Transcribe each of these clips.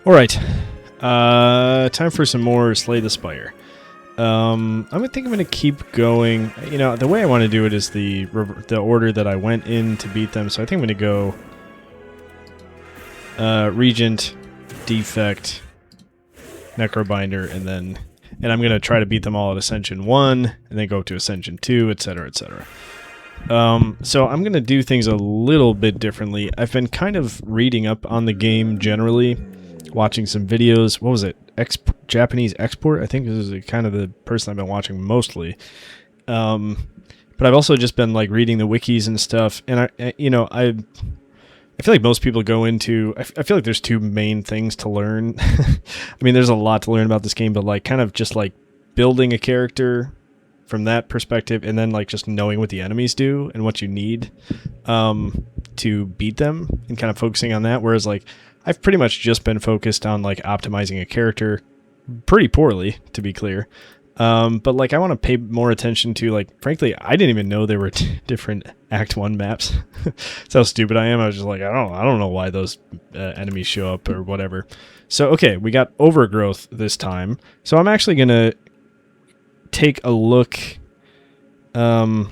Alright. Time for some more Slay the Spire. I think I'm going to keep going. You know, the way I want to do it is the order that I went in to beat them. So I think I'm going to go Regent, Defect, Necrobinder, and I'm going to try to beat them all at Ascension 1, and then go to Ascension 2, etc., etc. So I'm going to do things a little bit differently. I've been kind of reading up on the game generally, watching some videos. What was it? Japanese Export? I think this is kind of the person I've been watching mostly. But I've also just been like reading the wikis and stuff, and I feel like most people go into... I feel like there's two main things to learn. I mean, there's a lot to learn about this game, but like kind of just like building a character from that perspective, and then like just knowing what the enemies do and what you need to beat them, and kind of focusing on that. Whereas like I've pretty much just been focused on like optimizing a character pretty poorly, to be clear. But like I want to pay more attention to, like, frankly, I didn't even know there were different Act 1 maps. That's how stupid I am. I was just like, I don't know why those enemies show up or whatever. So okay, we got Overgrowth this time. So I'm actually gonna take a look. I'm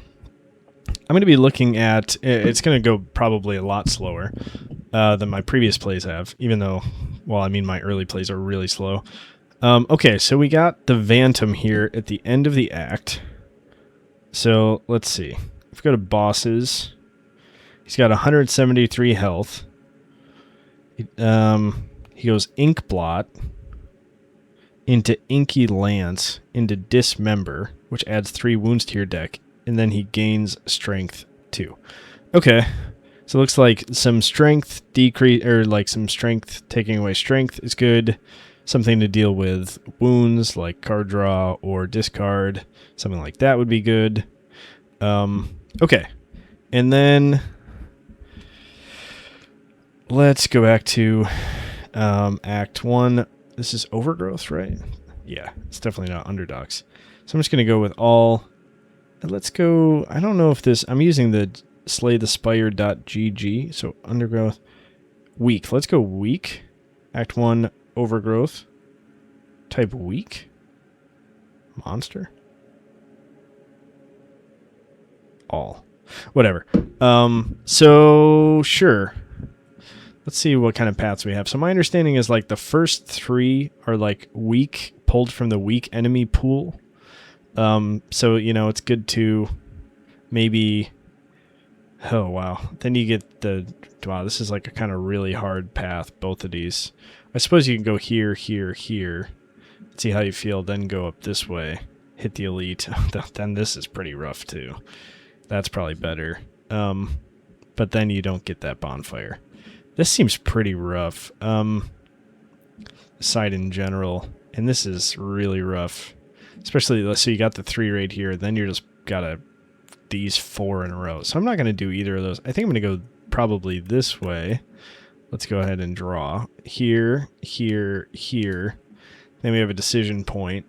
going to be looking at... It's going to go probably a lot slower than my previous plays have, even though, well, I mean, my early plays are really slow. Okay, so we got the Phantom here at the end of the act. So, let's see. If we go to bosses, he's got 173 health. He goes Ink Blot into Inky Lance into Dismember, which adds 3 wounds to your deck, and then he gains Strength 2. Okay, so it looks like some Strength decrease, or like some Strength taking away Strength is good. Something to deal with wounds, like card draw or discard, something like that would be good. Okay, and then let's go back to Act 1. This is Overgrowth, right? Yeah, it's definitely not Underdogs. So I'm just going to go with all. Let's go... I don't know if this... I'm using the slaythespire.gg, so Undergrowth. Weak. Let's go Weak. Act 1, Overgrowth. Type Weak. Monster. All. Whatever. So, sure. Let's see what kind of paths we have. So my understanding is like the first 3 are like weak, pulled from the weak enemy pool. So, you know, it's good to maybe... Oh, wow. Then you get the... Wow, this is like a kind of really hard path, both of these. I suppose you can go here, here, here. See how you feel, then go up this way. Hit the elite. Then this is pretty rough, too. That's probably better. But then you don't get that bonfire. This seems pretty rough. The side in general. And this is really rough. Especially, so you got the 3 right here. Then you're just got these 4 in a row. So I'm not going to do either of those. I think I'm going to go probably this way. Let's go ahead and draw. Here, here, here. Then we have a decision point.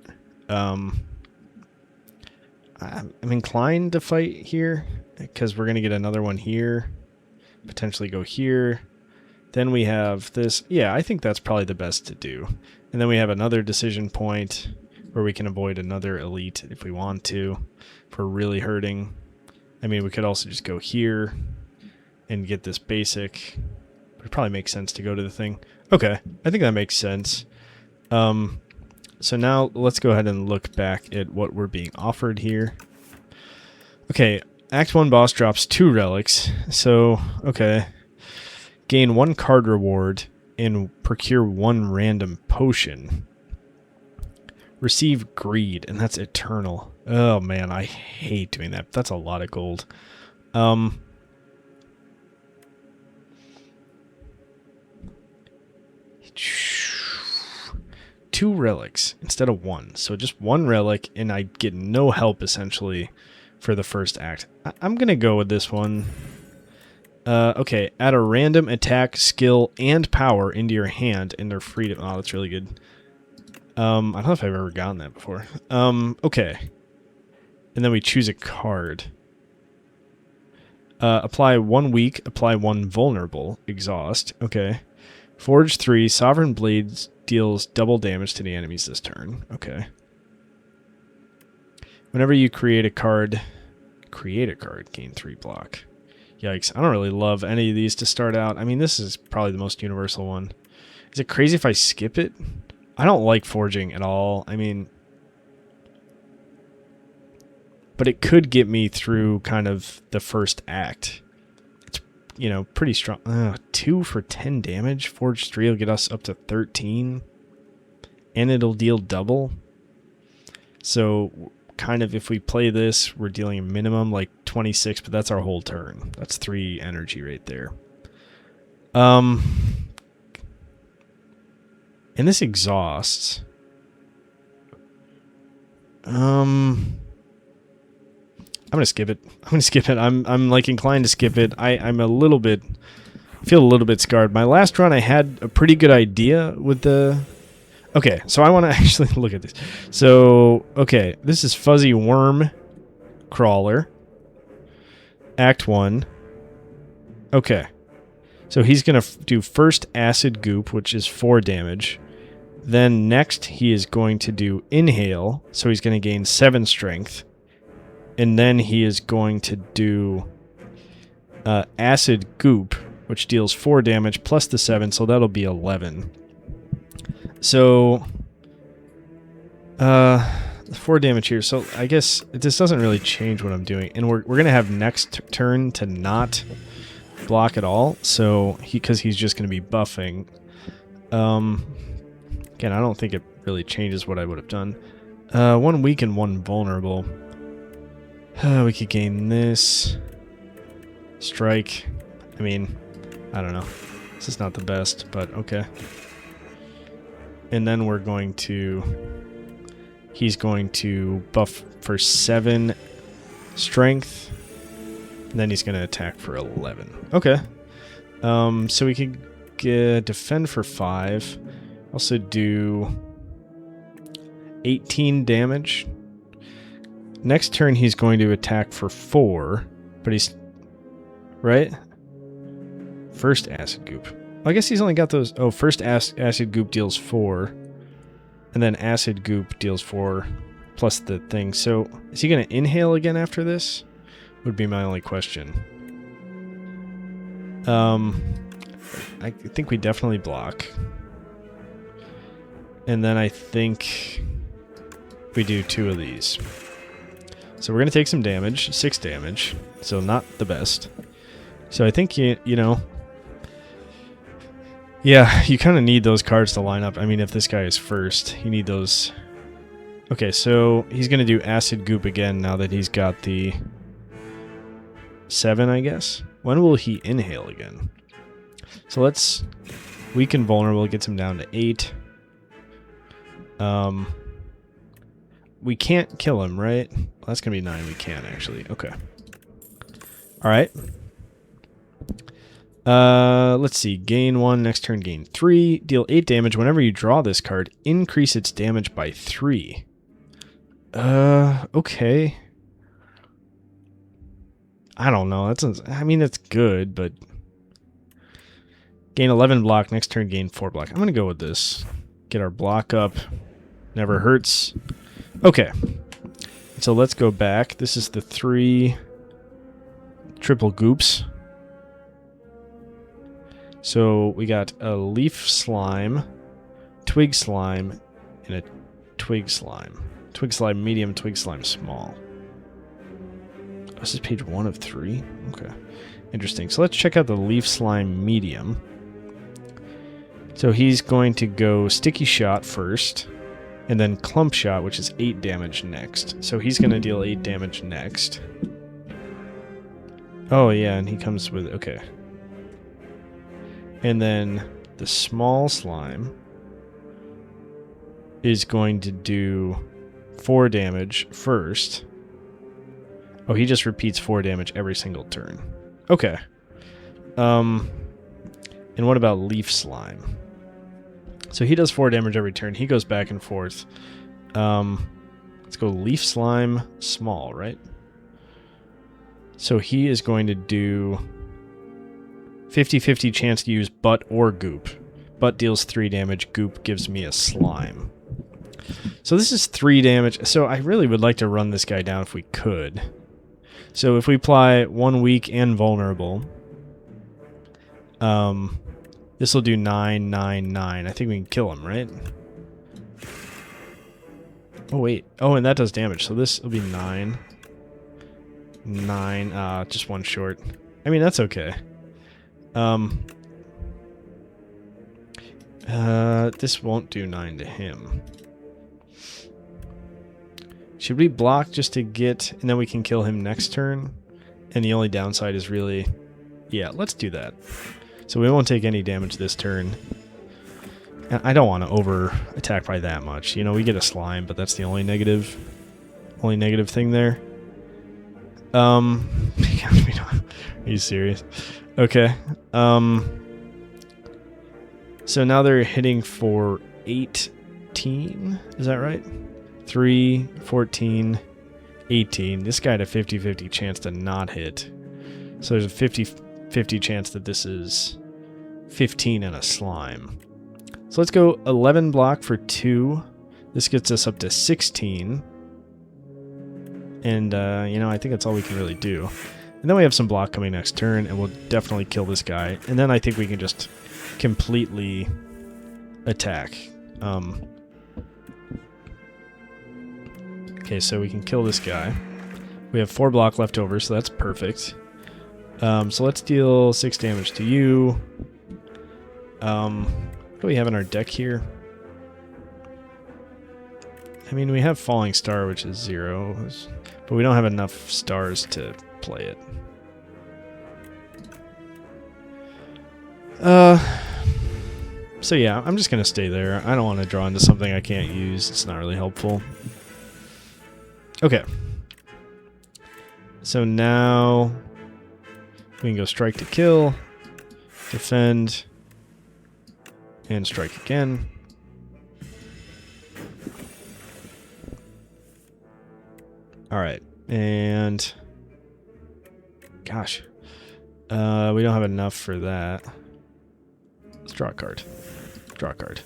I'm inclined to fight here, because we're going to get another one here. Potentially go here. Then we have this. Yeah, I think that's probably the best to do. And then we have another decision point where we can avoid another elite if we want to. If we're really hurting. I mean, we could also just go here and get this basic. It probably makes sense to go to the thing. Okay, I think that makes sense. So now let's go ahead and look back at what we're being offered here. Okay, Act 1 boss drops 2 relics. So, okay. Gain 1 card reward and procure 1 random potion. Receive Greed, and that's eternal. Oh man, I hate doing that. That's a lot of gold. 2 relics instead of 1. So just 1 relic, and I get no help, essentially, for the first act. I'm going to go with this one. Okay, add a random attack, skill, and power into your hand, and they're free to... Oh, that's really good. I don't know if I've ever gotten that before. Okay. And then we choose a card. Apply 1 weak, apply 1 vulnerable. Exhaust. Okay. Forge 3, Sovereign Blades deals double damage to the enemies this turn. Okay. Whenever you create a card, gain 3 block. Yikes. I don't really love any of these to start out. I mean, this is probably the most universal one. Is it crazy if I skip it? I don't like forging at all. I mean, but it could get me through kind of the first act. It's, you know, pretty strong. 2 for 10 damage. Forge 3 will get us up to 13. And it'll deal double. So, kind of, if we play this, we're dealing a minimum like 26, but that's our whole turn. That's 3 energy right there. And this exhausts. I'm gonna skip it. I'm like inclined to skip it. I'm a little bit, feel a little bit scarred. My last run I had a pretty good idea with the. Okay, so I want to actually look at this. So, okay, this is Fuzzy Worm Crawler. Act 1. Okay. So he's going to do first Acid Goop, which is 4 damage. Then next he is going to do Inhale, so he's going to gain 7 strength. And then he is going to do Acid Goop, which deals 4 damage plus the 7, so that'll be 11. So, 4 damage here. So I guess this doesn't really change what I'm doing. And we're going to have next turn to not block at all. So, because he's just going to be buffing. Again, I don't think it really changes what I would have done. 1 weak and 1 vulnerable. We could gain this. Strike. I mean, I don't know. This is not the best, but okay. And then we're going to... He's going to buff for 7 strength. And then he's going to attack for 11. Okay. So we can defend for 5. Also do 18 damage. Next turn he's going to attack for 4. But he's... Right? First Acid Goop. I guess he's only got those... Oh, first Acid Goop deals 4. And then Acid Goop deals 4 plus the thing. So, is he going to inhale again after this? Would be my only question. I think we definitely block. And then I think we do 2 of these. So we're going to take some damage. 6 damage. So not the best. So I think, you know... Yeah, you kind of need those cards to line up. I mean, if this guy is first, you need those. Okay, so he's going to do Acid Goop again now that he's got the 7, I guess. When will he inhale again? So let's weaken vulnerable, gets him down to 8. We can't kill him, right? Well, that's going to be 9. We can, actually. Okay. All right. Let's see. Gain 1, next turn gain 3. Deal 8 damage. Whenever you draw this card, increase its damage by 3. Okay. I don't know. I mean, that's good, but... Gain 11 block, next turn gain 4 block. I'm going to go with this. Get our block up. Never hurts. Okay. So let's go back. This is the 3 triple goops. So we got a leaf slime, twig slime, and a twig slime. Twig slime medium, twig slime small. Oh, this is page 1 of 3? Okay. Interesting. So let's check out the leaf slime medium. So he's going to go sticky shot first, and then clump shot, which is 8 damage next. So he's going to deal 8 damage next. Oh yeah, and he comes with... Okay. And then the small slime is going to do 4 damage first. Oh, he just repeats 4 damage every single turn. Okay. And what about leaf slime? So he does 4 damage every turn. He goes back and forth. Let's go leaf slime small, right? So he is going to do... 50-50 chance to use butt or goop. Butt deals 3 damage. Goop gives me a slime. So this is 3 damage. So I really would like to run this guy down if we could. So if we apply 1 weak and vulnerable, this will do 9, 9, 9. I think we can kill him, right? Oh, wait. Oh, and that does damage. So this will be 9. 9. Just 1 short. I mean, that's okay. This won't do 9 to him. Should we block just to get... And then we can kill him next turn? And the only downside is really... Yeah, let's do that. So we won't take any damage this turn. And I don't want to over-attack by that much. You know, we get a slime, but that's the only negative thing there. Are you serious? Okay. So now they're hitting for 18. Is that right? 3, 14, 18. This guy had a 50-50 chance to not hit. So there's a 50-50 chance that this is 15 and a slime. So let's go 11 block for 2. This gets us up to 16. And, you know, I think that's all we can really do. And then we have some block coming next turn, and we'll definitely kill this guy. And then I think we can just completely attack. Okay, so we can kill this guy. We have 4 block left over, so that's perfect. So let's deal 6 damage to you. What do we have in our deck here? I mean, we have Falling Star, which is 0, but we don't have enough stars to play it. So yeah, I'm just gonna stay there. I don't want to draw into something I can't use. It's not really helpful. Okay. So now we can go strike to kill, defend, and strike again. Alright, and gosh, we don't have enough for that. Let's draw a card. Draw a card.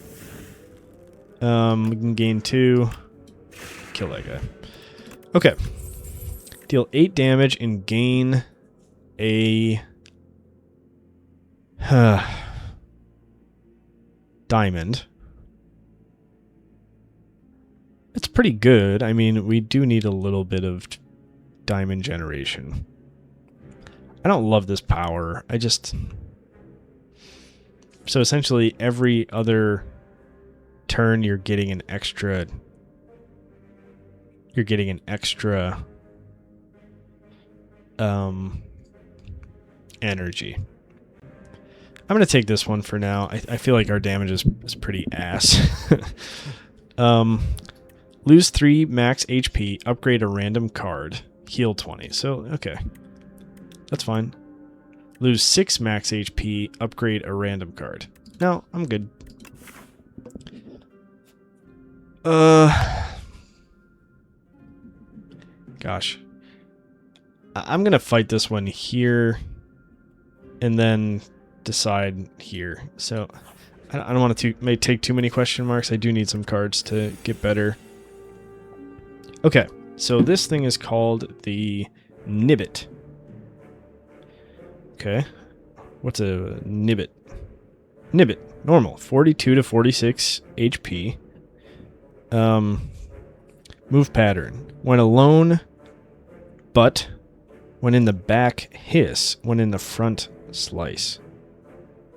We can gain 2. Kill that guy. Okay. Deal 8 damage and gain a diamond. It's pretty good. I mean, we do need a little bit of diamond generation. I don't love this power. I just... So essentially, every other turn, you're getting an extra... You're getting an extra... energy. I'm going to take this one for now. I feel like our damage is pretty ass. Lose 3 max HP, upgrade a random card, heal 20. So, okay. That's fine. Lose 6 max HP, upgrade a random card. No, I'm good. Gosh. I'm going to fight this one here and then decide here. So, I don't want to may take too many question marks. I do need some cards to get better. Okay, so this thing is called the Nibbit. Okay, what's a Nibbit? Nibbit, normal, 42 to 46 HP. Move pattern. When alone, butt. When in the back, hiss. When in the front, slice.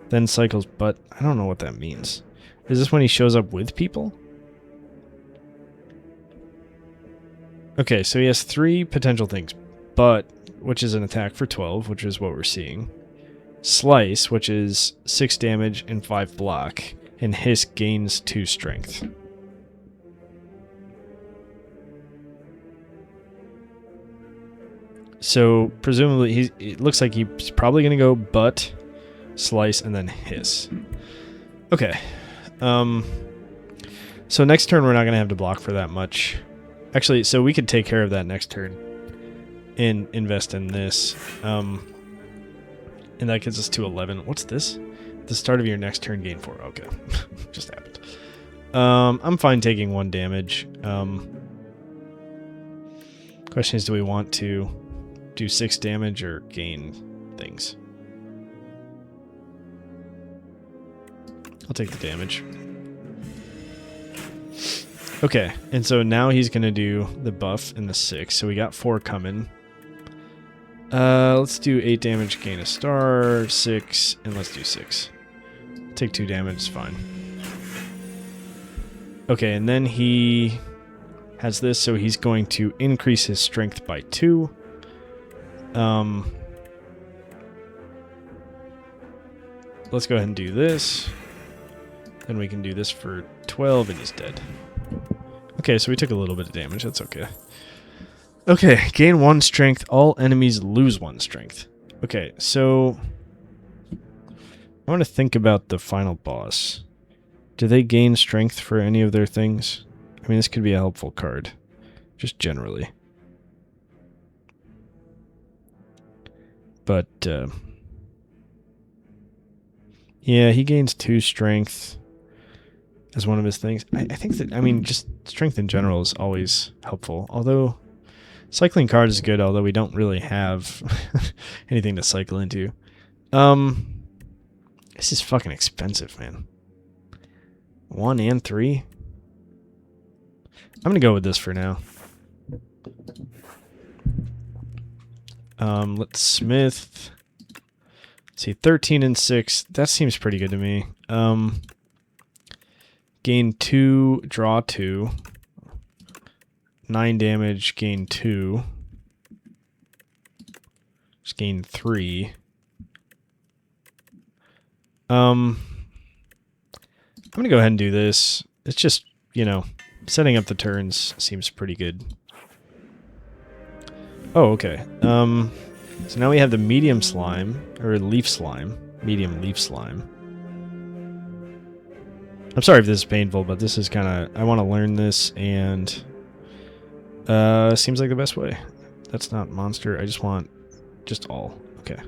Then cycles butt. I don't know what that means. Is this when he shows up with people? Okay, so he has 3 potential things. Butt, which is an attack for 12, which is what we're seeing. Slice, which is 6 damage and 5 block. And hiss gains 2 strength. So, presumably, it looks like he's probably going to go butt, slice, and then hiss. Okay. So next turn, we're not going to have to block for that much. Actually, so we could take care of that next turn and invest in this. And that gets us to 11. What's this? The start of your next turn, gain 4. Okay. Just happened. I'm fine taking 1 damage. Question is, do we want to do 6 damage or gain things? I'll take the damage. Okay, and so now he's going to do the buff and the 6. So we got 4 coming. Let's do 8 damage, gain a star, 6, and let's do 6. Take 2 damage, it's fine. Okay, and then he has this, so he's going to increase his strength by 2. Let's go ahead and do this. Then we can do this for 12, and he's dead. Okay, so we took a little bit of damage. That's okay. Okay, gain 1 strength. All enemies lose 1 strength. Okay, so I want to think about the final boss. Do they gain strength for any of their things? I mean, this could be a helpful card, just generally. But, yeah, he gains 2 strength as one of his things. I think that, I mean, just strength in general is always helpful. Although, cycling card is good, although we don't really have anything to cycle into. This is fucking expensive, man. 1 and 3? I'm gonna go with this for now. Let's smith. Let's see, 13 and 6. That seems pretty good to me. Gain 2, draw 2. 9 damage, gain 2. Just gain 3. I'm going to go ahead and do this. It's just, you know, setting up the turns seems pretty good. Oh, okay. So now we have the medium slime, or leaf slime. Medium leaf slime. I'm sorry if this is painful, but this is kind of... I want to learn this, and... seems like the best way. That's not monster. I just want... just all. Okay.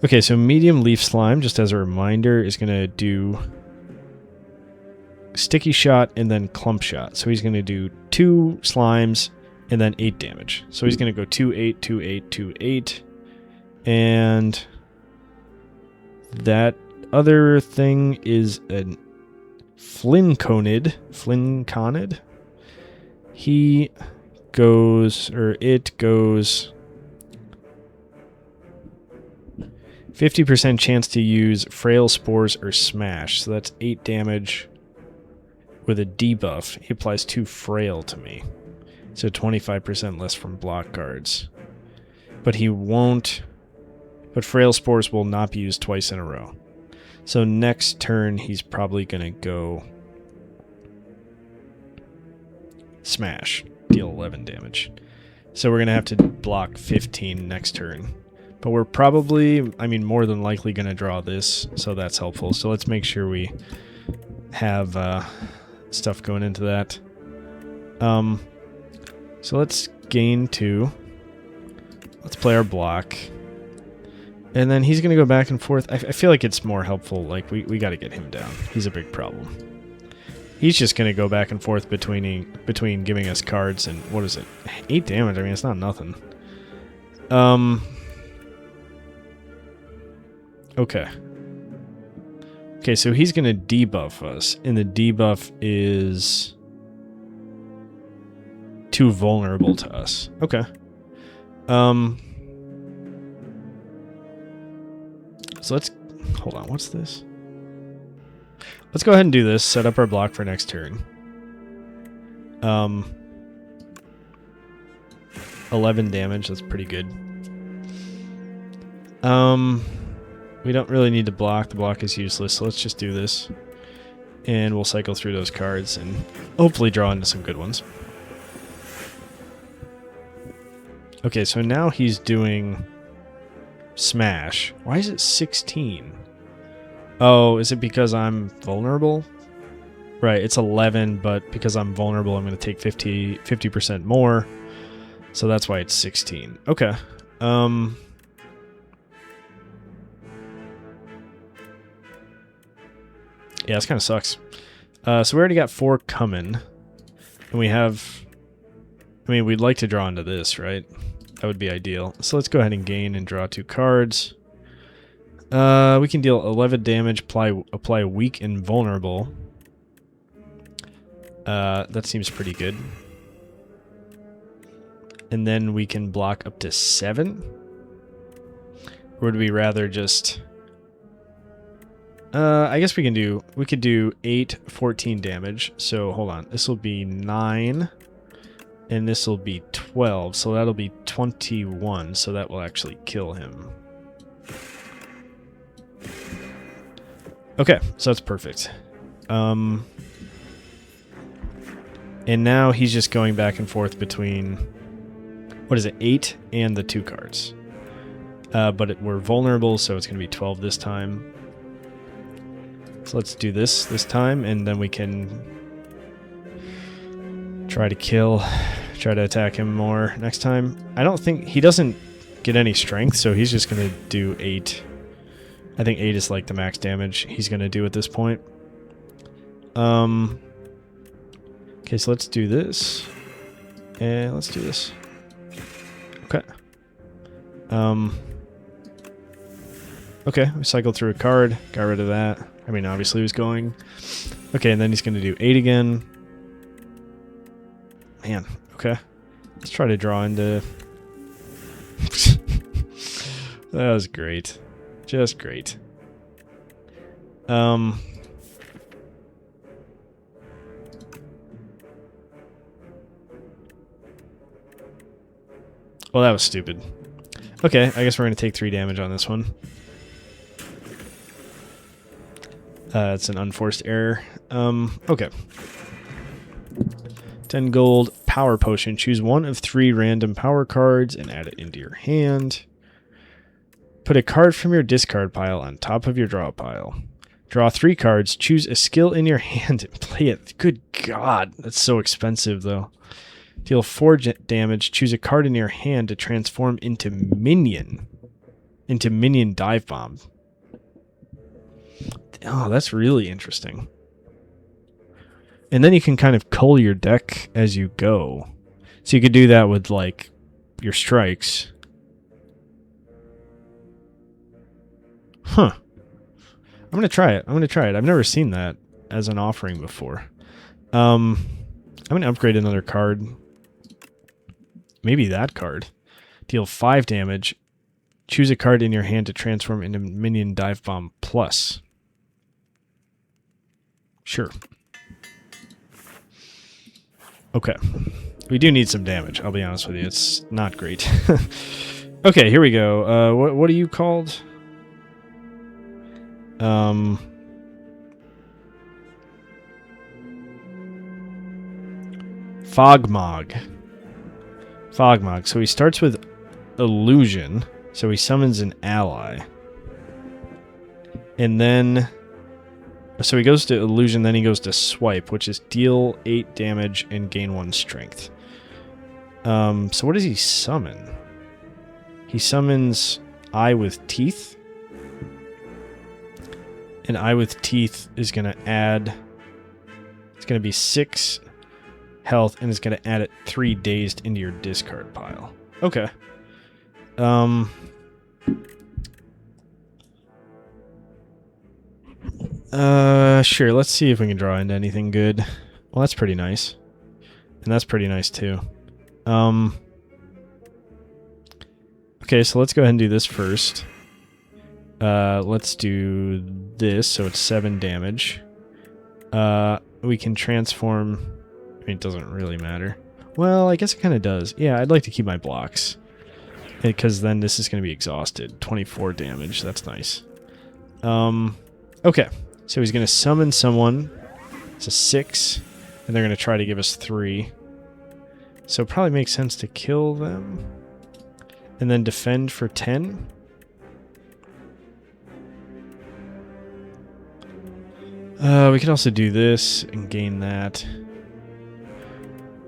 Okay, so medium leaf slime, just as a reminder, is going to do... sticky shot and then clump shot. So he's going to do 2 slimes and then 8 damage. So he's going to go 2, 8, 2, 8, 2, 8. And... that other thing is a Flinconid. He goes, or it goes 50% chance to use Frail Spores or Smash. So that's 8 damage with a debuff. He applies 2 Frail to me. So 25% less from block cards. But he won't... but Frail Spores will not be used twice in a row. So next turn, he's probably going to go Smash, deal 11 damage. So we're going to have to block 15 next turn. But we're probably, I mean, more than likely going to draw this, so that's helpful. So let's make sure we have stuff going into that. So let's gain 2. Let's play our block. And then he's going to go back and forth. I feel like it's more helpful. Like, we got to get him down. He's a big problem. He's just going to go back and forth between giving us cards and... what is it? 8 damage. I mean, it's not nothing. Okay. Okay, so he's going to debuff us. And the debuff is... too vulnerable to us. Okay. So let's... hold on, what's this? Let's go ahead and do this. Set up our block for next turn. 11 damage, that's pretty good. We don't really need to block. The block is useless, so let's just do this. And we'll cycle through those cards and hopefully draw into some good ones. Okay, so now he's doing... Smash. Why is it 16? Oh, is it because I'm vulnerable? Right, it's 11, but because I'm vulnerable, I'm going to take 50% more. So that's why it's 16. Okay. Yeah, this kind of sucks. So we already got 4 coming. And we have... I mean, we'd like to draw into this, right? That would be ideal. So let's go ahead and gain and draw 2 cards. We can deal 11 damage, apply weak and vulnerable. That seems pretty good. And then we can block up to 7? Or would we rather just... I guess we could do 8, 14 damage. So hold on, this will be 9, and this will be 12, so that'll be 21, so that will actually kill him. Okay, so that's perfect. And now he's just going back and forth between, what is it, 8 and the 2 cards. But we're vulnerable, so it's going to be 12 this time. So let's do this time, and then we can try to attack him more next time. I don't think... He doesn't get any strength, so he's just going to do 8. I think 8 is like the max damage he's going to do at this point. Okay, so let's do this. And let's do this. Okay. Okay, we cycled through a card, got rid of that. I mean, obviously he was going. Okay, and then he's going to do 8 again. Man, okay. Let's try to draw into... That was great. Just great. Well, that was stupid. Okay, I guess we're going to take 3 damage on this one. It's an unforced error. Okay. 10 gold, power potion. Choose one of 3 random power cards and add it into your hand. Put a card from your discard pile on top of your draw pile. Draw 3 cards, choose a skill in your hand and play it. Good God, that's so expensive though. Deal 4 damage, choose a card in your hand to transform into minion dive bomb. Oh, that's really interesting. And then you can kind of cull your deck as you go. So you could do that with, like, your strikes. Huh. I'm going to try it. I've never seen that as an offering before. I'm going to upgrade another card. Maybe that card. Deal 5 damage. Choose a card in your hand to transform into minion dive bomb plus. Sure. Okay. We do need some damage, I'll be honest with you. It's not great. Okay, here we go. What are you called? Fogmog. Fogmog. So he starts with illusion. So he summons an ally. And then... So he goes to illusion, then he goes to swipe, which is deal 8 damage and gain 1 strength. So what does he summon? He summons Eye with Teeth. And Eye with Teeth is going to add... It's going to be 6 health, and it's going to add it 3 dazed into your discard pile. Okay. Sure, let's see if we can draw into anything good. Well, that's pretty nice. And that's pretty nice, too. Okay, so let's go ahead and do this first. Let's do this, so it's 7 damage. We can transform... I mean, it doesn't really matter. Well, I guess it kind of does. Yeah, I'd like to keep my blocks. Because then this is going to be exhausted. 24 damage, that's nice. Okay. So he's going to summon someone. It's a 6. And they're going to try to give us 3. So it probably makes sense to kill them. And then defend for 10. We could also do this and gain that.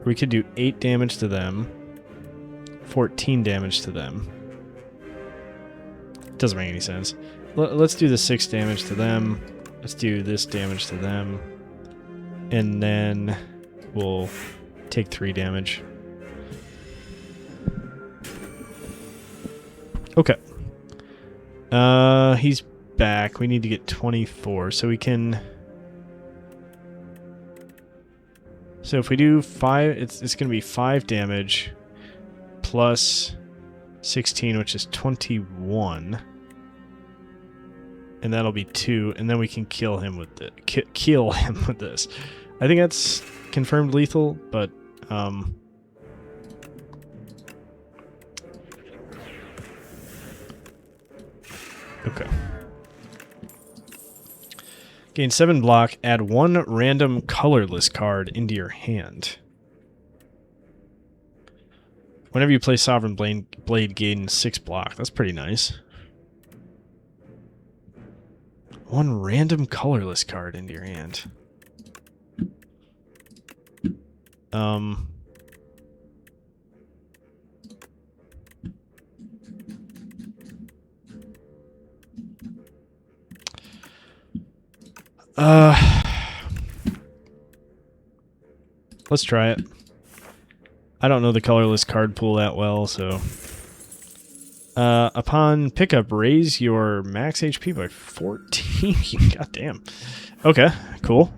We could do 8 damage to them. 14 damage to them. Doesn't make any sense. Let's do the 6 damage to them. Let's do this damage to them. And then we'll take 3 damage. Okay. He's back. We need to get 24, so we can... So if we do 5, it's going to be 5 damage plus 16, which is 21. And that'll be 2, and then we can kill him with this. I think that's confirmed lethal, but okay. Gain 7 block, add 1 random colorless card into your hand. Whenever you play Sovereign Blade, gain 6 block. That's pretty nice. 1 random colorless card into your hand. Let's try it. I don't know the colorless card pool that well, so... upon pickup, raise your max HP by 14. God damn. Okay, cool.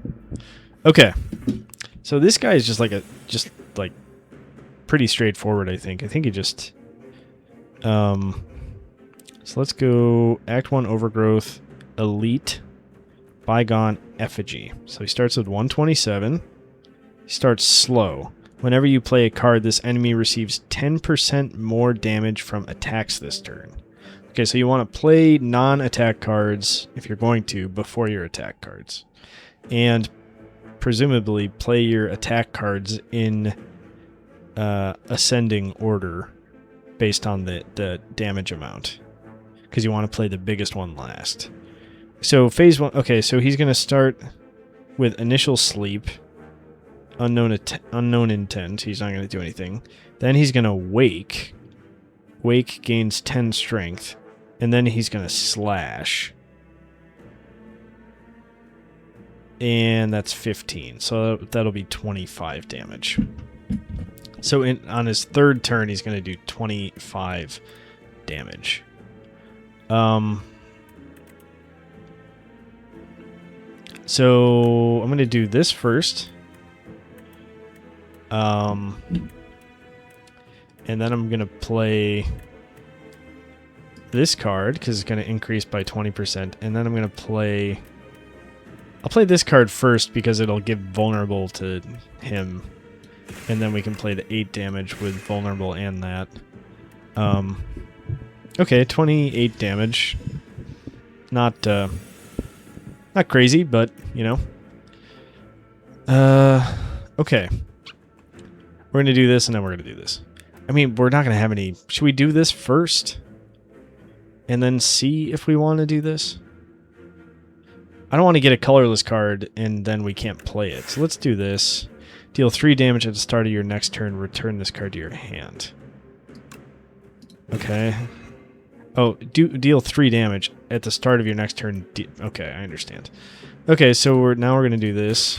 Okay. So this guy is just like pretty straightforward, I think. I think he just so let's go Act 1 Overgrowth, Elite, Bygone, Effigy. So he starts with 127. He starts slow. Whenever you play a card, this enemy receives 10% more damage from attacks this turn. Okay, so you want to play non-attack cards, if you're going to, before your attack cards. And presumably play your attack cards in ascending order based on the damage amount. Because you want to play the biggest one last. So phase 1, okay, so he's going to start with Initial Sleep. Unknown intent. He's not going to do anything. Then he's going to wake. Wake gains 10 strength. And then he's going to slash. And that's 15. So that'll be 25 damage. So on his third turn, he's going to do 25 damage. So I'm going to do this first. And then I'm going to play this card because it's going to increase by 20%. And then I'm going to play... I'll play this card first because it'll give vulnerable to him. And then we can play the 8 damage with vulnerable and that. Okay, 28 damage. Not crazy, but, you know. Okay. We're going to do this, and then we're going to do this. I mean, we're not going to have any... Should we do this first? And then see if we want to do this? I don't want to get a colorless card, and then we can't play it. So let's do this. Deal 3 damage at the start of your next turn. Return this card to your hand. Okay. Oh, deal 3 damage at the start of your next turn. Okay, I understand. Okay, so now we're going to do this.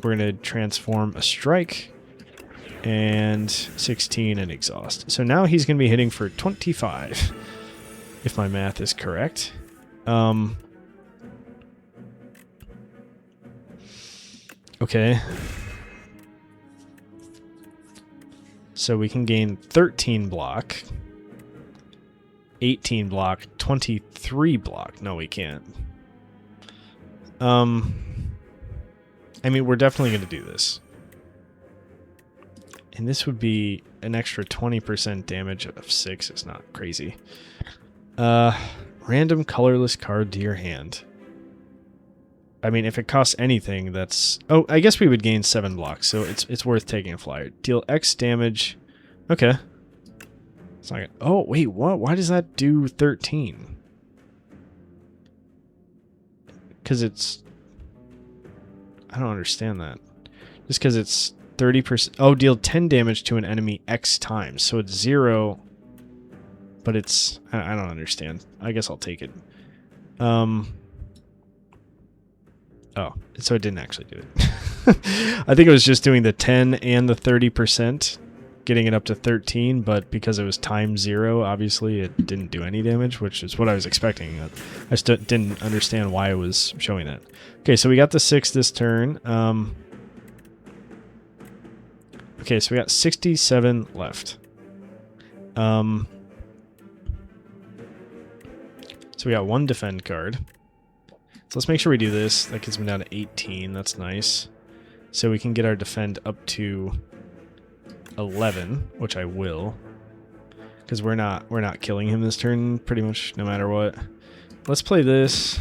We're going to transform a strike. And 16 and exhaust. So now he's going to be hitting for 25. If my math is correct. Okay. So we can gain 13 block. 18 block. 23 block. No, we can't. I mean, we're definitely going to do this. And this would be an extra 20% damage of 6. It's not crazy. Random colorless card to your hand. I mean, if it costs anything, that's... Oh, I guess we would gain 7 blocks, so it's worth taking a flyer. Deal X damage. Okay. It's not gonna... Oh, wait, what? Why does that do 13? Because it's... I don't understand that. Just because it's 30%... Oh, deal 10 damage to an enemy X times. So it's 0... But it's... I don't understand. I guess I'll take it. Oh, so it didn't actually do it. I think it was just doing the 10 and the 30%, getting it up to 13, but because it was times 0, obviously it didn't do any damage, which is what I was expecting. I still didn't understand why it was showing that. Okay, so we got the 6 this turn. Okay, so we got 67 left. So we got 1 defend card. So let's make sure we do this. That gets me down to 18. That's nice. So we can get our defend up to 11, which I will, because we're not killing him this turn pretty much no matter what. Let's play this.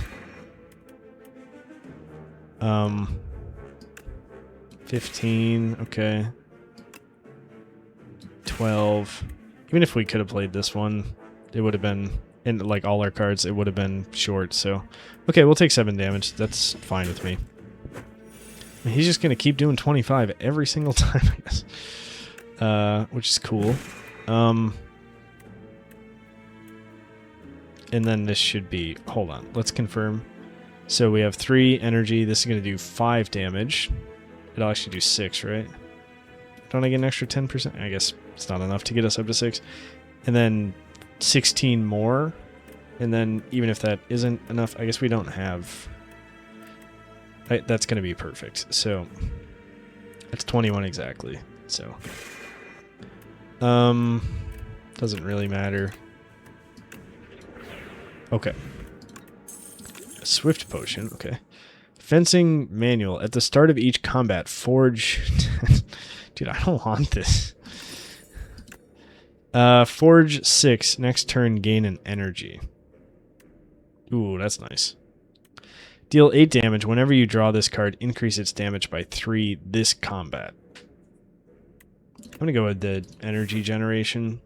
15. Okay. 12. Even if we could have played this one, it would have been, in like all our cards, it would have been short. So, okay, we'll take 7 damage. That's fine with me. And he's just going to keep doing 25 every single time, I guess. Which is cool. And then this should be... Hold on, let's confirm. So we have 3 energy. This is going to do 5 damage. It'll actually do 6, right? Don't I get an extra 10%? I guess it's not enough to get us up to 6. And then 16 more. And then even if that isn't enough, I guess we don't have... that's going to be perfect. So that's 21 exactly. So doesn't really matter. Okay. A swift potion. Okay. Fencing manual. At the start of each combat, forge... Dude, I don't want this. Forge 6. Next turn, gain an energy. Ooh, that's nice. Deal 8 damage. Whenever you draw this card, increase its damage by 3 this combat. I'm going to go with the energy generation.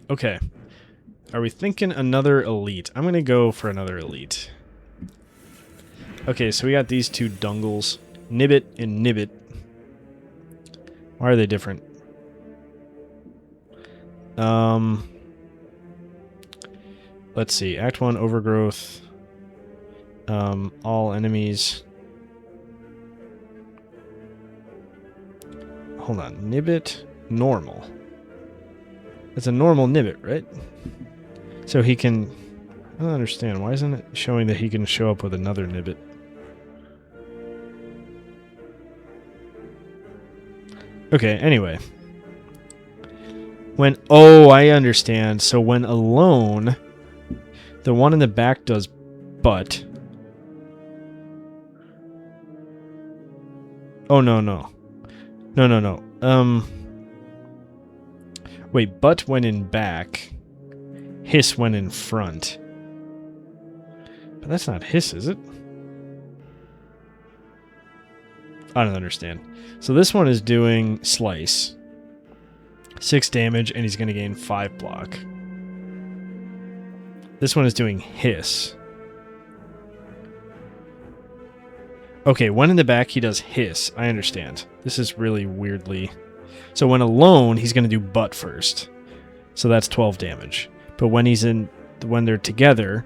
Okay. Are we thinking another elite? I'm going to go for another elite. Okay, so we got these 2 dungles. Nibbit and Nibbit. Why are they different? Let's see. Act 1, Overgrowth. All enemies. Hold on. Nibbit, normal. It's a normal Nibbit, right? So he can... I don't understand. Why isn't it showing that he can show up with another Nibbit? Okay, anyway. When... Oh, I understand. So when alone, the one in the back does butt. Oh, no, no. No, no, no. Wait, butt when in back. Hiss when in front. But that's not hiss, is it? I don't understand. So this one is doing slice. 6 damage, and he's going to gain 5 block. This one is doing hiss. Okay, when in the back, he does hiss. I understand. This is really weirdly... So when alone, he's going to do butt first. So that's 12 damage. But when he's in... When they're together,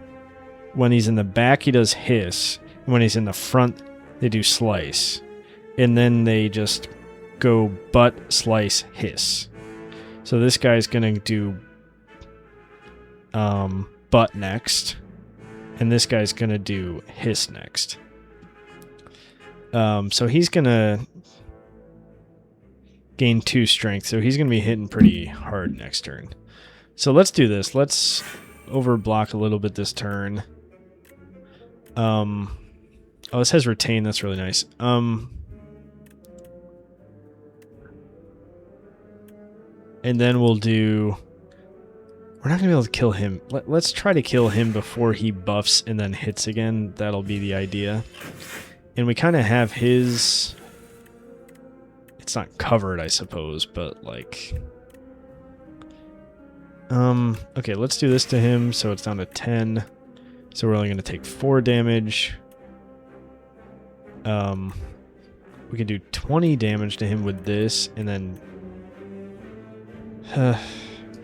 when he's in the back, he does hiss. And when he's in the front, they do slice. And then they just go butt, slice, hiss. So this guy's going to do butt next. And this guy's going to do hiss next. So he's going to gain 2 strength. So he's going to be hitting pretty hard next turn. So let's do this. Let's overblock a little bit this turn. Oh, this has retain. That's really nice. And then we'll do... We're not going to be able to kill him. Let's try to kill him before he buffs and then hits again. That'll be the idea. And we kind of have his... It's not covered, I suppose, but like... Okay, let's do this to him, so it's down to 10. So we're only going to take 4 damage. We can do 20 damage to him with this, and then...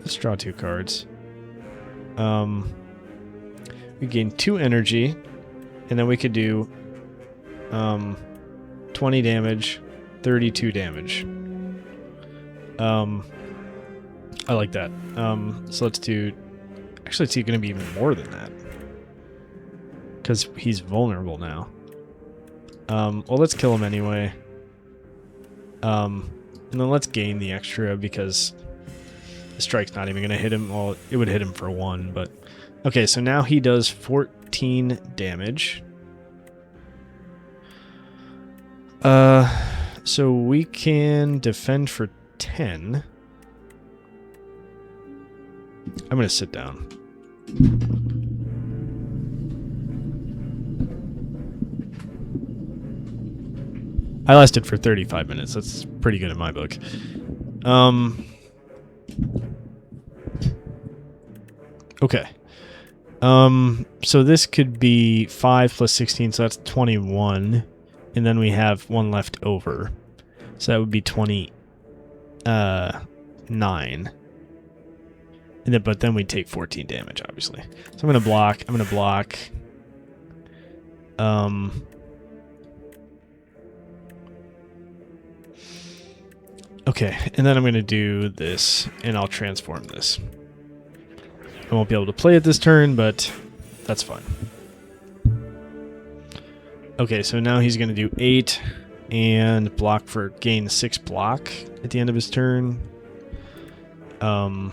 let's draw 2 cards. We gain 2 energy, and then we could do 20 damage, 32 damage. I like that. So let's do... Actually, it's going to be even more than that. Because he's vulnerable now. Well, let's kill him anyway. And then let's gain the extra because the strike's not even going to hit him. Well, it would hit him for 1, but... Okay, so now he does 14 damage. So we can defend for 10. I'm going to sit down. I lasted for 35 minutes. That's pretty good in my book. Okay. So this could be 5 plus 16, so that's 21. And then we have 1 left over. So that would be 29. And then, but then we take 14 damage, obviously. So I'm going to block. I'm going to block. Okay, and then I'm going to do this, and I'll transform this. I won't be able to play it this turn, but that's fine. Okay, so now he's going to do 8 and block for gain 6 block at the end of his turn. So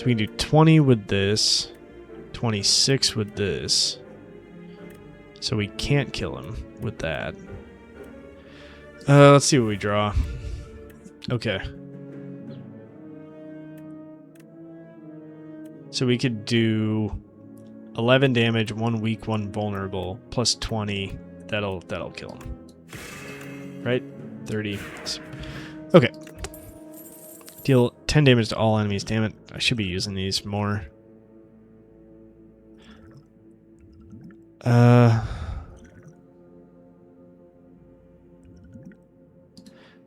we can do 20 with this, 26 with this. So we can't kill him with that. Let's see what we draw. Okay. So we could do 11 damage, 1 weak, 1 vulnerable, plus 20. That'll kill him. Right? 30. Okay. Deal 10 damage to all enemies. Damn it. I should be using these more.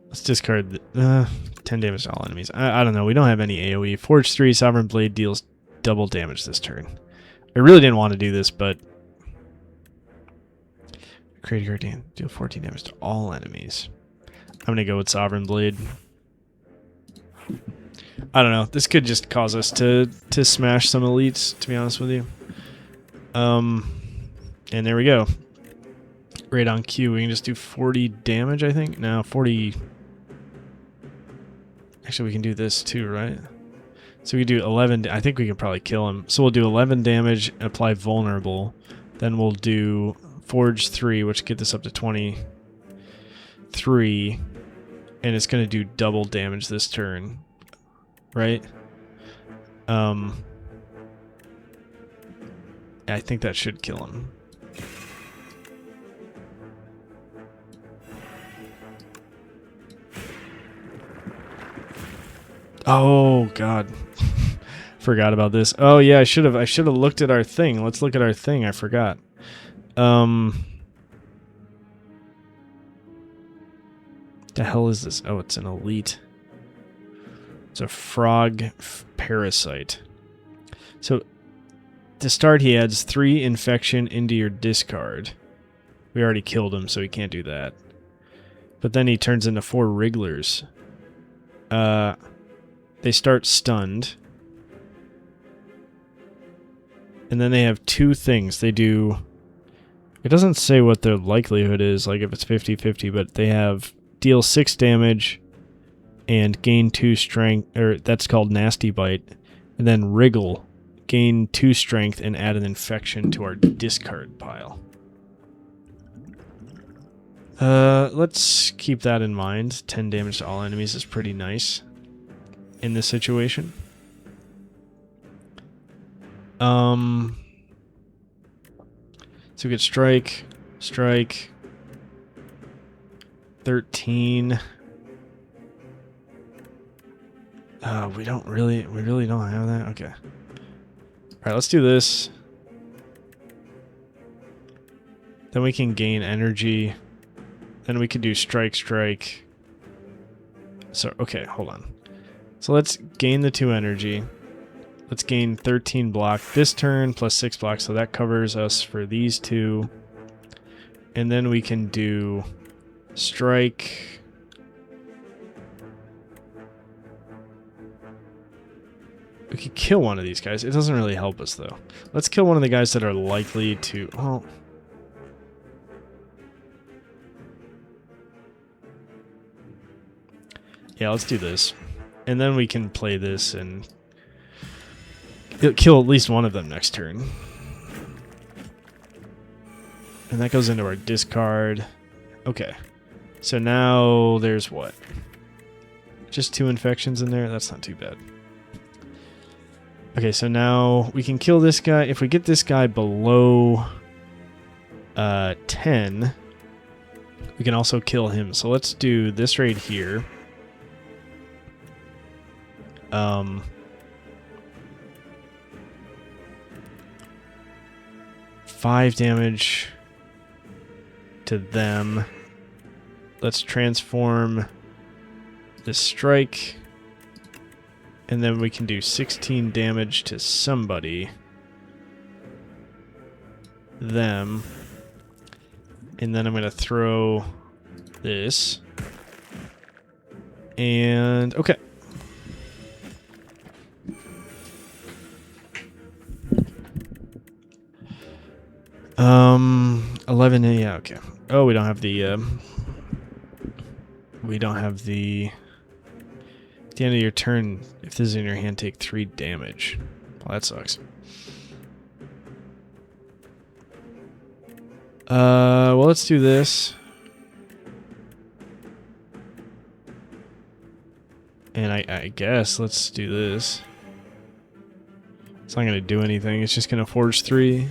Let's discard 10 damage to all enemies. I don't know. We don't have any AoE. Forge 3, Sovereign Blade deals double damage this turn. I really didn't want to do this, but... Create a guardian. Deal 14 damage to all enemies. I'm going to go with Sovereign Blade. I don't know. This could just cause us to smash some elites, to be honest with you. And there we go. Right on cue. We can just do 40 damage, I think. No, 40... Actually, we can do this too, right? So we do 11... I think we can probably kill him. So we'll do 11 damage, apply vulnerable. Then we'll do Forge 3, which get this up to 23. And it's going to do double damage this turn. Right? I think that should kill him. Oh God, forgot about this. Oh yeah, I should have looked at our thing. Let's look at our thing. I forgot. The hell is this? Oh, it's an elite. It's a frog parasite. So to start, he adds 3 infection into your discard. We already killed him, so he can't do that. But then he turns into 4 wrigglers. They start stunned. And then they have 2 things. They do... It doesn't say what their likelihood is, like if it's 50-50, but they have deal 6 damage and gain 2 strength, or that's called Nasty Bite. And then wriggle, gain 2 strength and add an infection to our discard pile. Let's keep that in mind. 10 damage to all enemies is pretty nice in this situation. So we get strike, 13. We really don't have that. Okay. All right, let's do this. Then we can gain energy. Then we could do strike. So, okay, hold on. So let's gain the 2 energy. Let's gain 13 block this turn plus 6 block, so that covers us for these 2. And then we can do strike. We could kill one of these guys. It doesn't really help us, though. Let's kill one of the guys that are likely to... Oh. Yeah, let's do this. And then we can play this and kill at least one of them next turn. And that goes into our discard. Okay. So now there's what? Just 2 infections in there? That's not too bad. Okay, so now we can kill this guy. If we get this guy below 10, we can also kill him. So let's do this right here. 5 damage to them. Let's transform this strike. And then we can do 16 damage to somebody. Them. And then I'm going to throw this. And, okay. Um, 11, yeah, okay. Oh, we don't have the, at the end of your turn, if this is in your hand, take 3 damage. Well, that sucks. Well, let's do this. And I guess let's do this. It's not going to do anything. It's just going to forge 3.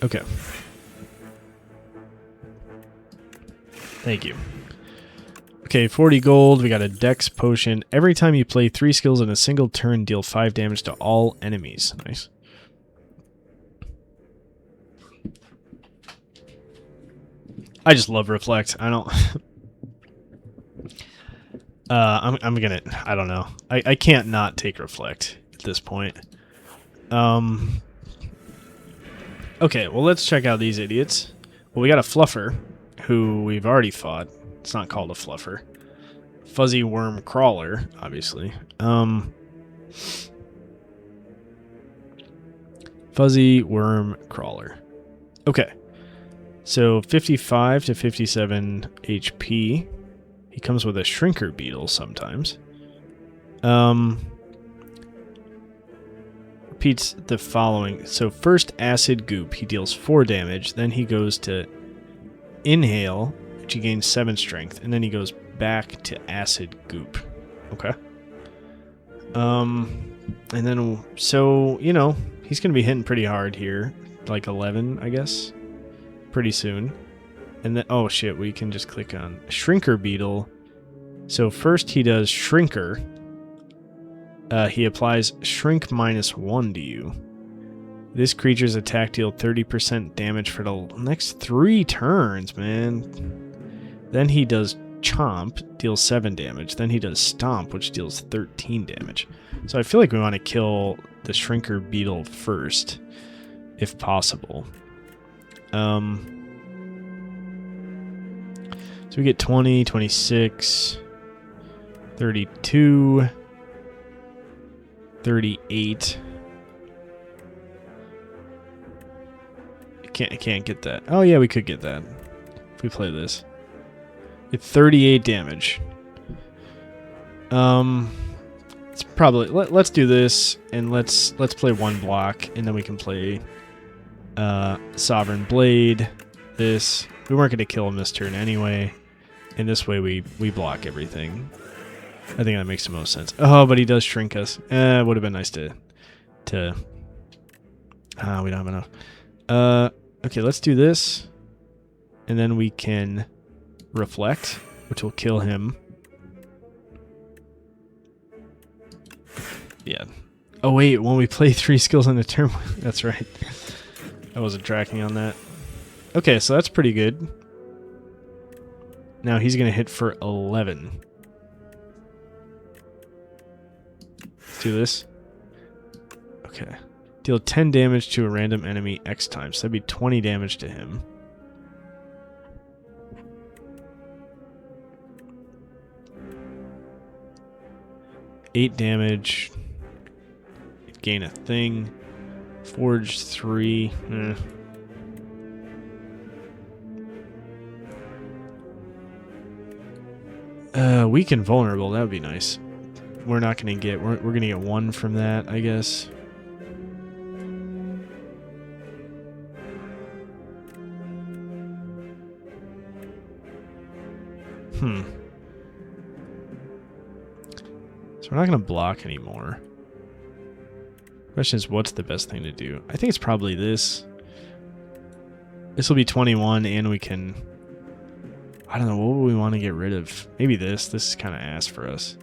Okay. Thank you. Okay, 40 gold. We got a Dex potion. Every time you play 3 skills in a single turn, deal 5 damage to all enemies. Nice. I just love Reflect. I don't... I'm gonna... I don't know. I can't not take Reflect at this point. Okay, well, let's check out these idiots. Well, we got a Fluffer, who we've already fought. It's not called a Fluffer. Fuzzy Worm Crawler, obviously. Fuzzy Worm Crawler. Okay. So 55 to 57 HP. He comes with a Shrinker Beetle sometimes. Repeats the following. So first Acid Goop, he deals 4 damage. Then he goes to Inhale, which he gains 7 strength. And then he goes back to Acid Goop. Okay. And then, so, you know, he's going to be hitting pretty hard here. Like 11, I guess. Pretty soon. And then, oh shit, we can just click on Shrinker Beetle. So first he does Shrinker. He applies Shrink -1 to you. This creature's attack deal 30% damage for the next 3 turns, man. Then he does Chomp, deals 7 damage. Then he does Stomp, which deals 13 damage. So I feel like we want to kill the Shrinker Beetle first, if possible. So we get 20, 26, 32, 38. I can't get that. Oh yeah, we could get that if we play this. It's 38 damage. It's probably let's do this and let's play 1 block and then we can play Sovereign Blade. This we weren't going to kill him this turn anyway, and this way we block everything. I think that makes the most sense. Oh, but he does shrink us. It would have been nice to we don't have enough. Okay, let's do this, and then we can Reflect, which will kill him. Yeah. Oh wait, when we play 3 skills in a turn, that's right. I wasn't tracking on that. Okay, so that's pretty good. Now he's gonna hit for 11. Let's do this. Okay. Deal 10 damage to a random enemy X times. So that'd be 20 damage to him. 8 damage. Gain a thing. Forge 3. Weak and vulnerable. That would be nice. We're not going to get... We're going to get 1 from that, I guess. So we're not going to block anymore. Question is, what's the best thing to do? I think it's probably this. This will be 21, and we can... I don't know, what would we want to get rid of? Maybe this. This is kind of ass for us.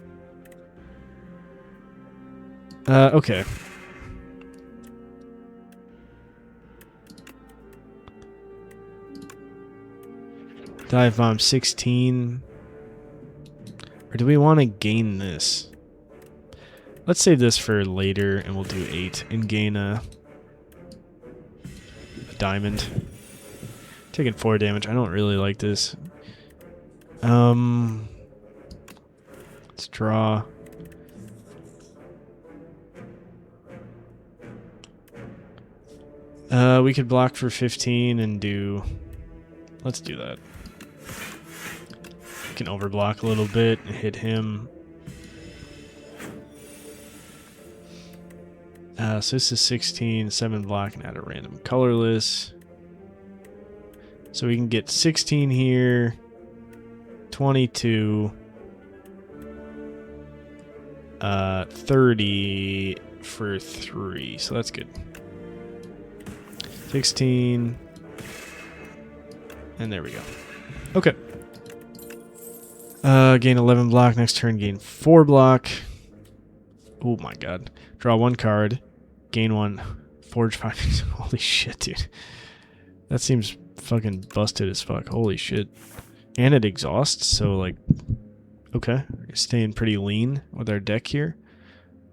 Okay. Dive bomb 16. Or do we want to gain this? Let's save this for later, and we'll do 8 and gain a diamond. Taking 4 damage. I don't really like this. Let's draw. We could block for 15 and do... Let's do that. We can overblock a little bit and hit him. So this is 16, 7 block, and add a random colorless. So we can get 16 here, 22, 30 for 3. So that's good. 16. And there we go. Okay. Gain 11 block. Next turn, gain 4 block. Oh my god. Draw 1 card. Gain 1. Forge 5. Holy shit, dude. That seems fucking busted as fuck. Holy shit. And it exhausts, so like... Okay. We're staying pretty lean with our deck here.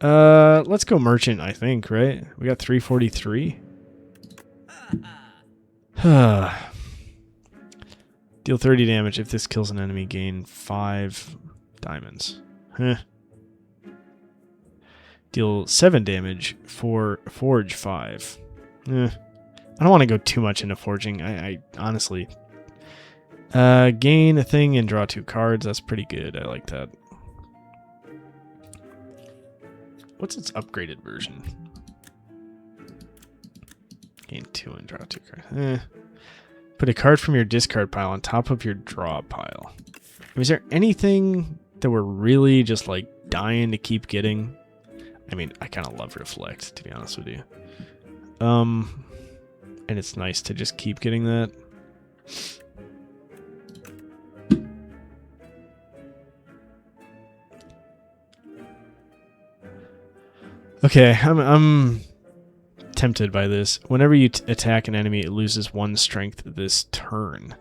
Let's go merchant, I think, right? We got 343. Deal 30 damage. If this kills an enemy, gain 5 diamonds. Deal 7 damage for Forge 5. I don't want to go too much into forging. I honestly... gain a thing and draw 2 cards. That's pretty good. I like that. What's its upgraded version? Gain 2 and draw 2 cards. Put a card from your discard pile on top of your draw pile. Is there anything that we're really just like dying to keep getting? I mean, I kind of love Reflect, to be honest with you. And it's nice to just keep getting that. Okay, I'm tempted by this. Whenever you attack an enemy, it loses 1 strength this turn.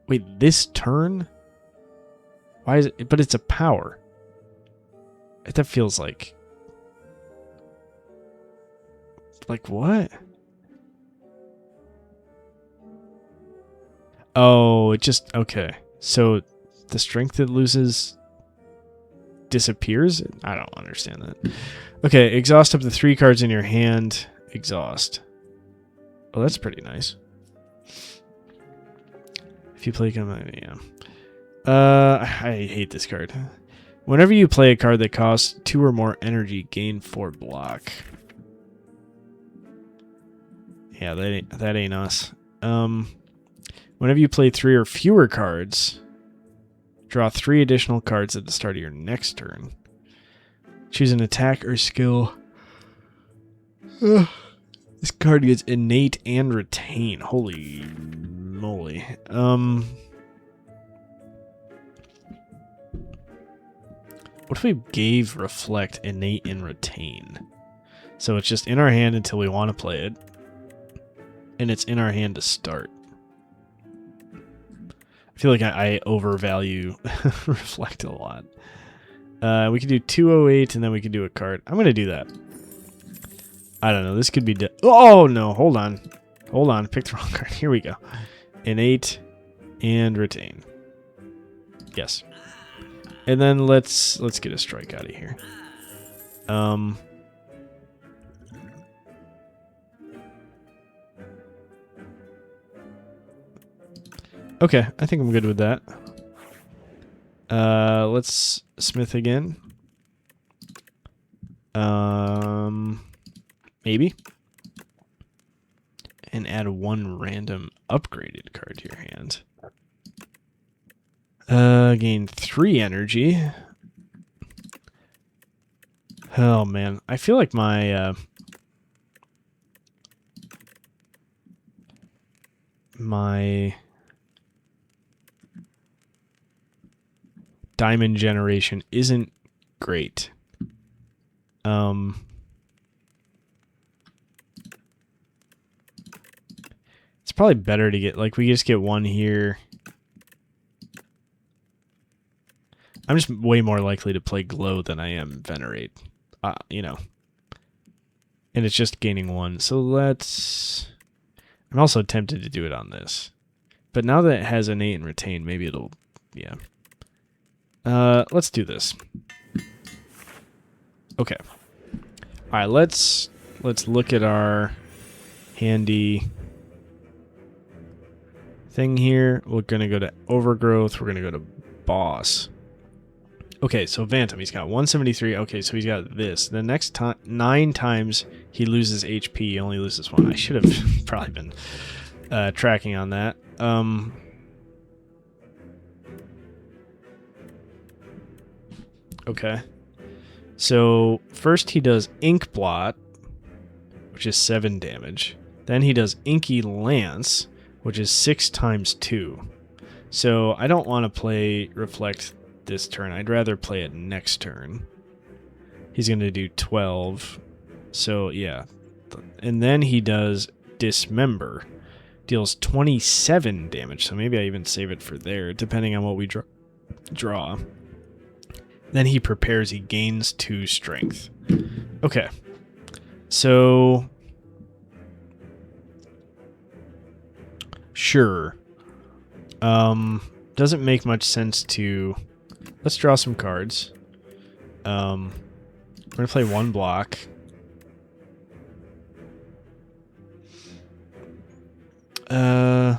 Wait, this turn? Why is it? But it's a power. That feels like... Like what? Oh, it just... Okay. So the strength it loses disappears? I don't understand that. Okay, exhaust up to 3 cards in your hand. Exhaust. Oh, that's pretty nice. If you play... Yeah. I hate this card. Whenever you play a card that costs 2 or more energy, gain 4 block. Yeah, that ain't us. Whenever you play 3 or fewer cards, draw 3 additional cards at the start of your next turn. Choose an attack or skill. This card gets innate and retain. Holy moly. What if we gave Reflect, innate, and retain? So it's just in our hand until we want to play it. And it's in our hand to start. I feel like I overvalue Reflect a lot. We could do 208 and then we could do a card. I'm going to do that. I don't know. This could be... Oh, no. Hold on. Hold on. Pick the wrong card. Here we go. Innate and retain. Yes. And then let's get a strike out of here. Okay, I think I'm good with that. Let's smith again. Maybe. And add one random upgraded card to your hand. Gain 3 energy. Oh man, I feel like my my diamond generation isn't great. It's probably better to get, like, we just get one here. I'm just way more likely to play glow than I am venerate, you know. And it's just gaining 1. So let's... I'm also tempted to do it on this. But now that it has innate and retain, maybe it'll... Yeah. Let's do this. Okay. Alright, let's look at our handy thing here. We're going to go to Overgrowth. We're going to go to Boss. Okay, so Vantum, he's got 173. Okay, so he's got this. The next 9 times he loses HP, he only loses 1. I should have probably been tracking on that. Okay. So first he does Ink Blot, which is 7 damage. Then he does Inky Lance, which is 6 times 2. So I don't want to play Reflect this turn. I'd rather play it next turn. He's going to do 12. So yeah. And then he does Dismember. Deals 27 damage. So maybe I even save it for there, depending on what we draw. Then he prepares. He gains 2 strength. Okay. So... Sure. Doesn't make much sense to... Let's draw some cards. We're going to play 1 block. You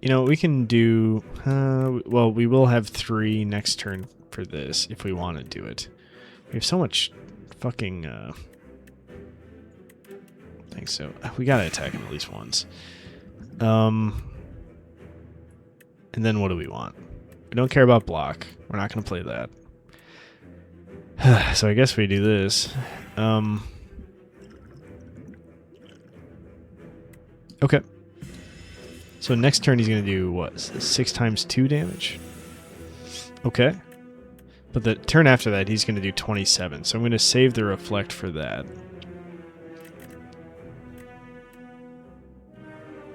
know, we can do... well, we will have 3 next turn for this, if we want to do it. We have so much fucking... I think so. We gotta attack him at least once. And then what do we want? We don't care about block. We're not going to play that. So I guess we do this. Okay. So next turn he's going to do, what, 6 times 2 damage? Okay. But the turn after that he's going to do 27. So I'm going to save the Reflect for that.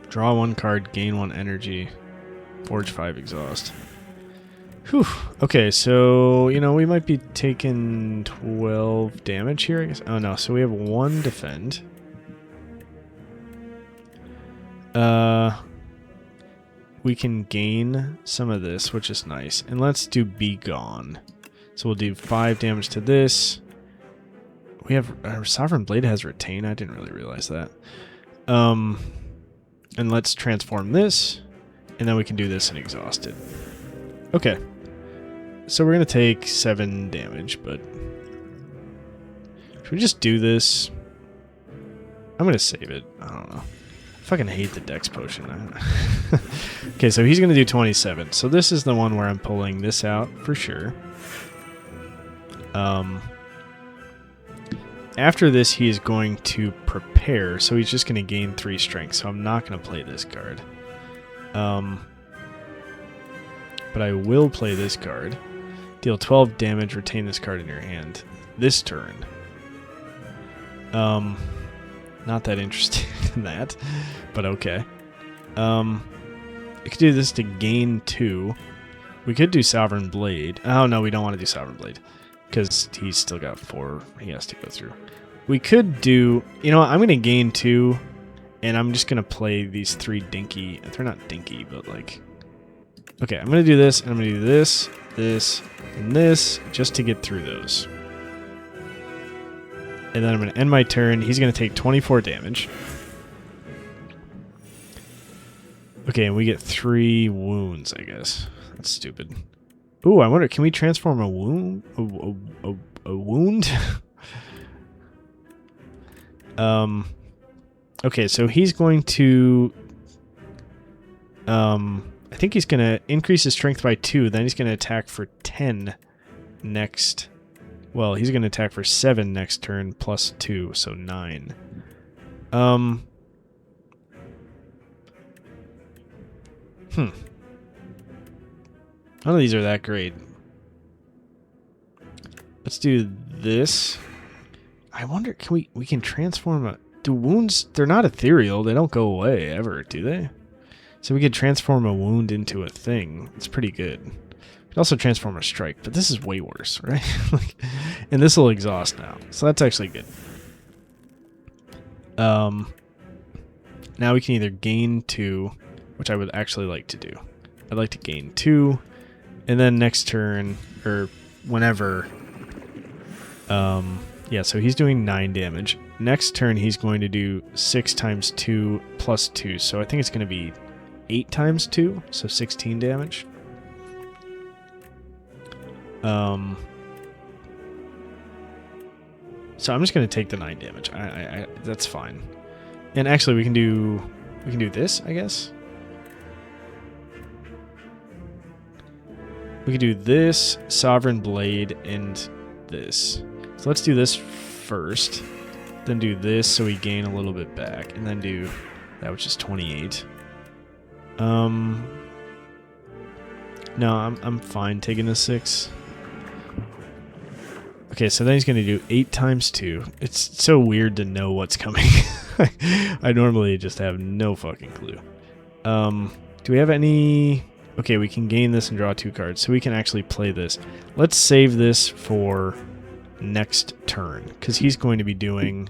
Draw 1 card, gain 1 energy. Forge 5 exhaust. Whew. Okay, so, you know, we might be taking 12 damage here, I guess. Oh, no. So we have 1 defend. We can gain some of this, which is nice. And let's do Be Gone. So we'll do 5 damage to this. We have... Our Sovereign Blade has Retain. I didn't really realize that. And let's transform this. And then we can do this and exhaust it. Okay. So we're going to take 7 damage, but... Should we just do this? I'm going to save it. I don't know. I fucking hate the Dex Potion. Okay, so he's going to do 27. So this is the one where I'm pulling this out for sure. After this, he is going to prepare, so he's just going to gain 3 strength. So I'm not going to play this card. But I will play this card. Deal 12 damage, retain this card in your hand. This turn. Not that interested in that, but okay. I could do this to gain 2. We could do Sovereign Blade. Oh, no, we don't want to do Sovereign Blade. Because he's still got 4 he has to go through. We could do... You know what? I'm going to gain 2. And I'm just going to play these 3 dinky... They're not dinky, but like... Okay, I'm going to do this, and I'm going to do this, this, and this, just to get through those. And then I'm going to end my turn. He's going to take 24 damage. Okay, and we get 3 wounds, I guess. That's stupid. Ooh, I wonder, can we transform a wound? A wound? Okay, so he's going to... I think he's going to increase his strength by 2, then he's going to attack for 10 next... Well, he's going to attack for 7 next turn, plus 2, so 9. None of these are that great. Let's do this. I wonder, can we can transform a... Do wounds... They're not ethereal. They don't go away, ever, do they? So we could transform a wound into a thing. It's pretty good. We could also transform a strike, but this is way worse, right? And this will exhaust now. So that's actually good. Now we can either gain 2, which I would actually like to do. I'd like to gain 2, and then next turn, or whenever... yeah, so he's doing 9 damage. Next turn, he's going to do 6 times 2 plus 2. So I think it's going to be 8 times 2, so 16 damage. So I'm just going to take the 9 damage. That's fine. And actually, we can do this, I guess. We can do this, Sovereign Blade, and this. So let's do this first, then do this so we gain a little bit back, and then do that, which is 28. No, I'm fine taking the 6. Okay, so then he's going to do 8 times 2. It's so weird to know what's coming. I normally just have no fucking clue. Do we have any... Okay, we can gain this and draw 2 cards, so we can actually play this. Let's save this for next turn, because he's going to be doing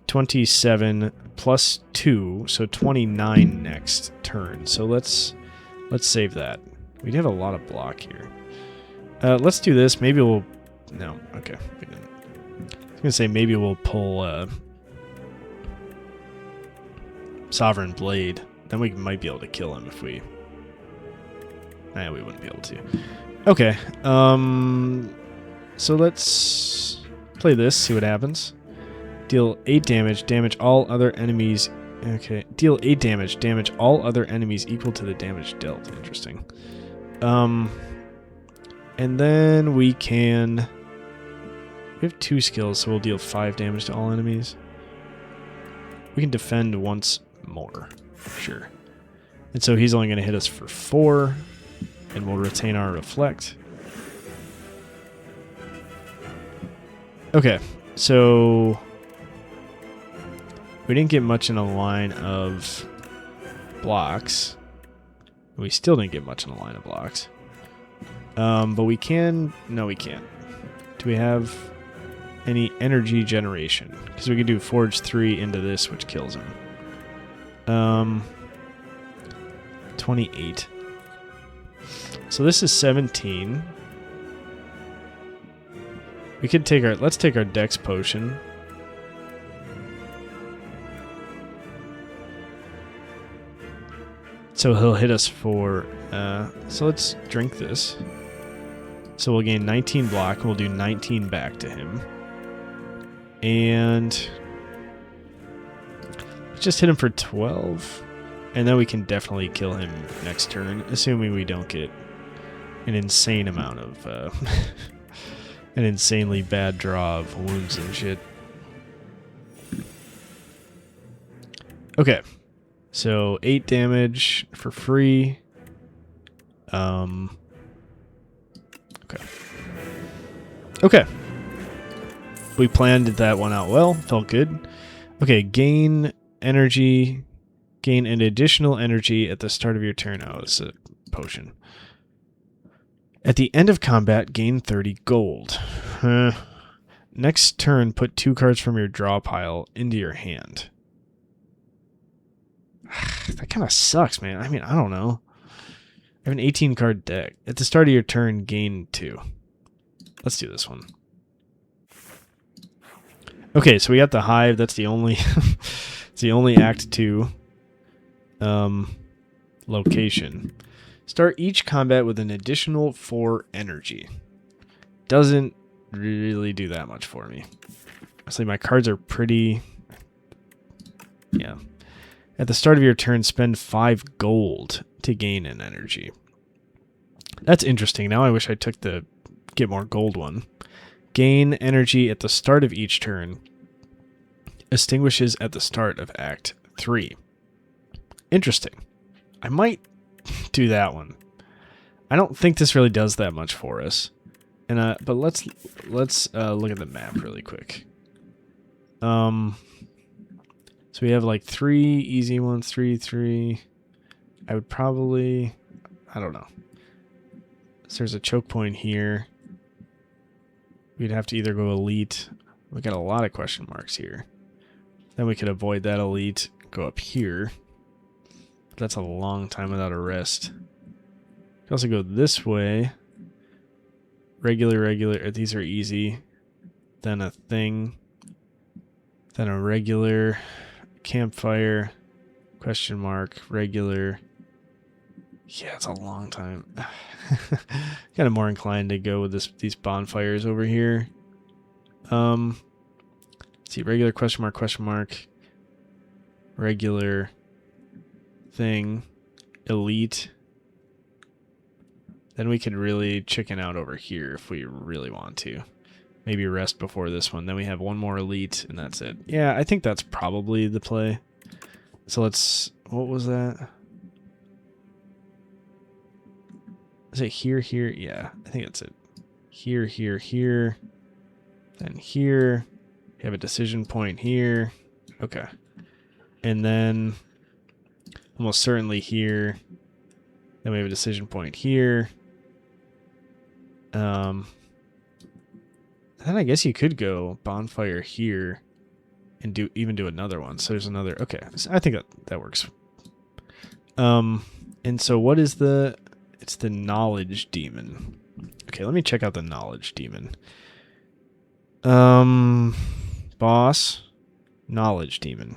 27 plus 2, so 29 next turn. So let's save that. We have a lot of block here. Let's do this. Maybe we'll... No, okay. We didn't. I was going to say maybe we'll pull Sovereign Blade. Then we might be able to kill him if we... Nah, we wouldn't be able to. Okay. So let's play this, see what happens. Deal 8 damage, damage all other enemies... Okay. Deal 8 damage, damage all other enemies equal to the damage dealt. Interesting. And then we can... We have 2 skills, so we'll deal 5 damage to all enemies. We can defend once more. Sure. And so he's only going to hit us for 4, and we'll retain our reflect. Okay, so we didn't get much in a line of blocks. We still didn't get much in a line of blocks. But we can... No, we can't. Do we have any energy generation? Because we can do Forge 3 into this, which kills him. 28. So this is 17. We could take our... Let's take our Dex Potion. So he'll hit us for... so let's drink this. So we'll gain 19 block, and we'll do 19 back to him. And... let's just hit him for 12. And then we can definitely kill him next turn, assuming we don't get an insane amount of... an insanely bad draw of wounds and shit. Okay. So 8 damage for free. Okay. Okay. We planned that one out well. Felt good. Okay, gain energy. Gain an additional energy at the start of your turn. Oh, it's a potion. At the end of combat, gain 30 gold. Next turn, put 2 cards from your draw pile into your hand. That kind of sucks, man. I mean, I don't know. I have an 18 card deck. At the start of your turn, gain 2. Let's do this one. Okay, so we got the Hive. That's the only it's the only Act 2 location. Start each combat with an additional 4 energy. Doesn't really do that much for me. Honestly, my cards are pretty... Yeah. At the start of your turn, spend 5 gold to gain an energy. That's interesting. Now I wish I took the get more gold one. Gain energy at the start of each turn. Extinguishes at the start of Act 3. Interesting. I might do that one. I don't think this really does that much for us. And but let's look at the map really quick. So we have like 3 easy ones, 3. I would probably, I don't know. So there's a choke point here. We'd have to either go elite. We got a lot of question marks here. Then we could avoid that elite, go up here. But that's a long time without a rest. We can also go this way. Regular. These are easy. Then a thing. Then a regular. Campfire. Question mark. Regular. Yeah, it's a long time. Kind of more inclined to go with these bonfires over here. Let's see, regular question mark. Regular thing. Elite. Then we could really chicken out over here if we really want to. Maybe rest before this one. Then we have one more elite, and that's it. Yeah, I think that's probably the play. So let's... What was that? Is it here? Yeah, I think that's it. Here. Then here. We have a decision point here. Okay. And then almost certainly here. Then we have a decision point here. Then I guess you could go bonfire here and do another one. So there's another. Okay, so I think that works. And so what is the? It's the knowledge demon. Okay, let me check out the knowledge demon. Boss, knowledge demon.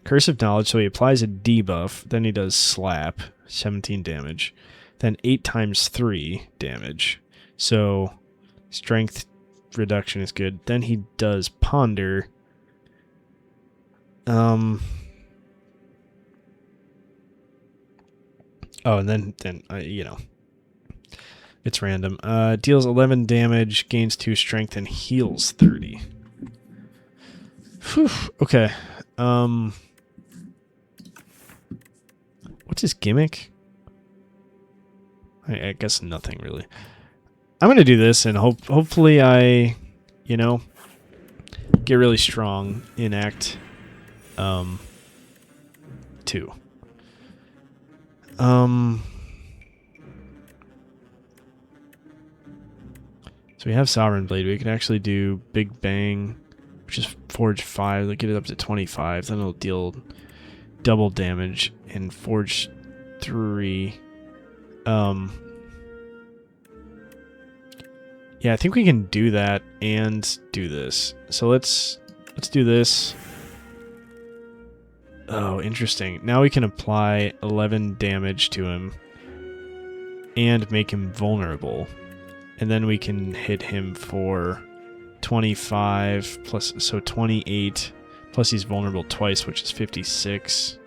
Curse of knowledge. So he applies a debuff. Then he does slap, 17 damage. Then 8 times 3 damage. So strength reduction is good. Then he does ponder. Oh, and then you know, it's random. Deals 11 damage, gains 2 strength, and heals 30. Whew, okay. What's his gimmick? I guess nothing really. I'm gonna do this, and hopefully I, you know, get really strong in Act 2. So we have Sovereign Blade. We can actually do Big Bang, which is Forge 5. They'll get it up to 25. Then it'll deal double damage. And Forge 3. Yeah, I think we can do that and do this. So let's do this. Oh, interesting. Now we can apply 11 damage to him and make him vulnerable. And then we can hit him for 25 plus, so 28, plus he's vulnerable twice, which is 56.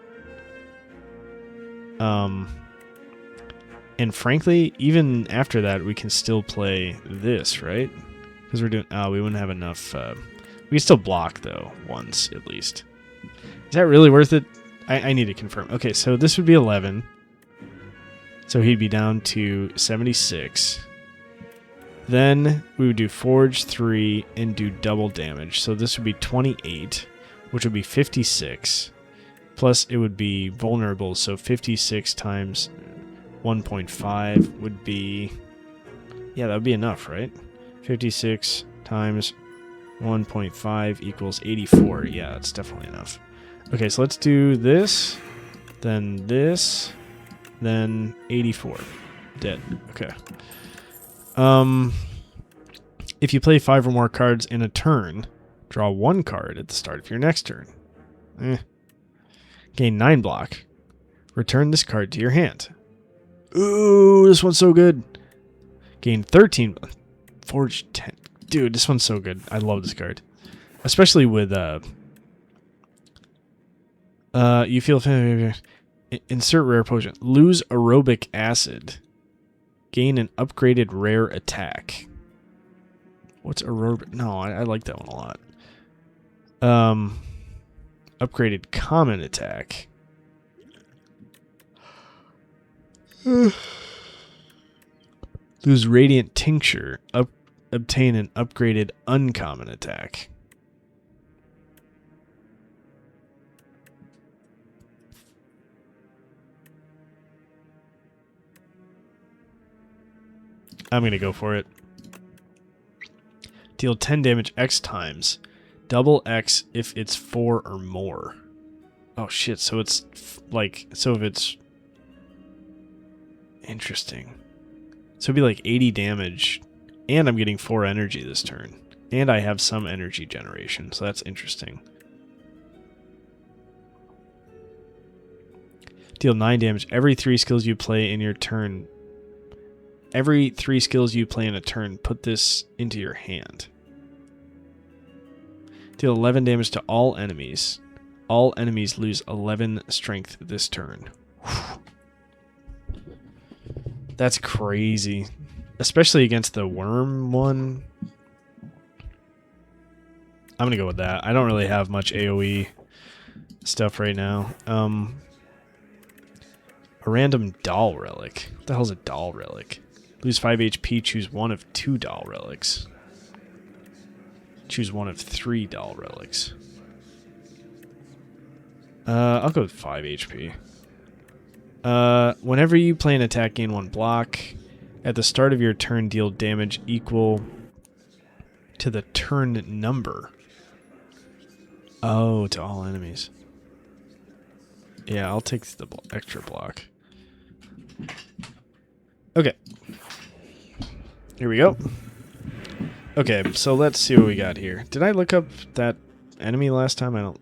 And frankly, even after that, we can still play this, right? Because we're doing, we wouldn't have enough, we can still block, though, once, at least. Is that really worth it? I need to confirm. Okay, so this would be 11. So he'd be down to 76. Then we would do Forge 3 and do double damage. So this would be 28, which would be 56. Plus it would be vulnerable, so 56 times 1.5 would be... Yeah, that would be enough, right? 56 times 1.5 equals 84. Yeah, that's definitely enough. Okay, so let's do this, then then 84. Dead. Okay. If you play 5 or more cards in a turn, draw 1 card at the start of your next turn. Gain 9 block. Return this card to your hand. Ooh, this one's so good. Gain 13. Forge 10. Dude, this one's so good. I love this card. Especially with, you feel... Insert rare potion. Lose aerobic acid. Gain an upgraded rare attack. What's aerobic? No, I like that one a lot. Upgraded common attack. Lose radiant tincture. Obtain an upgraded uncommon attack. I'm going to go for it. Deal 10 damage X times. Double X if it's 4 or more. Oh shit, so it's like... So if it's... Interesting. So it'd be like 80 damage. And I'm getting 4 energy this turn. And I have some energy generation, so that's interesting. Deal 9 damage. Every 3 skills you play in your turn... Every 3 skills you play in a turn, put this into your hand. Deal 11 damage to all enemies. All enemies lose 11 strength this turn. Whew. That's crazy. Especially against the worm one. I'm going to go with that. I don't really have much AoE stuff right now. A random doll relic. What the hell's a doll relic? Lose 5 HP, choose one of 2 doll relics. Choose one of 3 doll relics. I'll go with 5 HP. Whenever you play an attack, gain 1 block. At the start of your turn, deal damage equal to the turn number. Oh, to all enemies. Yeah, I'll take the extra block. Okay. Here we go. Okay, so let's see what we got here. Did I look up that enemy last time? I don't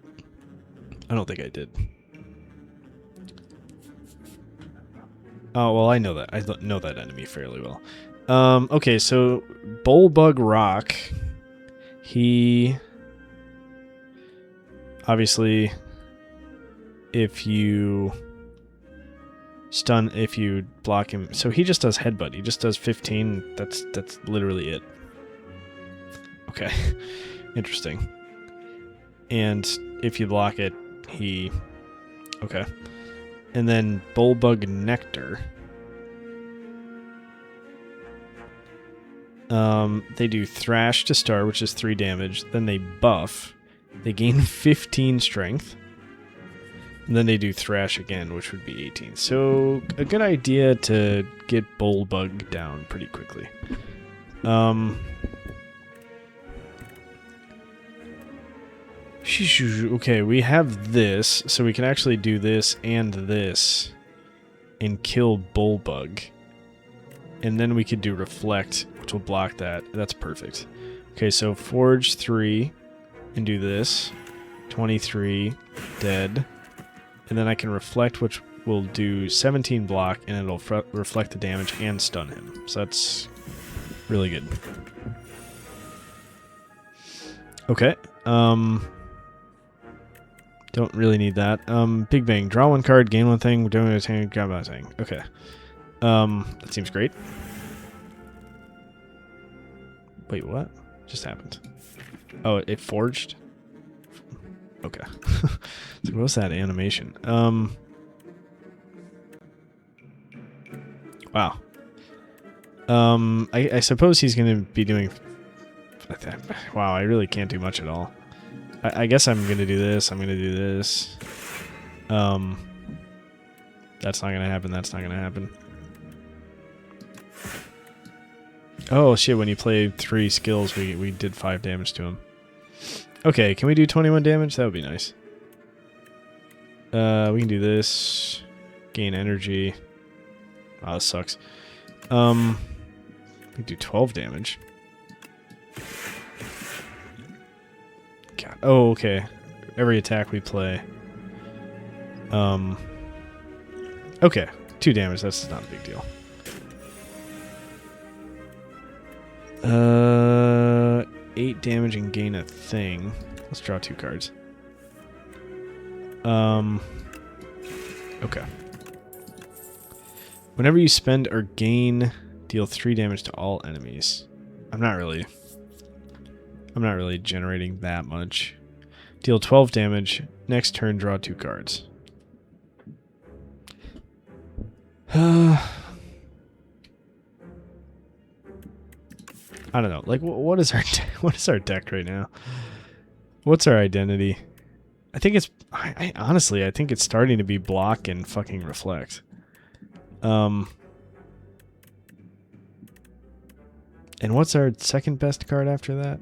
think I did. Oh, well, I know that. I know that enemy fairly well. Okay, so Bullbug Rock. He... Obviously, if you... if you block him. So he just does headbutt. He just does 15. That's literally it. Okay. Interesting. And if you block it, he... Okay. And then Bullbug Nectar. They do Thrash to start, which is 3 damage. Then they buff. They gain 15 strength. And then they do Thrash again, which would be 18. So, a good idea to get Bullbug down pretty quickly. Okay, we have this, so we can actually do this and kill Bullbug. And then we could do Reflect, which will block that. That's perfect. Okay, so Forge 3 and do this. 23, dead. And then I can Reflect, which will do 17 block, and it'll reflect the damage and stun him. So that's really good. Okay. Don't really need that. Big Bang. Draw 1 card, gain 1 thing, doing a thing, grab a thing. Okay. That seems great. Wait, what? Just happened? Oh, it forged? Okay. So what was that animation? Wow. I suppose he's going to be doing... Wow, I really can't do much at all. I guess I'm going to do this. I'm going to do this. That's not going to happen. That's not going to happen. Oh, shit. When you play 3 skills, we did 5 damage to him. Okay, can we do 21 damage? That would be nice. We can do this. Gain energy. Oh, this sucks. We do 12 damage. God. Oh, okay. Every attack we play. Okay. 2 damage. That's not a big deal. 8 damage and gain a thing. Let's draw 2 cards. Okay. Whenever you spend or gain, deal 3 damage to all enemies. I'm not really generating that much. Deal 12 damage. Next turn, draw 2 cards. I don't know. Like, what is our deck right now? What's our identity? I think it's honestly, I think it's starting to be block and fucking reflect. And what's our second best card after that?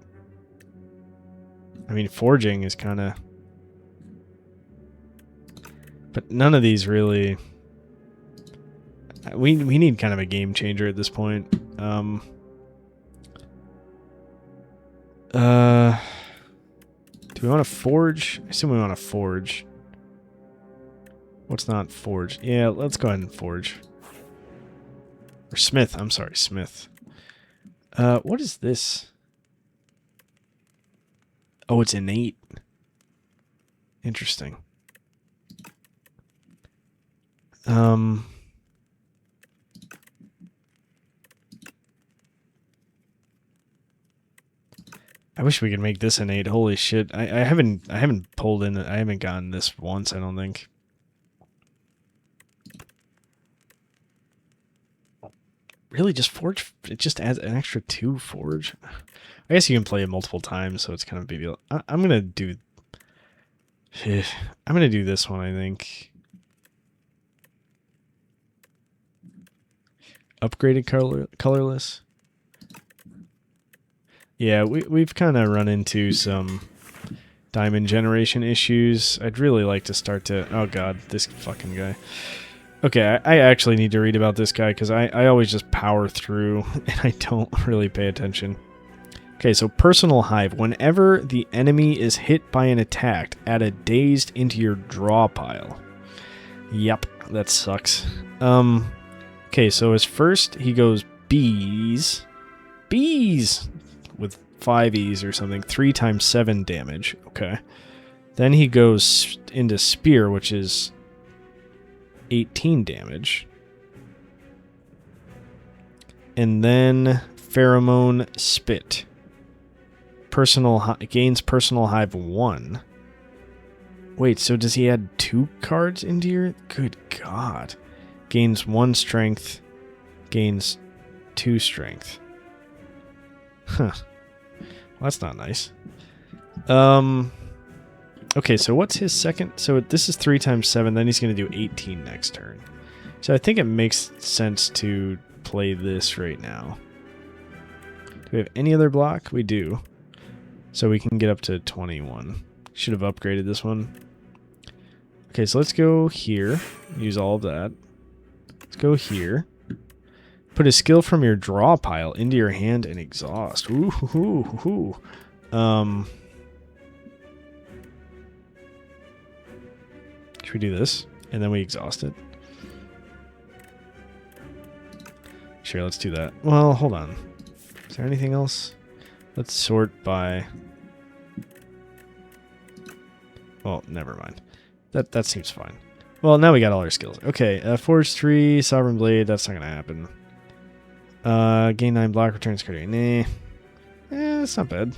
I mean, forging is kind of, but none of these really. We need kind of a game changer at this point. Do we want to forge? I assume we want to forge. What's not forge? Yeah, let's go ahead and forge. Or smith. I'm sorry, smith. What is this? Oh, it's innate. Interesting. I wish we could make this innate. Holy shit. I haven't pulled in, I haven't gotten this once, I don't think. Really, just forge? It just adds an extra 2 forge? I guess you can play it multiple times, so it's kind of a big deal. I'm gonna do this one, I think. Upgraded colorless. Yeah, we've kind of run into some diamond generation issues. I'd really like to start to... Oh god, this fucking guy. Okay, I actually need to read about this guy because I always just power through and I don't really pay attention. Okay, so Personal Hive. Whenever the enemy is hit by an attack, add a dazed into your draw pile. Yep, that sucks. Okay, so as first he goes bees. Bees! With 5 E's or something. 3 times 7 damage. Okay. Then he goes into Spear, which is 18 damage. And then Pheromone Spit. Gains Personal Hive 1. Wait, so does he add 2 cards into your... Good god. Gains 1 strength. Gains 2 strength. Huh. Well, that's not nice. Okay, so what's his second? So this is 3 times 7, then he's going to do 18 next turn. So I think it makes sense to play this right now. Do we have any other block? We do. So we can get up to 21. Should have upgraded this one. Okay, so let's go here. Use all of that. Let's go here. Put a skill from your draw pile into your hand and exhaust. Ooh, ooh, ooh. Should we do this? And then we exhaust it? Sure, let's do that. Well, hold on. Is there anything else? Let's sort by... Well, never mind. That seems fine. Well, now we got all our skills. Okay, Forge 3, Sovereign Blade, that's not going to happen. Gain 9 block, returns card. Nah. That's not bad.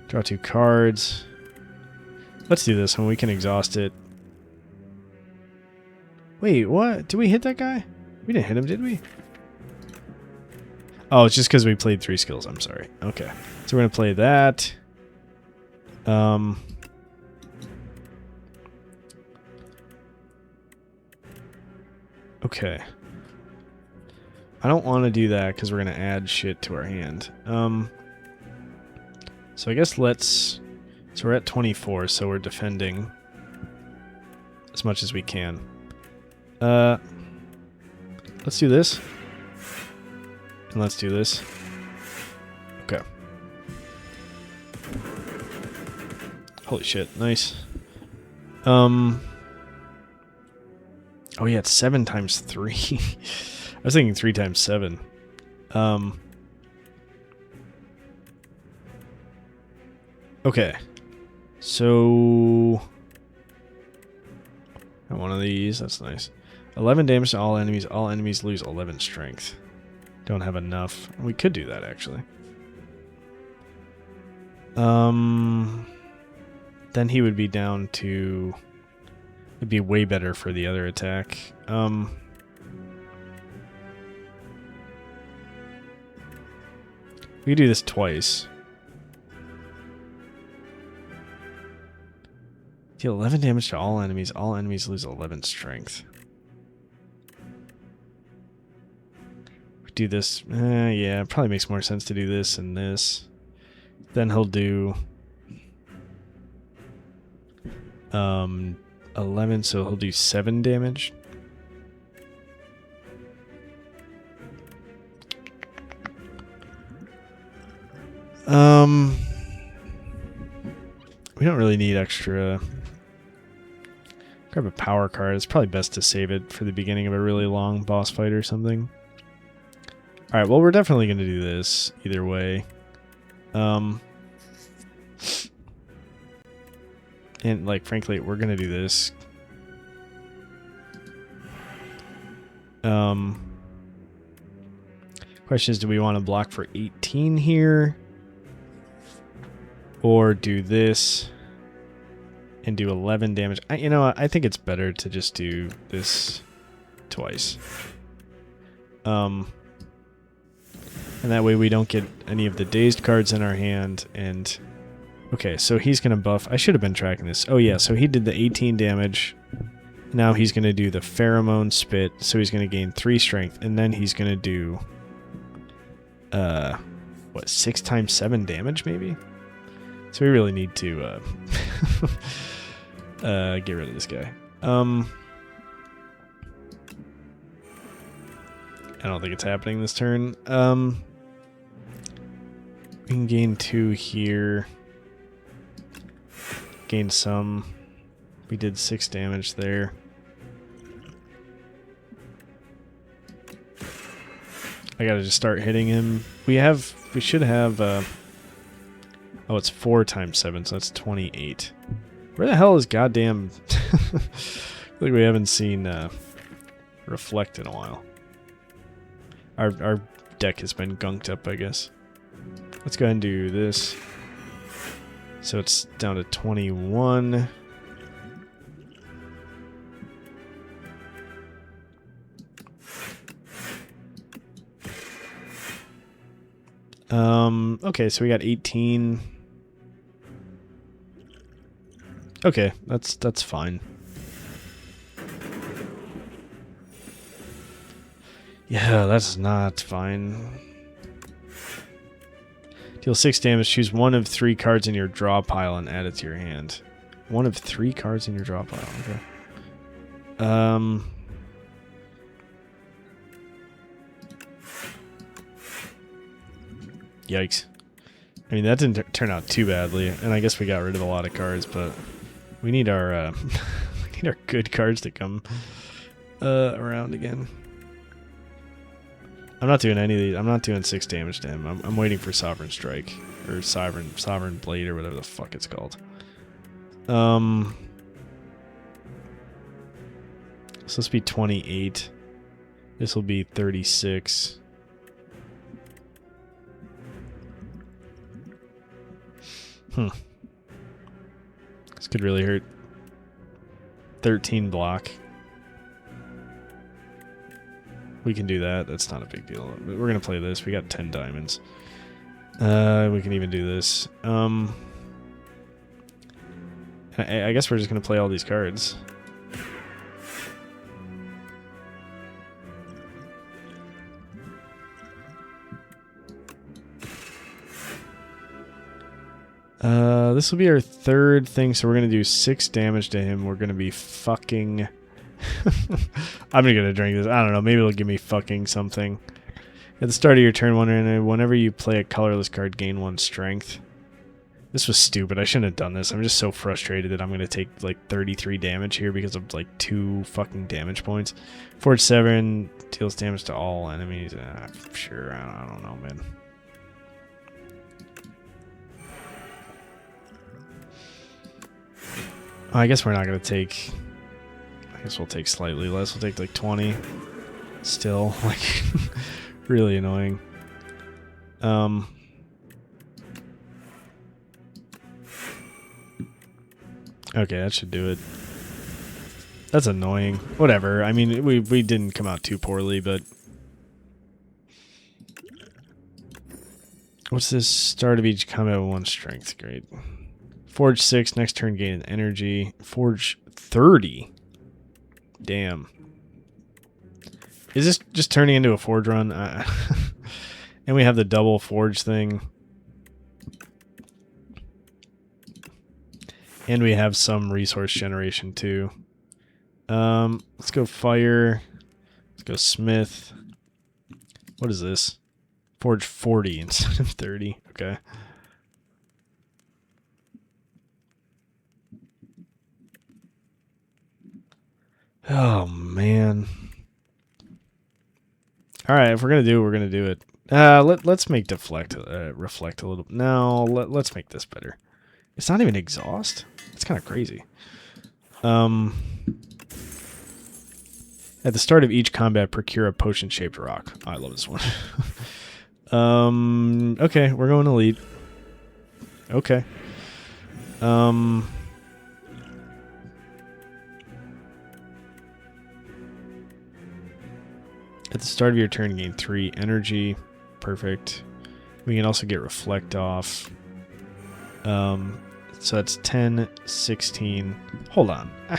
Draw 2 cards. Let's do this one. We can exhaust it. Wait, what? Did we hit that guy? We didn't hit him, did we? Oh, it's just because we played 3 skills. I'm sorry. Okay. So we're going to play that. Okay. I don't want to do that because we're going to add shit to our hand. So I guess let's... So we're at 24, so we're defending as much as we can. Let's do this. And let's do this. Okay. Holy shit, nice. Oh yeah, it's 7 times 3. I was thinking 3 times 7. Okay. So got one of these, that's nice. 11 damage to all enemies. All enemies lose 11 strength. Don't have enough. We could do that actually. Then he would be down to... It'd be way better for the other attack. We could do this twice. Deal 11 damage to all enemies. All enemies lose 11 strength. We do this. Yeah, it probably makes more sense to do this and this. Then he'll do 11, so he'll do 7 damage. We don't really need extra. Grab a power card. It's probably best to save it for the beginning of a really long boss fight or something. Alright, well, we're definitely going to do this either way. And, like, frankly, we're going to do this. Question is, do we want to block for 18 here? Or do this and do 11 damage? You know what? I think it's better to just do this twice. And that way we don't get any of the dazed cards in our hand. And okay, so he's going to buff. I should have been tracking this. Oh yeah, so he did the 18 damage. Now he's going to do the pheromone spit. So he's going to gain 3 strength. And then he's going to do, what, 6 times 7 damage maybe? So we really need to get rid of this guy. I don't think it's happening this turn. We can gain 2 here. Gain some. We did 6 damage there. I gotta just start hitting him. We should have, oh, it's 4 times 7, so that's 28. Where the hell is goddamn... I think we haven't seen Reflect in a while. Our deck has been gunked up, I guess. Let's go ahead and do this. So it's down to 21. Okay, so we got 18. Okay, that's fine. Yeah, that's not fine. Deal 6 damage. Choose 1 of 3 cards in your draw pile and add it to your hand. 1 of 3 cards in your draw pile. Okay. Yikes. I mean, that didn't turn out too badly, and I guess we got rid of a lot of cards, but we need our we need our good cards to come around again. I'm not doing any of these. I'm not doing 6 damage to him. I'm waiting for Sovereign Strike or Sovereign Blade or whatever the fuck it's called. So this will be 28. This will be 36. This could really hurt. 13 block. We can do that. That's not a big deal. We're going to play this. We got 10 diamonds. We can even do this. I guess we're just going to play all these cards. This will be our 3rd thing, so we're going to do 6 damage to him. We're going to be fucking I'm gonna drink this. I don't know. Maybe it'll give me fucking something. At the start of your turn, whenever you play a colorless card, gain 1 strength. This was stupid. I shouldn't have done this. I'm just so frustrated that I'm going to take like 33 damage here because of like 2 fucking damage points. Forge 7 deals damage to all enemies. Sure, I don't know, man. I guess we're not going to take... I guess we'll take slightly less. We'll take like 20. Still, like, really annoying. Okay, that should do it. That's annoying. Whatever. I mean, we didn't come out too poorly, but... What's this? Start of each combat with 1 strength. Great. Forge 6, next turn gain an energy. Forge 30. Damn. Is this just turning into a forge run? And we have the double forge thing. And we have some resource generation too. Let's go fire. Let's go smith. What is this? Forge 40 instead of 30. Okay. Oh, man. Alright, if we're going to do it, we're going to do it. Let's make deflect, reflect a little. No, let's make this better. It's not even exhaust? It's kind of crazy. At the start of each combat, procure a potion-shaped rock. Oh, I love this one. Okay, we're going elite. Okay. At the start of your turn, gain 3 energy. Perfect. We can also get reflect off. So that's 10, 16. Hold on. I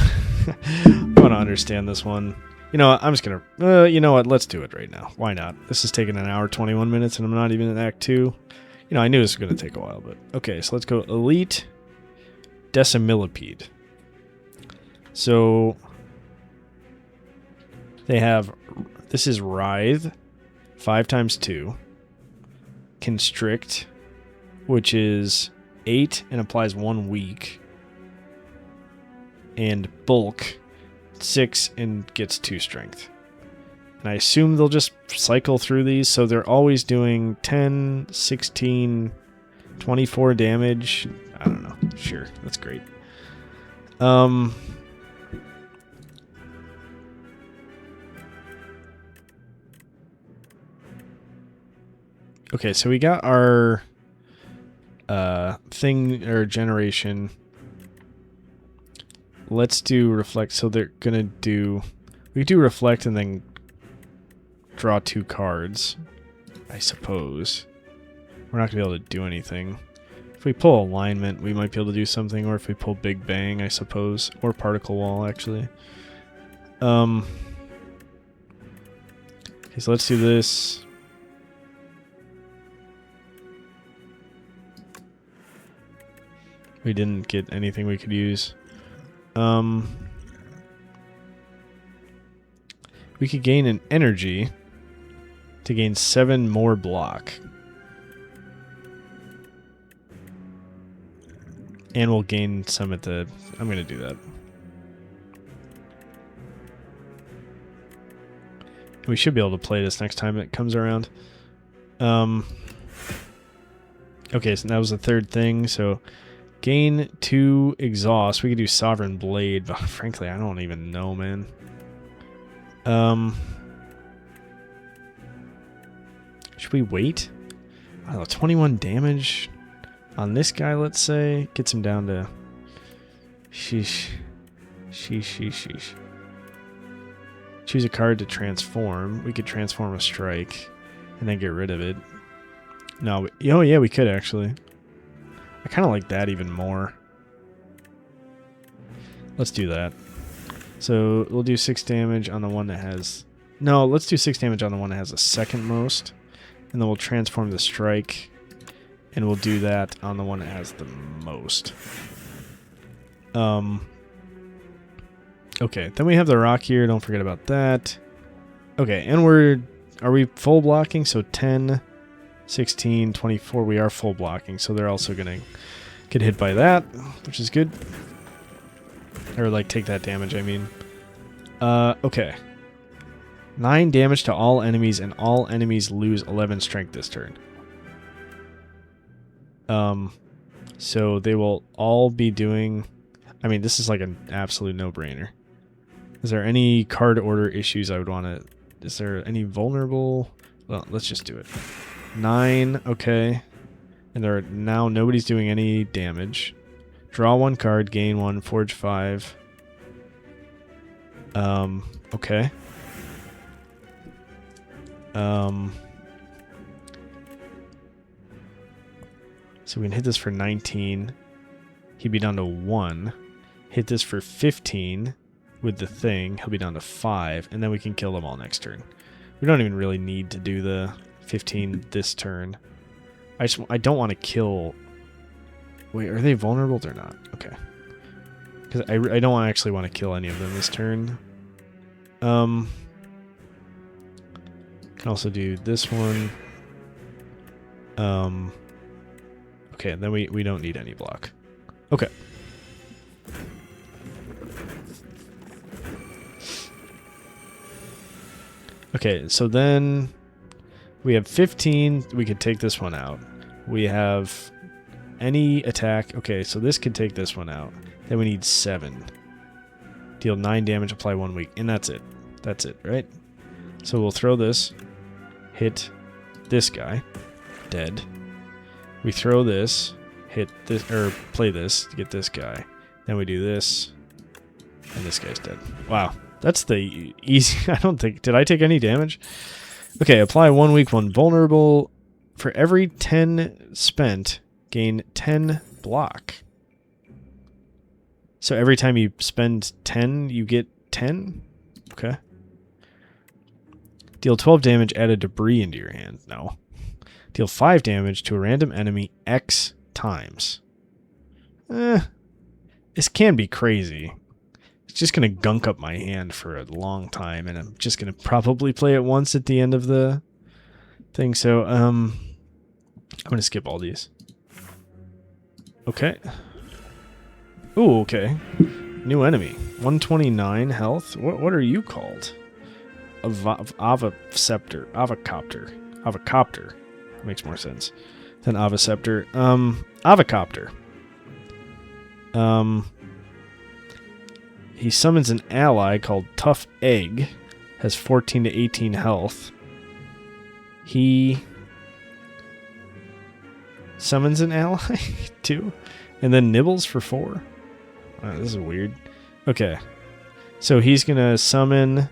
want to understand this one. You know what? I'm just going to... you know what? Let's do it right now. Why not? This is taking 1 hour, 21 minutes, and I'm not even in Act 2. You know, I knew this was going to take a while, but... Okay, so let's go Elite Decimillipede. So... They have... This is Writhe, 5 times 2. Constrict, which is 8 and applies 1 weak. And Bulk, 6 and gets 2 strength. And I assume they'll just cycle through these, so they're always doing 10, 16, 24 damage. I don't know. Sure, that's great. Okay, so we got our thing or generation. Let's do reflect. So they're gonna do... We do reflect and then draw 2 cards, I suppose. We're not gonna be able to do anything. If we pull alignment, we might be able to do something, or if we pull Big Bang, I suppose. Or Particle Wall, actually. Okay, so let's do this. We didn't get anything we could use. We could gain an energy to gain 7 more block. And we'll gain some at the... I'm going to do that. We should be able to play this next time it comes around. Okay, so that was the 3rd thing, so... Gain 2 exhaust. We could do Sovereign Blade, but frankly, I don't even know, man. Should we wait? I don't know, 21 damage on this guy, let's say. Gets him down to... Sheesh. Sheesh. Choose a card to transform. We could transform a strike and then get rid of it. No, oh yeah, we could actually. I kind of like that even more. Let's do that. So we'll do 6 damage on the one that has... No, let's do 6 damage on the one that has the 2nd most. And then we'll transform the strike. And we'll do that on the one that has the most. Okay, then we have the rock here. Don't forget about that. Okay, and are we full blocking? So 10, 16, 24, we are full blocking. So they're also going to get hit by that, which is good. Or, like, take that damage, I mean. Okay. 9 damage to all enemies, and all enemies lose 11 strength this turn. So they will all be doing... I mean, this is like an absolute no-brainer. Is there any card order issues I would want to... Is there any vulnerable... Well, let's just do it. 9, okay. And there are now nobody's doing any damage. Draw 1 card, gain 1, forge 5. Okay. So we can hit this for 19. He'd be down to 1. Hit this for 15 with the thing. He'll be down to 5. And then we can kill them all next turn. We don't even really need to do the 15 this turn. I don't want to kill... Wait, are they vulnerable? They're not. Okay. Because I don't actually want to kill any of them this turn. Can also do this one. Okay, then we don't need any block. Okay. Okay, so then we have 15. We could take this one out. We have any attack. Okay, so this could take this one out. Then we need 7. Deal 9 damage, apply 1 weak. And that's it. That's it, right? So we'll throw this. Hit this guy. Dead. We throw this. Hit this, or play this to get this guy. Then we do this. And this guy's dead. Wow. That's the easy... I don't think... Did I take any damage? Okay, apply 1 weak, 1 vulnerable. For every 10 spent, gain 10 block. So every time you spend 10, you get 10? Okay. Deal 12 damage, add a debris into your hand. No. Deal 5 damage to a random enemy X times. This can be crazy. It's just going to gunk up my hand for a long time, and I'm just going to probably play it once at the end of the thing. So, I'm going to skip all these. Okay. Ooh, okay. New enemy. 129 health. What are you called? Avacopter. Avacopter. Makes more sense than Avacopter. Avacopter. He summons an ally called Tough Egg. Has 14 to 18 health. He summons an ally too, and then nibbles for 4. This is weird. Okay, so he's gonna summon.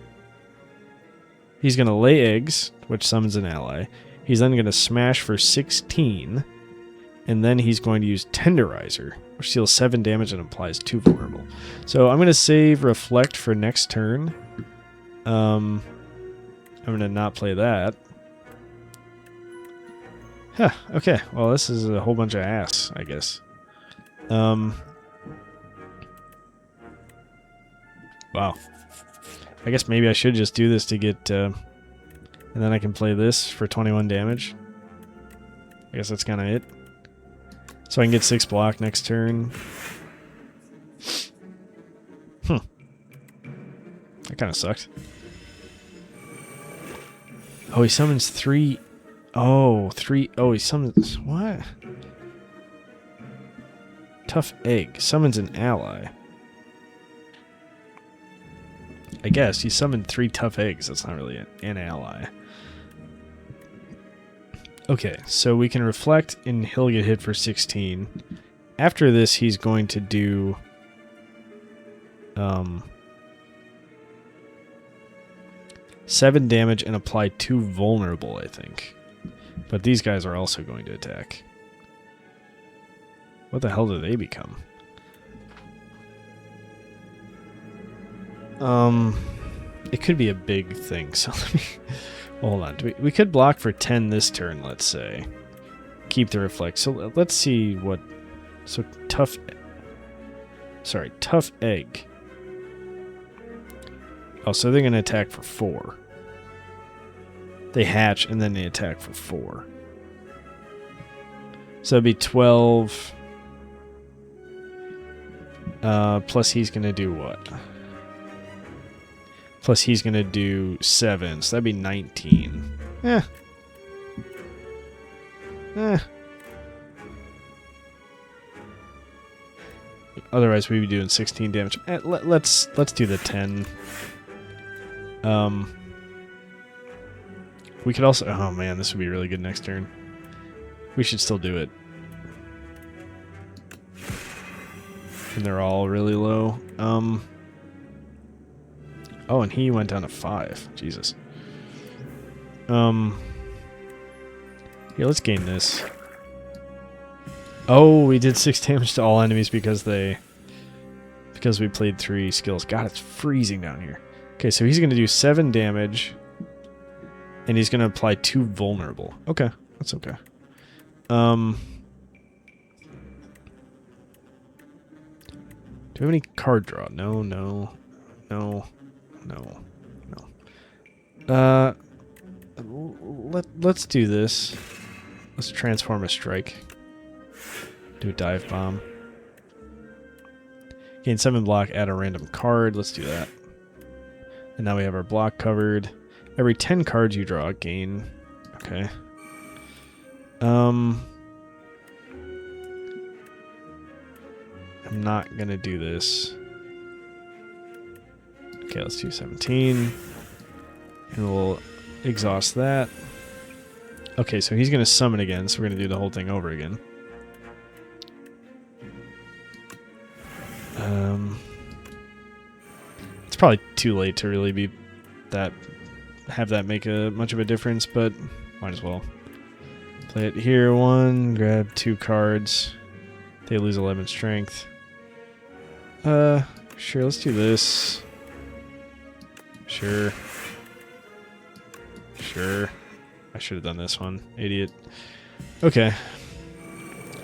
He's gonna lay eggs, which summons an ally. He's then gonna smash for 16, and then he's going to use Tenderizer, which deals 7 damage and applies 2 vulnerable. So I'm gonna save Reflect for next turn. I'm gonna not play that. Huh, okay, well this is a whole bunch of ass, I guess. Wow. I guess maybe I should just do this to get, and then I can play this for 21 damage. I guess that's kind of it. So I can get 6 block next turn. That kind of sucked. Oh, he summons 3... Oh, 3... Oh, he summons... What? Tough Egg. Summons an ally. I guess. He summoned 3 Tough Eggs. That's not really an ally. Okay, so we can reflect and he'll get hit for 16. After this, he's going to do... 7 damage and apply 2 vulnerable, I think. But these guys are also going to attack. What the hell do they become? It could be a big thing, so let me... Well, hold on. We could block for 10 this turn, let's say. Keep the reflect. So let's see what... So Tough... Sorry, Tough Egg. Oh, so they're going to attack for 4. They hatch, and then they attack for 4. So it'd be 12. Plus he's going to do what? Plus he's going to do 7, so that'd be 19. Eh. Otherwise we'd be doing 16 damage. Let's do the 10. We could also... Oh man, this would be really good next turn. We should still do it. And they're all really low. Oh, and he went down to 5. Jesus. Here, let's gain this. Oh, we did 6 damage to all enemies because we played 3 skills. God, it's freezing down here. Okay, so he's going to do 7 damage. And he's going to apply 2 vulnerable. Okay, that's okay. Do we have any card draw? No. Let's do this. Let's transform a strike. Do a dive bomb. Gain 7 block, add a random card. Let's do that. And now we have our block covered. Every 10 cards you draw, gain. Okay. I'm not gonna do this. Okay, let's do 17. And we'll exhaust that. Okay, so he's gonna summon again, so we're gonna do the whole thing over again. It's probably too late to really be have that make much of a difference, but might as well. Play it here, 1, grab 2 cards. They lose 11 strength. Sure, let's do this. Sure. I should have done this one. Idiot. Okay.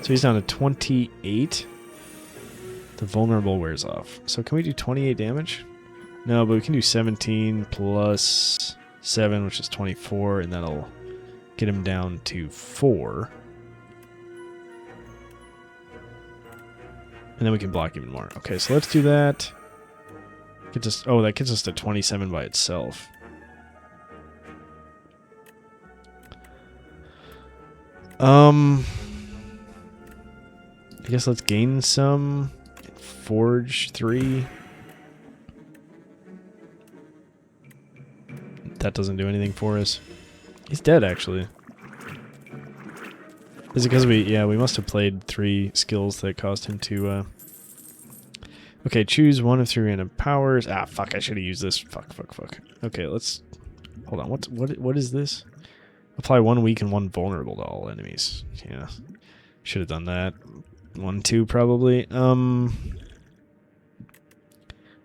So he's down to 28. The vulnerable wears off. So can we do 28 damage? No, but we can do 17 plus 7, which is 24, and that'll get him down to 4. And then we can block even more. Okay, so let's do that. That gets us to 27 by itself. I guess let's gain some. Forge 3. That doesn't do anything for us. He's dead, actually. Is it because we must have played 3 skills that caused him to, Okay, choose 1 of 3 random powers. Ah, fuck, I should have used this. Fuck. Okay, let's... Hold on, what is this? Apply 1 weak and 1 vulnerable to all enemies. Yeah, should have done that. 1, 2, probably.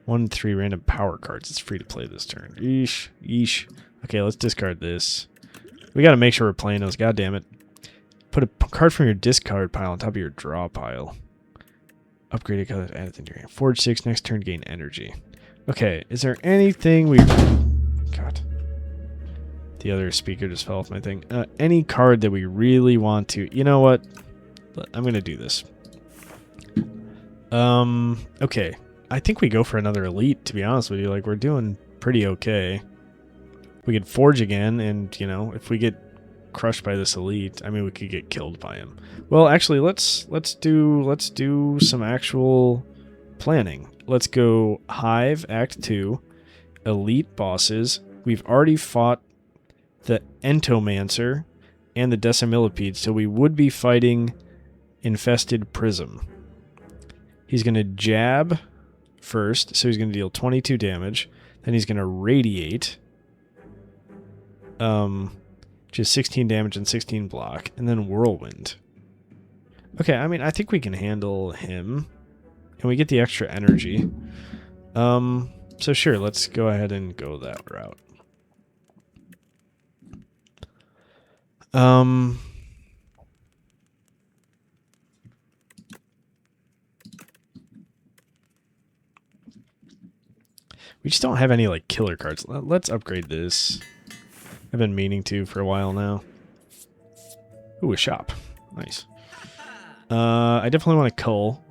1, 3 random power cards. It's free to play this turn. Yeesh. Okay, let's discard this. We gotta make sure we're playing those. God damn it. Put a card from your discard pile on top of your draw pile. Upgrade a color, add it into your hand. Forge 6, next turn gain energy. Okay, is there anything we... God. The other speaker just fell off my thing. Any card that we really want to... You know what? I'm gonna do this. Okay. I think we go for another elite, to be honest with you. Like, we're doing pretty okay. We could forge again, and, you know, if we get crushed by this elite, I mean, we could get killed by him. Well, actually, let's do some actual planning. Let's go Hive, Act 2, elite bosses. We've already fought the Entomancer and the Decimillipede, so we would be fighting Infested Prism. He's going to jab first, so he's going to deal 22 damage. Then he's going to radiate, which is 16 damage and 16 block, and then whirlwind. Okay, I mean, I think we can handle him, and we get the extra energy. So sure, let's go ahead and go that route. We just don't have any, like, killer cards. Let's upgrade this. I've been meaning to for a while now. Ooh, a shop. Nice. I definitely want to cull.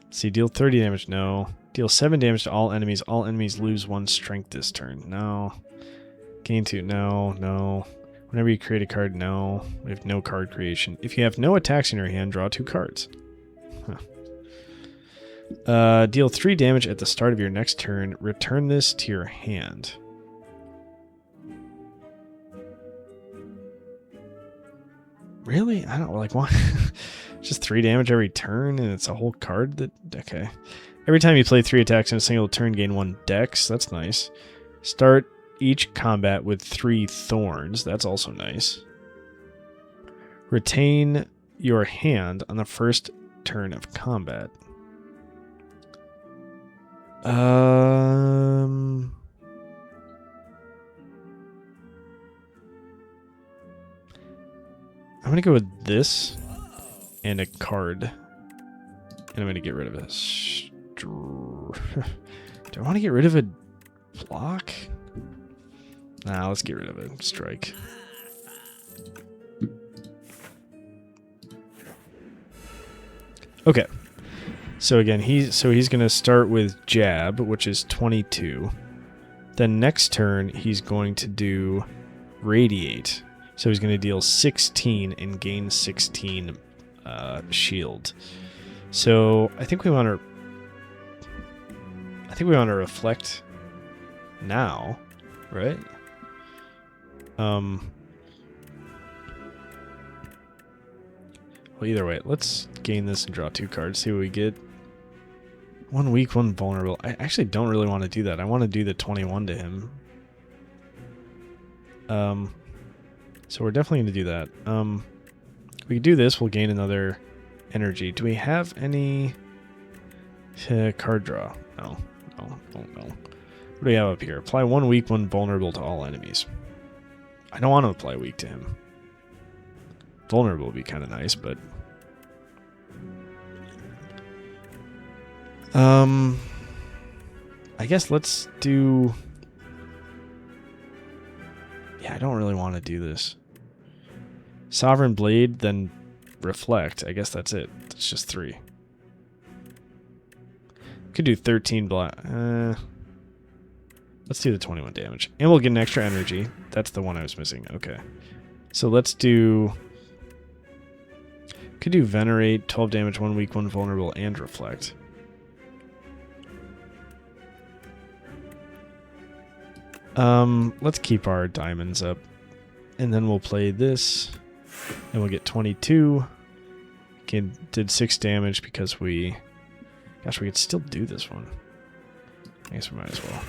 See, deal 30 damage. No. Deal 7 damage to all enemies. All enemies lose 1 strength this turn. No. Gain 2. No. No. Whenever you create a card, no. We have no card creation. If you have no attacks in your hand, draw 2 cards. Huh. Deal 3 damage at the start of your next turn. Return this to your hand. Really? I don't like why. Just 3 damage every turn, and it's a whole card that. Okay. Every time you play 3 attacks in a single turn, gain 1 dex. That's nice. Start each combat with 3 thorns. That's also nice. Retain your hand on the first turn of combat. I'm gonna go with this and a card, and I'm gonna get rid of this. Do I want to get rid of a block? Nah, let's get rid of it. Strike. Okay. So again, he's going to start with jab, which is 22. Then next turn, he's going to do radiate. So he's going to deal 16 and gain 16 shield. So I think we want to reflect now, right? Well, either way, let's gain this and draw 2 cards. See what we get. 1 weak, 1 vulnerable. I actually don't really want to do that. I want to do the 21 to him. So we're definitely going to do that. We can do this. We'll gain another energy. Do we have any card draw? No. What do we have up here? Apply 1 weak, 1 vulnerable to all enemies. I don't want to apply weak to him. Vulnerable would be kind of nice, but... I guess let's do... Yeah, I don't really want to do this. Sovereign Blade, then Reflect. I guess that's it. It's just 3. Could do 13 black. Let's do the 21 damage. And we'll get an extra energy. That's the one I was missing. Okay. So let's do... Could do Venerate, 12 damage, 1 weak, 1 vulnerable, and Reflect. Let's keep our diamonds up. And then we'll play this. And we'll get 22. Again, did 6 damage because we... Gosh, we could still do this one. I guess we might as well.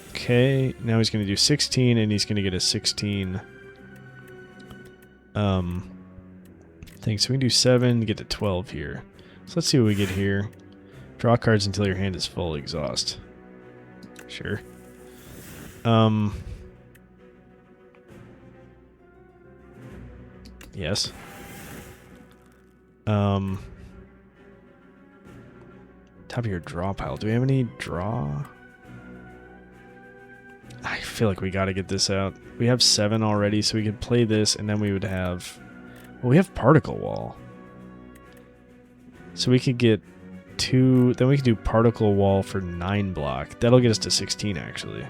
Okay, now he's going to do 16, and he's going to get a 16 thing. So we can do 7 to get to 12 here. So let's see what we get here. Draw cards until your hand is full. Exhaust. Sure. Yes. Top of your draw pile. Do we have any draw? I feel like we got to get this out. We have 7 already, so we could play this, and then we would have... Well, we have Particle Wall. So we could get 2... Then we could do Particle Wall for 9 block. That'll get us to 16, actually.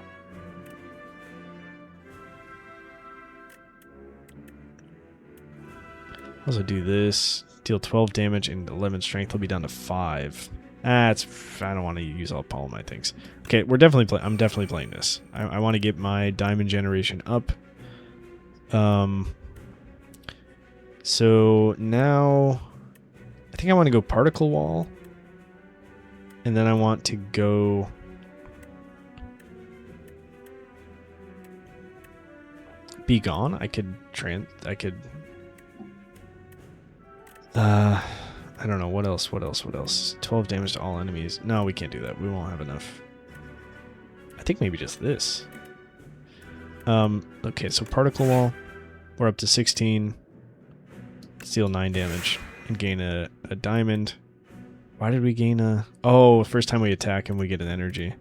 Also do this. Deal 12 damage and 11 strength. Will be down to 5. I don't want to use up all my things. Okay, I'm definitely playing this. I want to get my diamond generation up. So now I think I want to go Particle Wall. And then I want to go Be Gone. I don't know. What else? 12 damage to all enemies. No, we can't do that. We won't have enough. I think maybe just this. Okay, so particle wall. We're up to 16. Deal 9 damage and gain a diamond. Why did we gain a... Oh, first time we attack him, we get an energy.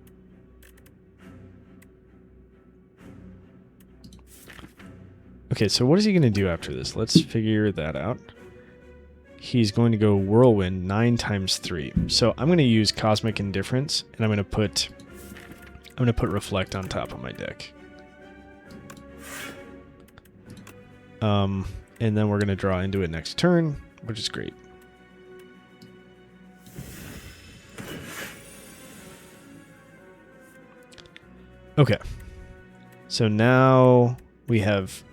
Okay, so what is he going to do after this? Let's figure that out. He's going to go Whirlwind 9 times 3. So I'm going to use Cosmic Indifference, and I'm going to put Reflect on top of my deck. And then we're going to draw into it next turn, which is great. Okay. So now we have...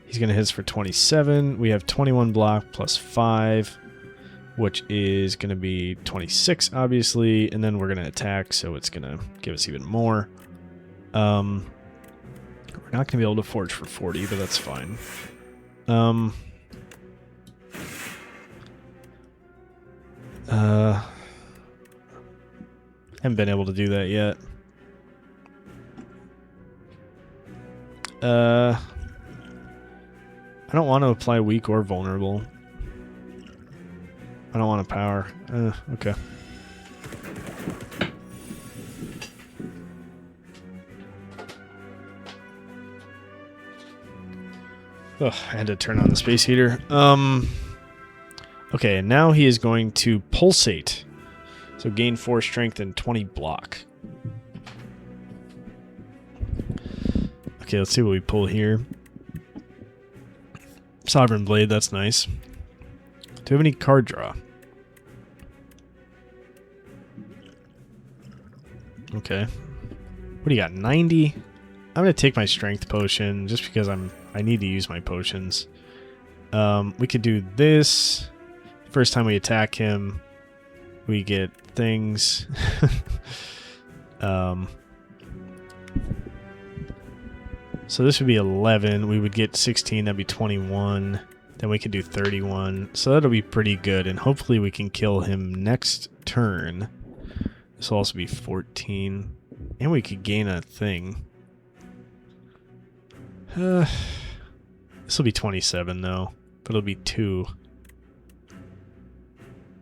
He's going to hit us for 27. We have 21 block plus 5, which is going to be 26, obviously. And then we're going to attack, so it's going to give us even more. We're not going to be able to forge for 40, but that's fine. Haven't been able to do that yet. I don't want to apply weak or vulnerable. I don't want to power. Okay. Oh, I had to turn on the space heater. Okay, and now he is going to pulsate. So gain 4 strength and 20 block. Okay, let's see what we pull here. Sovereign Blade, that's nice. Do we have any card draw? Okay. What do you got, 90? I'm going to take my strength potion just because I need to use my potions. We could do this. First time we attack him, we get things. So this would be 11. We would get 16. That'd be 21. Then we could do 31. So that'll be pretty good. And hopefully we can kill him next turn. This will also be 14. And we could gain a thing. This will be 27 though. But it'll be 2.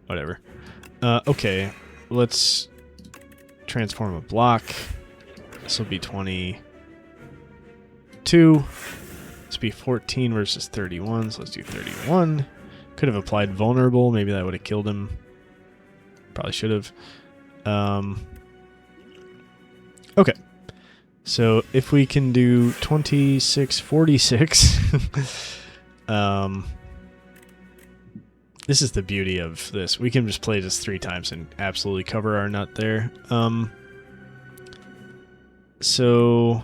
Whatever. Okay. Let's transform a block. This will be 22. This will be 14 versus 31, so let's do 31. Could have applied vulnerable. Maybe that would have killed him. Probably should have. Okay. So if we can do 26, 46. This is the beauty of this. We can just play this 3 times and absolutely cover our nut there. So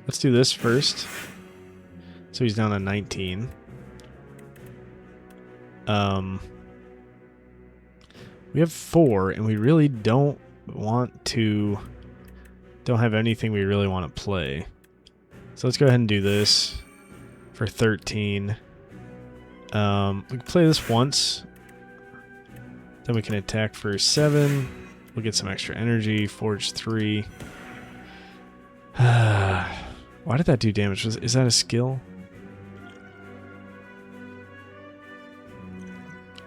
let's do this first. So he's down to 19. We have 4, and we really don't have anything we really want to play. So let's go ahead and do this for 13. We can play this once. Then we can attack for 7. We'll get some extra energy. Forge 3. Why did that do damage? Is that a skill?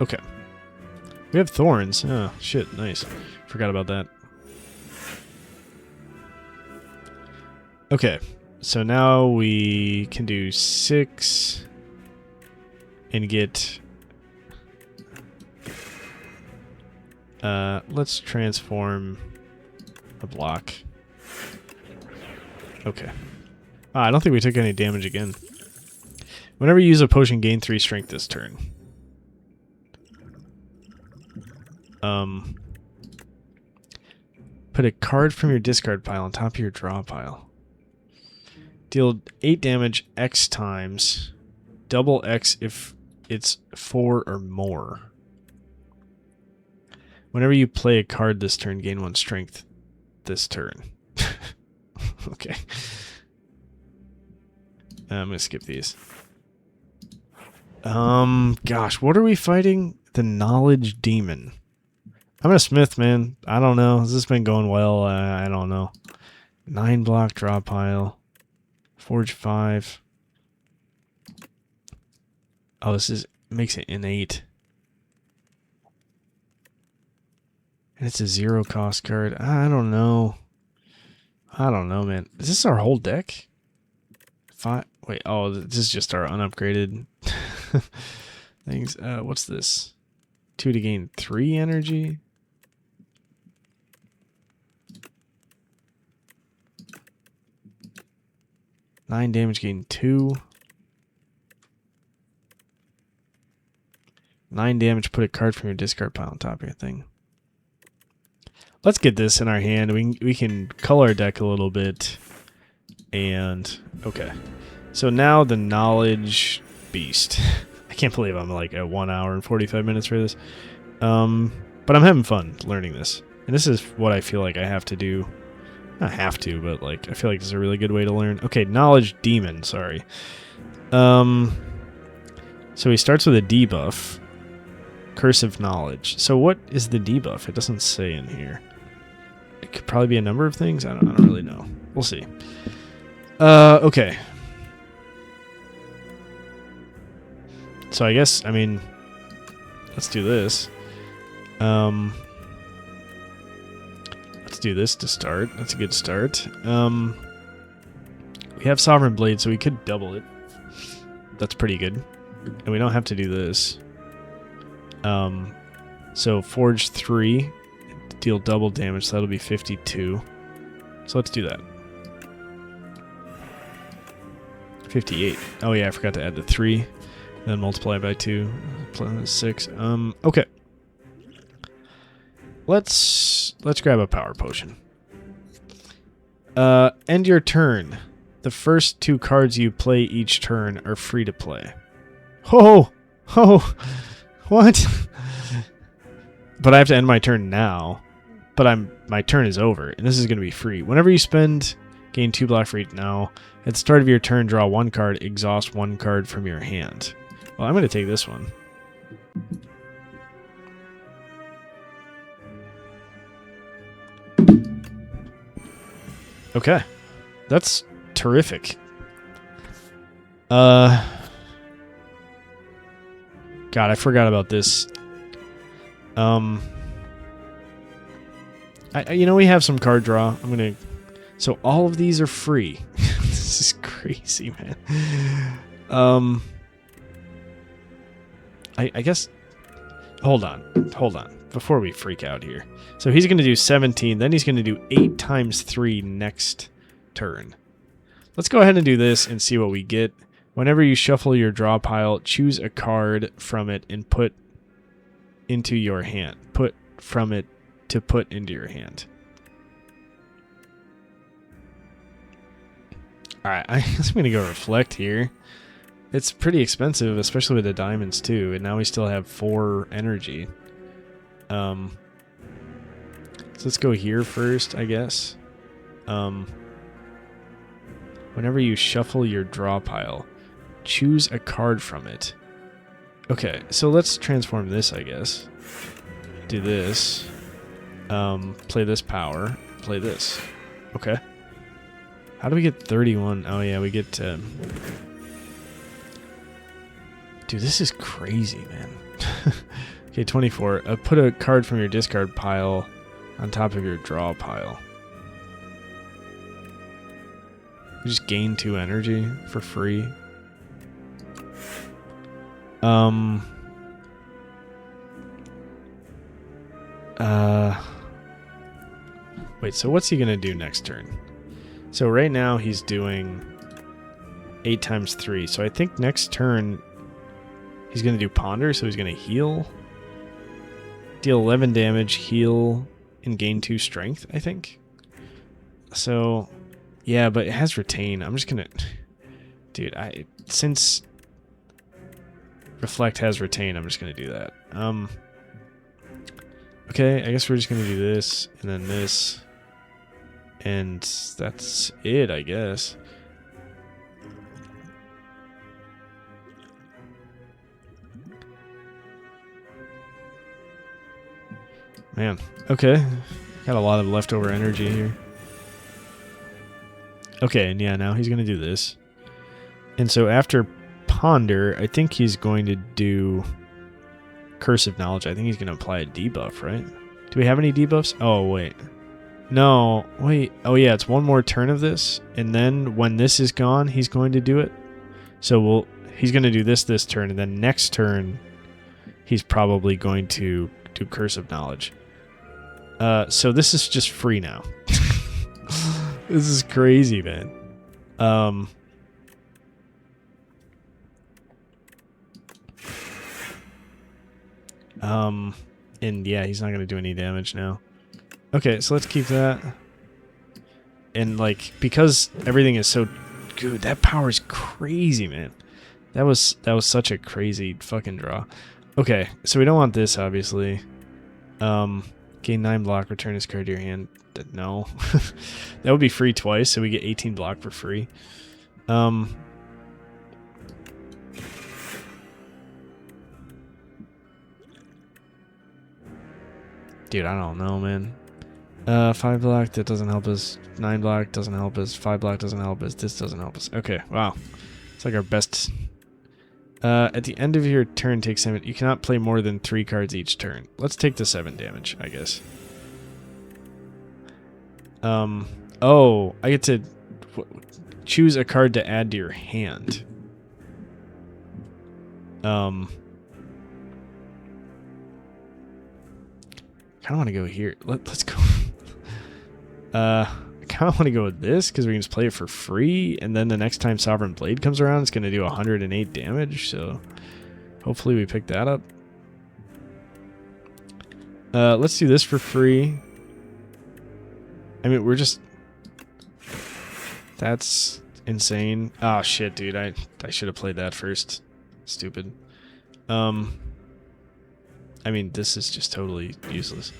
Okay. We have thorns. Oh, shit. Nice. Forgot about that. Okay. So now we can do 6 and get... let's transform a block. Okay. I don't think we took any damage again. Whenever you use a potion, gain 3 strength this turn. Put a card from your discard pile on top of your draw pile. Deal 8 damage X times. Double X if it's 4 or more. Whenever you play a card this turn, gain 1 strength this turn. Okay. I'm going to skip these. Gosh, what are we fighting? The Knowledge Demon. I'm a smith, man. I don't know. Has this been going well? I don't know. 9 block draw pile. Forge 5. Oh, makes it innate. And it's a 0 cost card. I don't know. I don't know, man. Is this our whole deck? Wait, oh, this is just our unupgraded things. What's this? 2 to gain 3 energy? Nine damage, gain 2. 9 damage, put a card from your discard pile on top of your thing. Let's get this in our hand. We can color our deck a little bit. And, okay. So now the Knowledge Beast. I can't believe I'm like at 1 hour and 45 minutes for this. But I'm having fun learning this. And this is what I feel like I have to do. Not have to, but like I feel like this is a really good way to learn. Okay, Knowledge Demon, sorry. So he starts with a debuff. Curse of Knowledge. So what is the debuff? It doesn't say in here. It could probably be a number of things. I don't really know. We'll see. Okay. So I guess, I mean, let's do this. Let's do this to start. That's a good start. We have Sovereign Blade, so we could double it. That's pretty good. And we don't have to do this. So Forge 3, deal double damage, so that'll be 52. So let's do that. 58. Oh yeah, I forgot to add the 3. Then multiply by 2. 6. Okay. Let's grab a power potion. End your turn. The first 2 cards you play each turn are free to play. Oh! Oh! What? But I have to end my turn now. But my turn is over, and this is going to be free. Whenever you spend, gain 2 black for each now. At the start of your turn, draw 1 card, exhaust 1 card from your hand. Well, I'm going to take this one. Okay. That's terrific. God, I forgot about this. You know, we have some card draw. I'm gonna. So all of these are free. This is crazy, man. I guess. Hold on. Before we freak out here. So he's gonna do 17. Then he's gonna do 8 times 3 next turn. Let's go ahead and do this and see what we get. Whenever you shuffle your draw pile, choose a card from it and put into your hand. Put from it to put into your hand. Alright, I guess I'm going to go Reflect here. It's pretty expensive, especially with the diamonds too, and now we still have 4 energy. So let's go here first, I guess. Whenever you shuffle your draw pile, choose a card from it. Okay, so let's transform this, I guess. Do this. Play this power. Play this. Okay. How do we get 31? Oh yeah, we get... Dude, this is crazy, man. Okay, 24. Put a card from your discard pile on top of your draw pile. You just gain 2 energy for free. Wait, so what's he gonna do next turn? So right now he's doing 8 times 3. So I think next turn he's gonna do Ponder, so he's gonna heal. Deal 11 damage, heal, and gain 2 strength, I think. So, yeah, but it has Retain. I'm just gonna... Dude, since Reflect has Retain, I'm just gonna do that. Okay, I guess we're just gonna do this, and then this. And that's it, I guess. Man, okay. Got a lot of leftover energy here. Okay, and yeah, now he's going to do this. And so after Ponder, I think he's going to do Curse of Knowledge. I think he's going to apply a debuff, right? Do we have any debuffs? Oh, wait. No, wait. Oh, yeah, it's one more turn of this. And then when this is gone, he's going to do it. So he's going to do this turn. And then next turn, he's probably going to do Curse of Knowledge. So this is just free now. This is crazy, man. And yeah, he's not going to do any damage now. Okay, so let's keep that. And like, because everything is so good, that power is crazy, man. That was such a crazy fucking draw. Okay, so we don't want this, obviously. Gain 9 block, return his card to your hand. No. That would be free twice, so we get 18 block for free. Dude, I don't know, man. 5 block, that doesn't help us. 9 block doesn't help us. 5 block doesn't help us. This doesn't help us. Okay, wow. It's like our best. At the end of your turn, take 7. You cannot play more than 3 cards each turn. Let's take the 7 damage, I guess. Oh, I get to choose a card to add to your hand. I kind of want to go here. Let's go. I kind of want to go with this because we can just play it for free, and then the next time Sovereign Blade comes around, it's going to do 108 damage. So hopefully we pick that up. Let's do this for free. I mean, we're just... That's insane. Oh, shit, dude. I should have played that first. Stupid. I mean, this is just totally useless.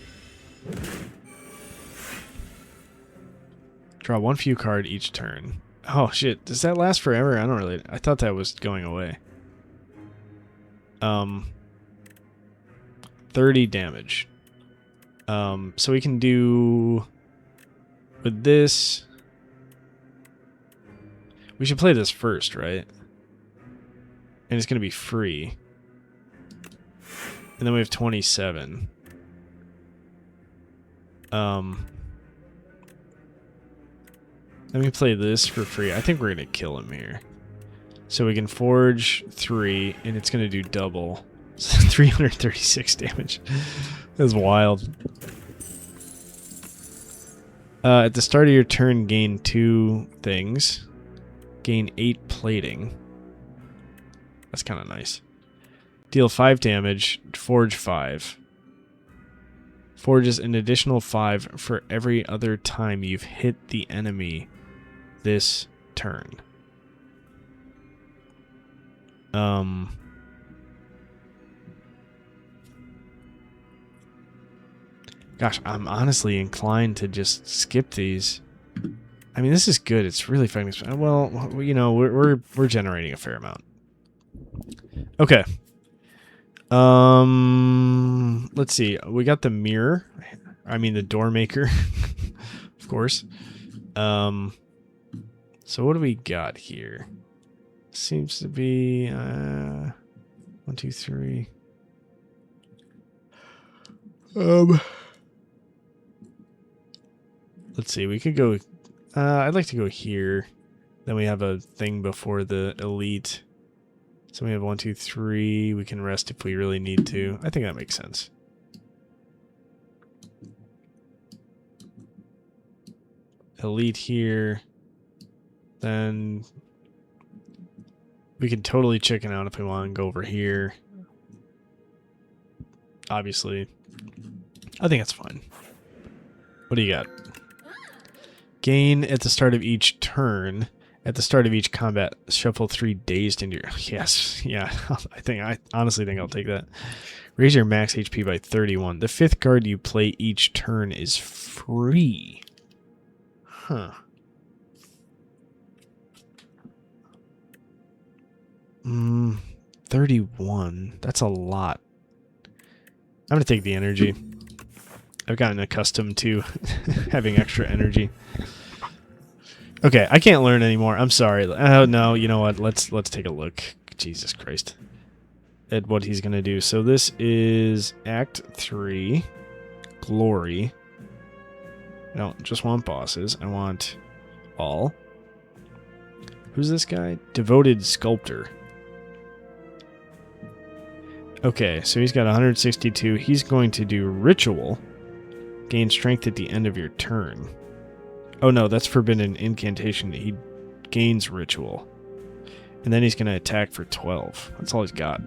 Draw 1 few card each turn. Oh, shit. Does that last forever? I don't really... I thought that was going away. 30 damage. So we can do... With this... We should play this first, right? And it's going to be free. And then we have 27. Let me play this for free. I think we're going to kill him here. So we can forge 3, and it's going to do double. 336 damage. That's wild. At the start of your turn, gain 2 things. Gain 8 plating. That's kind of nice. Deal 5 damage. Forge 5. Forges an additional 5 for every other time you've hit the enemy this turn. Gosh, I'm honestly inclined to just skip these. I mean, this is good. It's really fucking... Well, you know, we're generating a fair amount. Okay. Let's see. We got the mirror. I mean, the door maker. Of course. So what do we got here? Seems to be 1, 2, 3. Let's see. We could go. I'd like to go here. Then we have a thing before the elite. So we have 1, 2, 3. We can rest if we really need to. I think that makes sense. Elite here. Then we can totally chicken out if we want and go over here. Obviously. I think that's fine. What do you got? Gain at the start of each turn. At the start of each combat, shuffle 3 dazed into your... Yes, yeah. I honestly think I'll take that. Raise your max HP by 31. The 5th card you play each turn is free. Huh. 31. That's a lot. I'm going to take the energy. I've gotten accustomed to having extra energy. Okay, I can't learn anymore. I'm sorry. Oh no, you know what? Let's take a look. Jesus Christ. At what he's gonna do. So this is Act 3. Glory. I don't just want bosses. I want all. Who's this guy? Devoted Sculptor. Okay, so he's got 162. He's going to do Ritual. Gain strength at the end of your turn. Oh no, that's Forbidden Incantation. He gains Ritual. And then he's going to attack for 12. That's all he's got.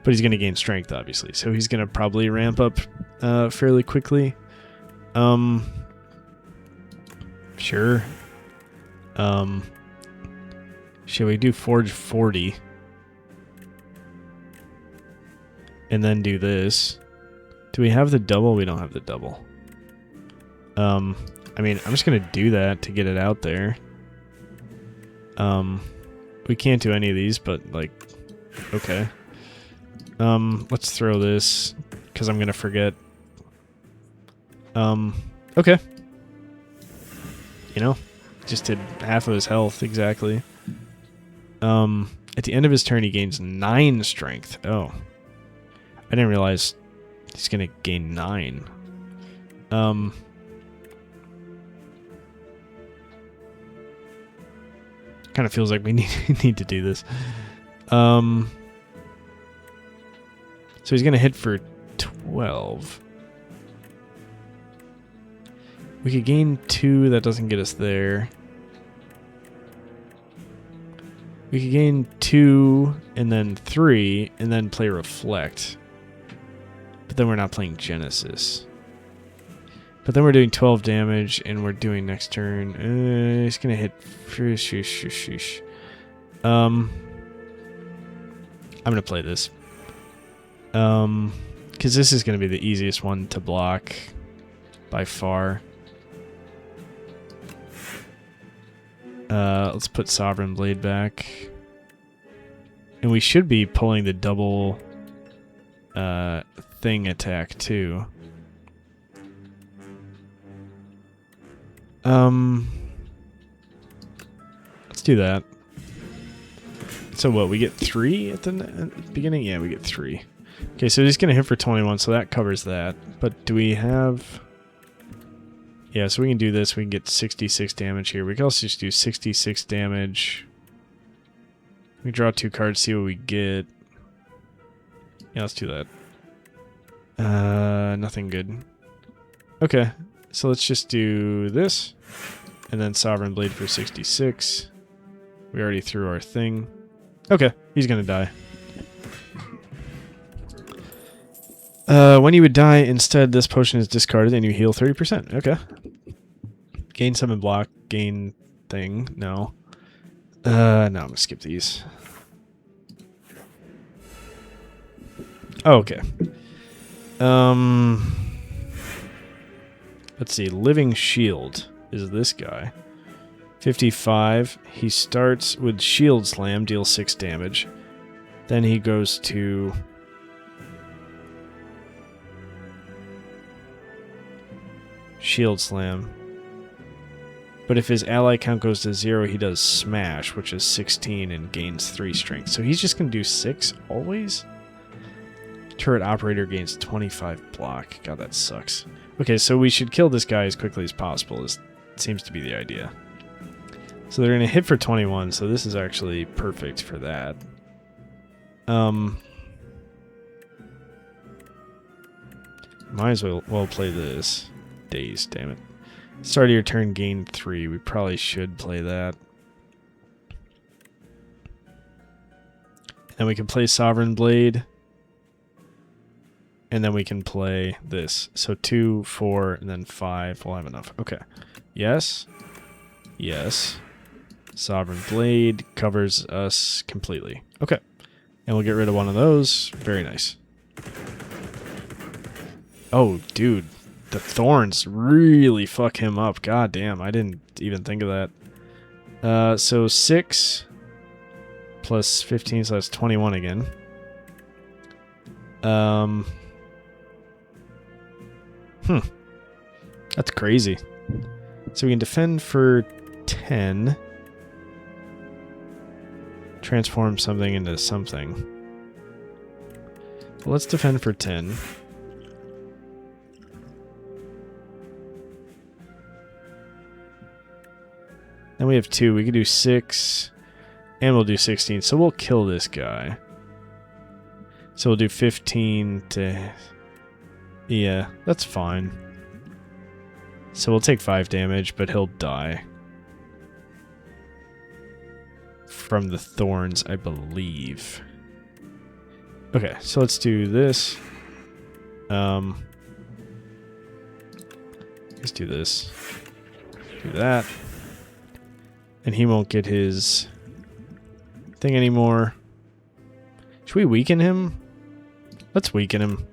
But he's going to gain strength, obviously. So he's going to probably ramp up fairly quickly. Sure. Shall we do Forge 40? And then do this. Do we have the double? We don't have the double. I mean, I'm just going to do that to get it out there. We can't do any of these, but, like, okay. Let's throw this, because I'm going to forget. Okay. You know, just did half of his health, exactly. At the end of his turn, he gains 9 strength. Oh. I didn't realize he's going to gain 9. Kind of feels like we need to do this. So he's going to hit for 12. We could gain 2. That doesn't get us there. We could gain 2 and then 3 and then play Reflect. But then we're not playing Genesis. But then we're doing 12 damage and we're doing next turn. He's going to hit... I'm going to play this. Because this is going to be the easiest one to block by far. Let's put Sovereign Blade back. And we should be pulling the double thing attack too. Let's do that. So what, we get 3 at the beginning? Yeah, we get 3. Okay, so he's going to hit for 21, so that covers that. But do we have... Yeah, so we can do this. We can get 66 damage here. We can also just do 66 damage. We draw 2 cards, see what we get. Yeah, let's do that. Nothing good. Okay, so let's just do this. And then Sovereign Blade for 66. We already threw our thing. Okay, he's gonna die. When you would die, instead this potion is discarded and you heal 30%. Okay. Gain 7 block, gain thing. No. No, I'm gonna skip these. Oh, okay. Let's see. Living Shield is this guy. 55. He starts with Shield Slam, deals 6 damage. Then he goes to... Shield Slam. But if his ally count goes to 0, he does Smash, which is 16 and gains 3 strength. So he's just going to do 6 always? Turret Operator gains 25 block. God, that sucks. Okay, so we should kill this guy as quickly as possible. This seems to be the idea. So they're going to hit for 21, so this is actually perfect for that. Might as well play this. Days, damn it. Start of your turn, gain 3. We probably should play that. And we can play Sovereign Blade. And then we can play this. So 2, 4, and then 5. We'll have enough. Okay. Yes. Yes. Sovereign Blade covers us completely. Okay. And we'll get rid of one of those. Very nice. Oh, dude. The thorns really fuck him up. God damn, I didn't even think of that. So 6 plus 15, so that's 21 again. That's crazy. So we can defend for 10. Transform something into something. Well, let's defend for 10. Then we have 2. We could do 6. And we'll do 16. So we'll kill this guy. So we'll do 15 to... Yeah, that's fine. So we'll take 5 damage, but he'll die. From the thorns, I believe. Okay, so let's do this. Let's do this. Do that. And he won't get his thing anymore. Should we weaken him? Let's weaken him.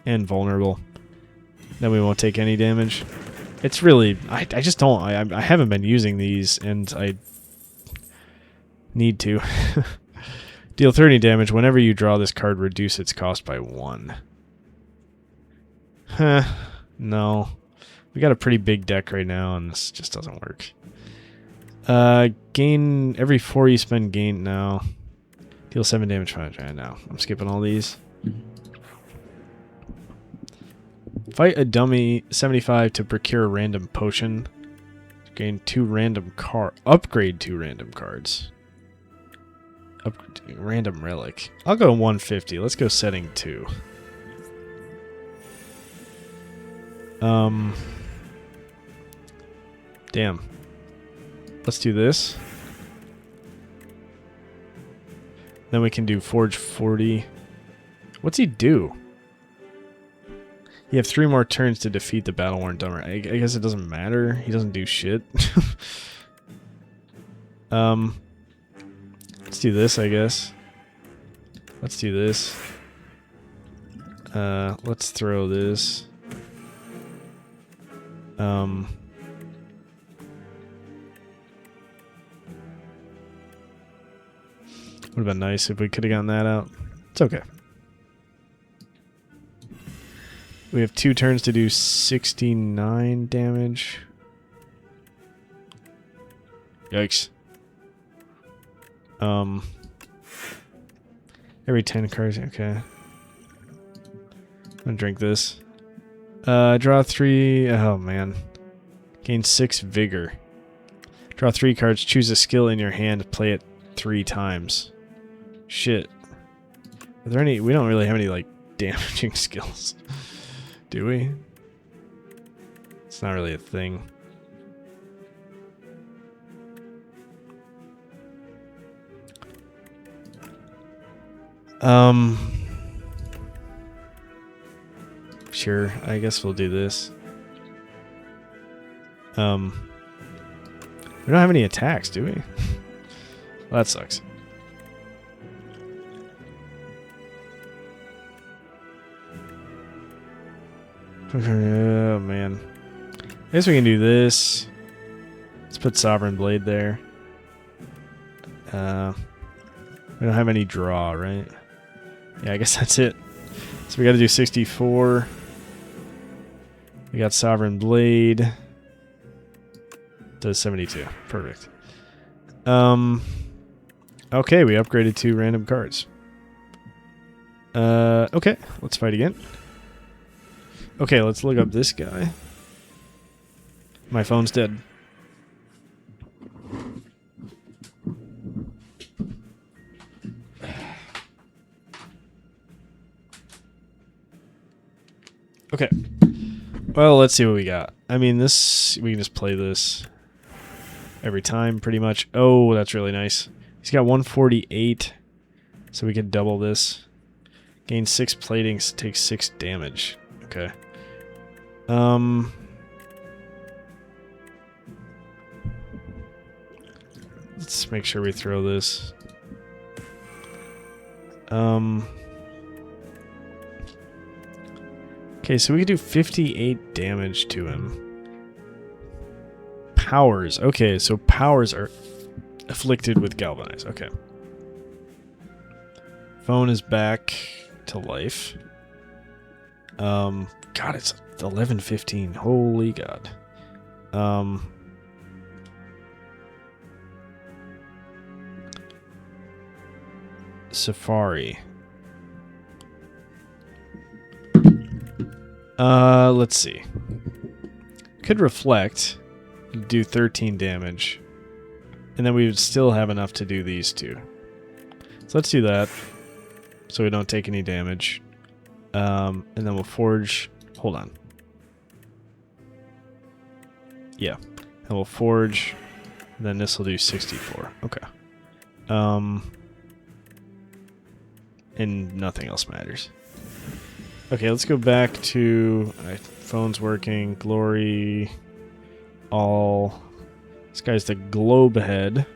And vulnerable. Then we won't take any damage. It's really... I just don't... I haven't been using these, and I need to. Deal 30 damage. Whenever you draw this card, reduce its cost by 1. Huh. No. We got a pretty big deck right now, and this just doesn't work. Gain... Every 4 you spend, gain... No. Deal 7 damage. Fine, now. I'm skipping all these. Fight a dummy 75 to procure a random potion. Gain 2 random upgrade 2 random cards. Random relic. I'll go 150. Let's go setting 2. Damn. Let's do this. Then we can do Forge 40. What's he do? You have 3 more turns to defeat the battle-worn dumber. I guess it doesn't matter. He doesn't do shit. Let's do this, I guess. Let's do this. Let's throw this. Would have been nice if we could have gotten that out. It's okay. We have 2 turns to do 69 damage. Yikes. Every 10 cards, okay. I'm gonna drink this. Draw 3, oh man. Gain 6 vigor. Draw 3 cards, choose a skill in your hand, play it 3 times. Shit. Are there any, we don't really have any, like, damaging skills. Do we? It's not really a thing. Sure, I guess we'll do this. We don't have any attacks, do we? Well, that sucks. Oh, man. I guess we can do this. Let's put Sovereign Blade there. We don't have any draw, right? Yeah, I guess that's it. So we got to do 64. We got Sovereign Blade. Does 72. Perfect. Okay, we upgraded 2 random cards. Okay, let's fight again. Okay, let's look up this guy. My phone's dead. Okay. Well, let's see what we got. I mean, this... We can just play this every time, pretty much. Oh, that's really nice. He's got 148, so we can double this. Gain 6 platings, take 6 damage. Okay. Let's make sure we throw this. Okay, so we can do 58 damage to him. Powers. Okay, so powers are afflicted with Galvanize. Okay. Phone is back to life. God, it's 11:15. Holy God. Safari. Let's see. Could reflect, do 13 damage, and then we would still have enough to do these two. So let's do that, so we don't take any damage. And then we'll forge. Hold on. Yeah, and we'll forge. And then this will do 64. Okay. And nothing else matters. Okay, let's go back to phone's working. Glory. All. This guy's the globe head.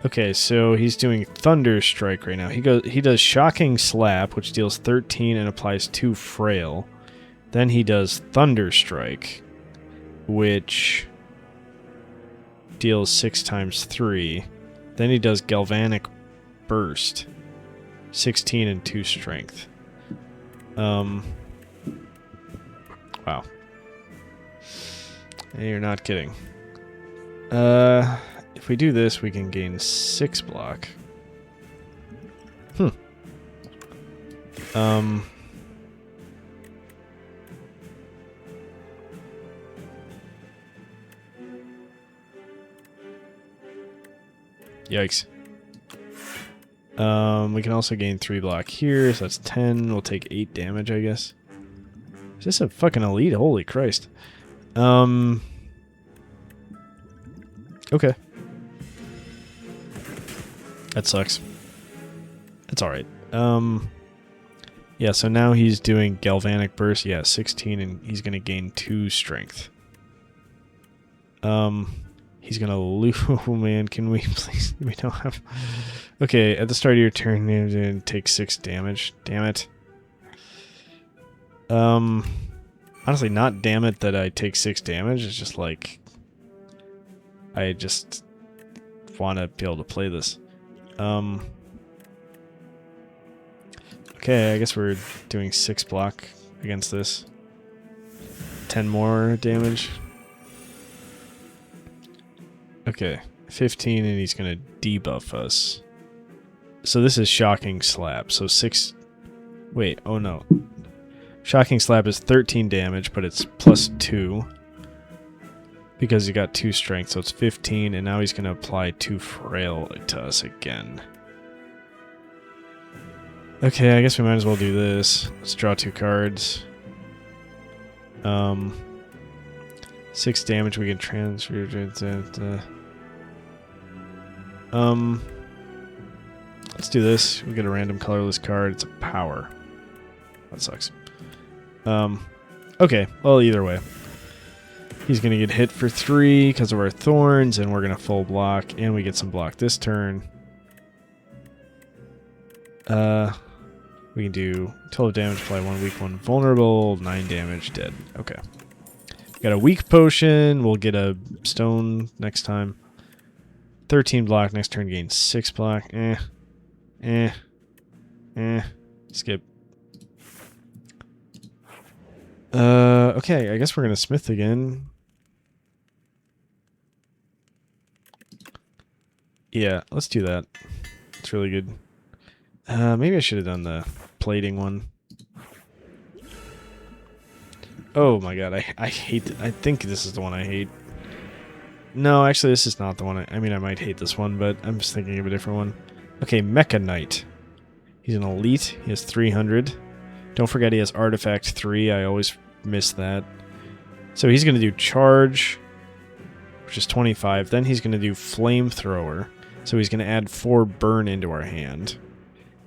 Okay, so he's doing Thunder Strike right now. He does Shocking Slap, which deals 13 and applies 2 frail. Then he does Thunder Strike, which deals 6 times 3. Then he does Galvanic Burst, 16 and 2 strength. Wow. You're not kidding. If we do this, we can gain 6 block. Yikes. We can also gain 3 block here, so that's 10. We'll take 8 damage, I guess. Is this a fucking elite? Holy Christ. Okay. That sucks. That's alright. Yeah, so now he's doing Galvanic Burst. Yeah, 16, and he's going to gain 2 strength. He's going to lose... Oh, man, can we please... We don't have... Okay, at the start of your turn, you take 6 damage. Damn it. Honestly, not damn it that I take 6 damage. It's just like... I just want to be able to play this. Okay, I guess we're doing 6 block against this. 10 more damage. Okay, 15, and he's going to debuff us. So this is Shocking Slap. So 6... Wait, oh no. Shocking Slap is 13 damage, but it's plus 2. Because he got 2 strength, so it's 15, and now he's going to apply 2 frail to us again. Okay, I guess we might as well do this. Let's draw 2 cards. 6 damage, we can transfer... Let's do this. We get a random colorless card. It's a power. That sucks. Okay, well, either way. He's going to get hit for 3 because of our thorns, and we're going to full block, and we get some block this turn. We can do 12 damage, apply 1 weak, 1 vulnerable, 9 damage, dead. Okay. Got a weak potion. We'll get a stone next time. 13 block, next turn gains 6 block. Skip. Okay, I guess we're going to smith again. Yeah, let's do that. It's really good. Maybe I should have done the plating one. Oh my god, I hate I think this is the one I hate. No, actually this is not the one. I mean, I might hate this one, but I'm just thinking of a different one. Okay, Mecha Knight. He's an elite. He has 300. Don't forget he has Artifact 3. I always miss that. So he's going to do Charge, which is 25. Then he's going to do Flamethrower. So he's going to add 4 burn into our hand.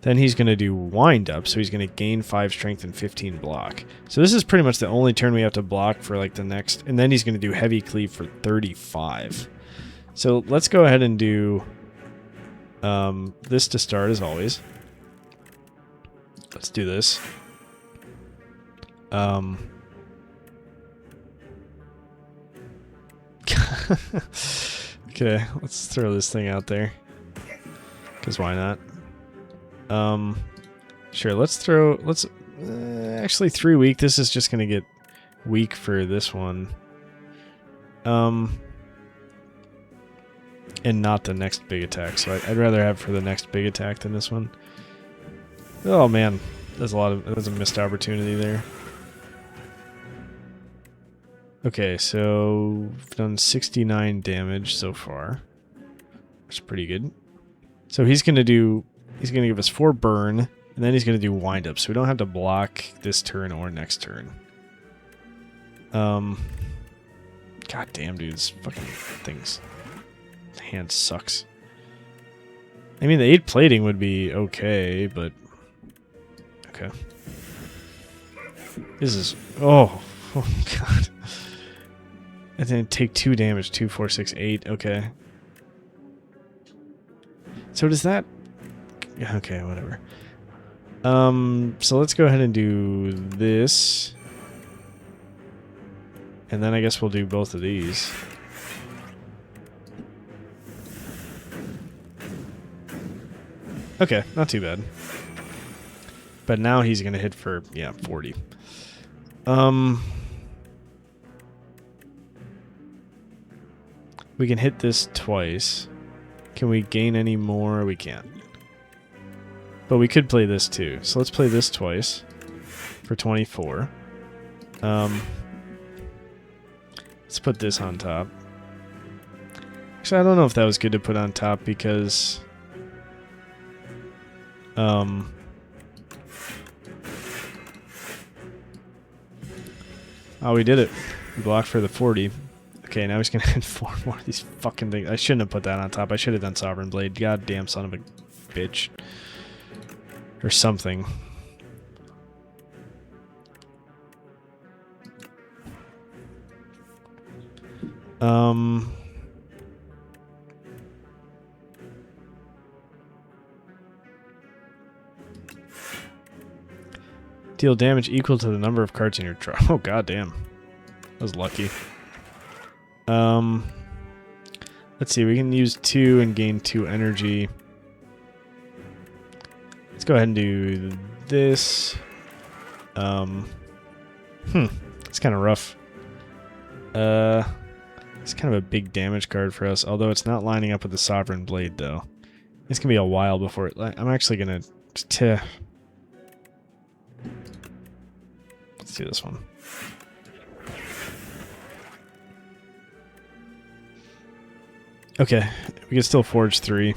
Then he's going to do Wind Up, so he's going to gain 5 strength and 15 block. So this is pretty much the only turn we have to block for like the next... And then he's going to do Heavy Cleave for 35. So let's go ahead and do this to start as always. Let's do this. Okay, let's throw this thing out there. Because why not? Sure, let's actually 3 weak. This is just going to get weak for this one. And not the next big attack. So I'd rather have for the next big attack than this one. Oh man, there's a missed opportunity there. Okay, so we've done 69 damage so far. Which is pretty good. So he's gonna give us 4 burn, and then he's gonna do wind up, so we don't have to block this turn or next turn. God damn, dude, this fucking thing's hand sucks. I mean, the 8 plating would be okay, but okay. This is oh god. And then take 2 damage, 2, 4, 6, 8. Okay. So does that? Okay, whatever. So let's go ahead and do this. And then I guess we'll do both of these. Okay, not too bad. But now he's going to hit for, yeah, 40. We can hit this twice. Can we gain any more? We can't. But we could play this too. So let's play this twice for 24. Let's put this on top. Actually, I don't know if that was good to put on top because... oh, we did it. We blocked for the 40. Okay, now he's gonna hit 4 more of these fucking things. I shouldn't have put that on top. I should have done Sovereign Blade. Goddamn son of a bitch. Or something. Deal damage equal to the number of cards in your draw. Oh, goddamn. That was lucky. Let's see. We can use 2 and gain 2 energy. Let's go ahead and do this. It's kind of rough. It's kind of a big damage card for us, although it's not lining up with the Sovereign Blade, though. It's gonna be a while before it... I'm actually gonna... Let's do this one. Okay, we can still forge 3.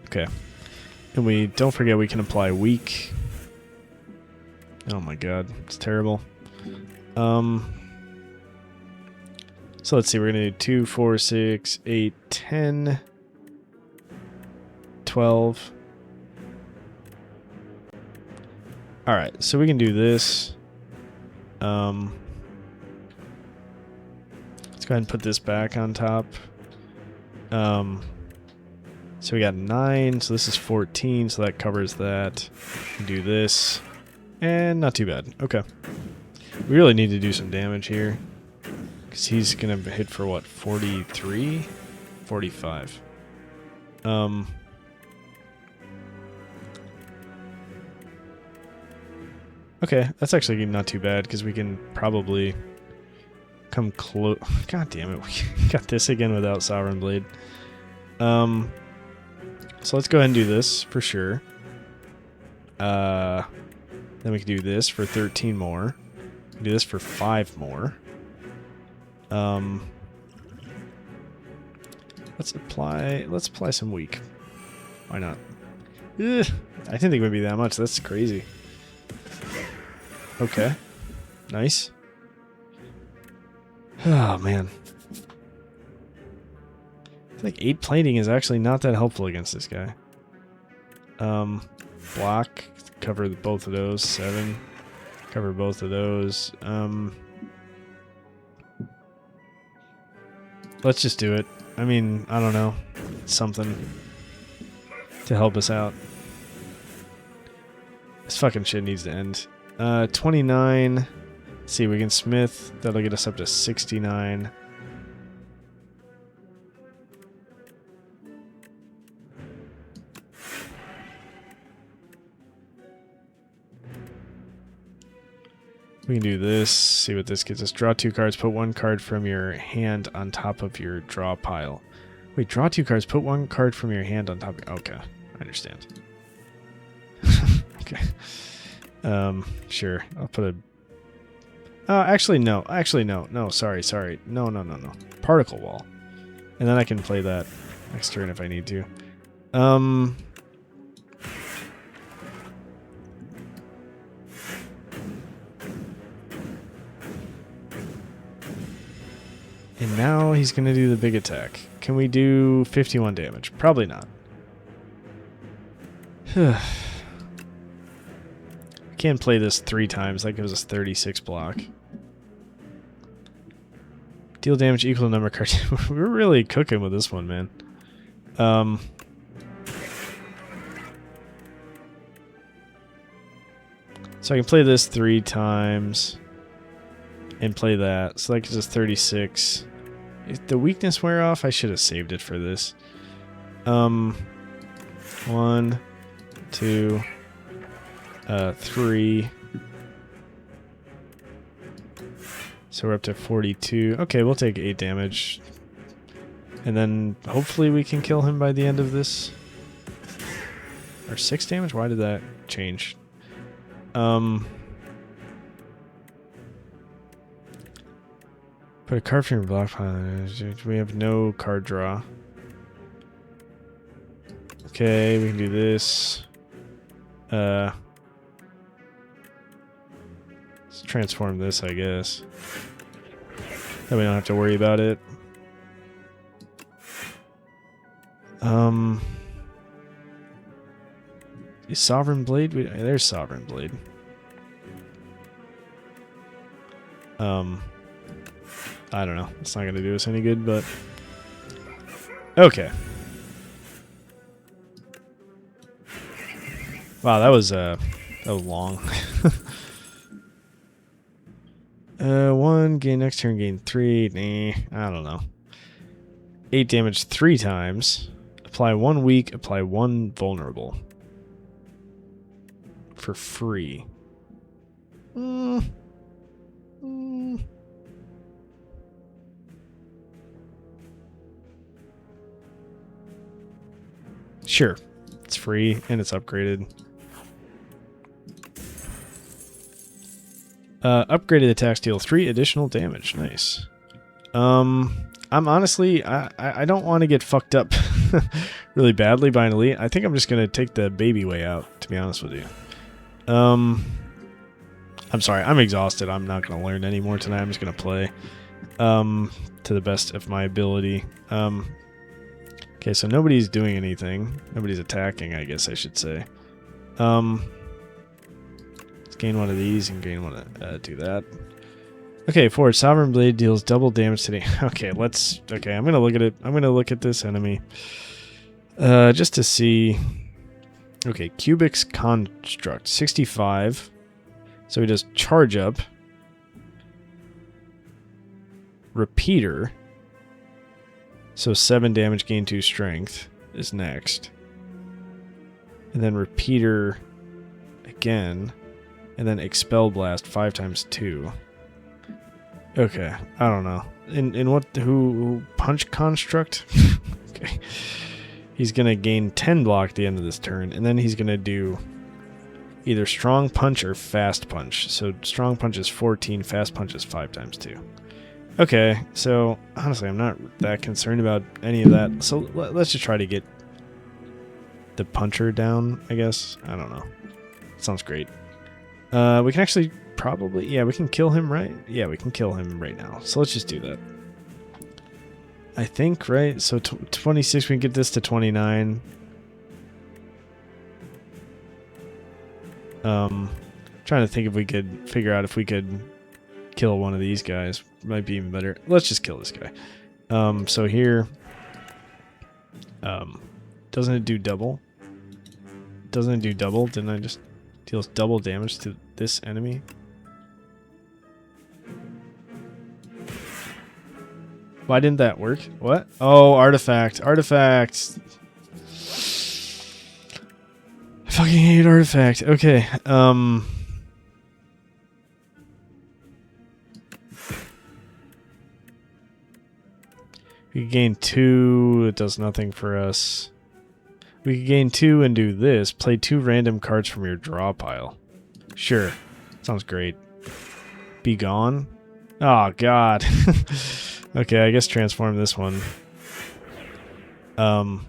Okay. And we don't forget we can apply weak. Oh my god, it's terrible. So let's see, we're gonna do 2, 4, 6, 8, 10, 12. Alright, so we can do this. Let's go ahead and put this back on top. So we got 9, so this is 14, so that covers that. Do this. And not too bad. Okay. We really need to do some damage here. Because he's going to hit for what? 43? 45. Okay, that's actually not too bad because we can probably come close. God damn it, we got this again without Sovereign Blade. So let's go ahead and do this for sure. Then we can do this for 13 more. Do this for 5 more. Let's apply some weak. Why not? Ugh, I didn't think it would be that much. That's crazy. Okay. Nice. Oh, man. I feel like 8 plating is actually not that helpful against this guy. Block. Cover both of those. 7. Cover both of those. Let's just do it. I mean, I don't know. Something to help us out. This fucking shit needs to end. 29. Let's see, we can smith. That'll get us up to 69. We can do this, see what this gets us. Draw 2 cards, put 1 card from your hand on top of your draw pile. Wait, draw 2 cards, put 1 card from your hand on top of... Okay, I understand. Okay. Sure, I'll put a... actually, no. Actually, no. No, sorry. No. Particle Wall. And then I can play that next turn if I need to. And now he's going to do the big attack. Can we do 51 damage? Probably not. I can't play this 3 times. That gives us 36 block. Deal damage equal to number of cards. We're really cooking with this one, man. So I can play this 3 times and play that. So that gives us 36. If the weakness wear off, I should have saved it for this. 1, 2, 3. So we're up to 42. Okay, we'll take 8 damage. And then hopefully we can kill him by the end of this. Or 6 damage? Why did that change? Put a card from your block pile. We have no card draw. Okay, we can do this. Let's transform this, I guess. Then we don't have to worry about it. Is Sovereign Blade? There's Sovereign Blade. I don't know. It's not going to do us any good, but... Okay. Wow, that was long. 1, gain next turn, gain 3. Nah, I don't know. 8 damage 3 times. Apply 1 weak, apply 1 vulnerable. For free. Sure. It's free and it's upgraded. Upgraded attacks deal 3 additional damage. Nice. I'm honestly, I don't want to get fucked up really badly by an elite. I think I'm just going to take the baby way out, to be honest with you. I'm sorry, I'm exhausted. I'm not going to learn any more tonight. I'm just going to play to the best of my ability. Okay, so nobody's doing anything. Nobody's attacking, I guess I should say. Let's gain one of these and gain one of do that. Okay, forward. Sovereign Blade deals double damage today. Okay, okay, I'm gonna look at it. I'm gonna look at this enemy. Just to see. Okay, Cubic's Construct. 65. So he does charge up. Repeater. So 7 damage, gain 2 strength is next. And then Repeater again. And then Expel Blast 5 times 2. Okay, I don't know. In what, who Punch Construct? Okay. He's going to gain 10 block at the end of this turn. And then he's going to do either Strong Punch or Fast Punch. So Strong Punch is 14, Fast Punch is 5 times 2. Okay, so honestly, I'm not that concerned about any of that. So let's just try to get the puncher down, I guess. I don't know. Sounds great. We can actually probably... Yeah, we can kill him, right? Yeah, we can kill him right now. So let's just do that. I think, right? So 26, we can get this to 29. Trying to think if we could figure out if we could kill one of these guys. Might be even better. Let's just kill this guy. So here... doesn't it do double? Doesn't it do double? Didn't I just... Deals double damage to this enemy? Why didn't that work? What? Oh, artifact. Artifact. I fucking hate artifact. Okay. We could gain 2. It does nothing for us. We could gain 2 and do this. Play 2 random cards from your draw pile. Sure. Sounds great. Be gone? Oh, God. Okay, I guess transform this one. What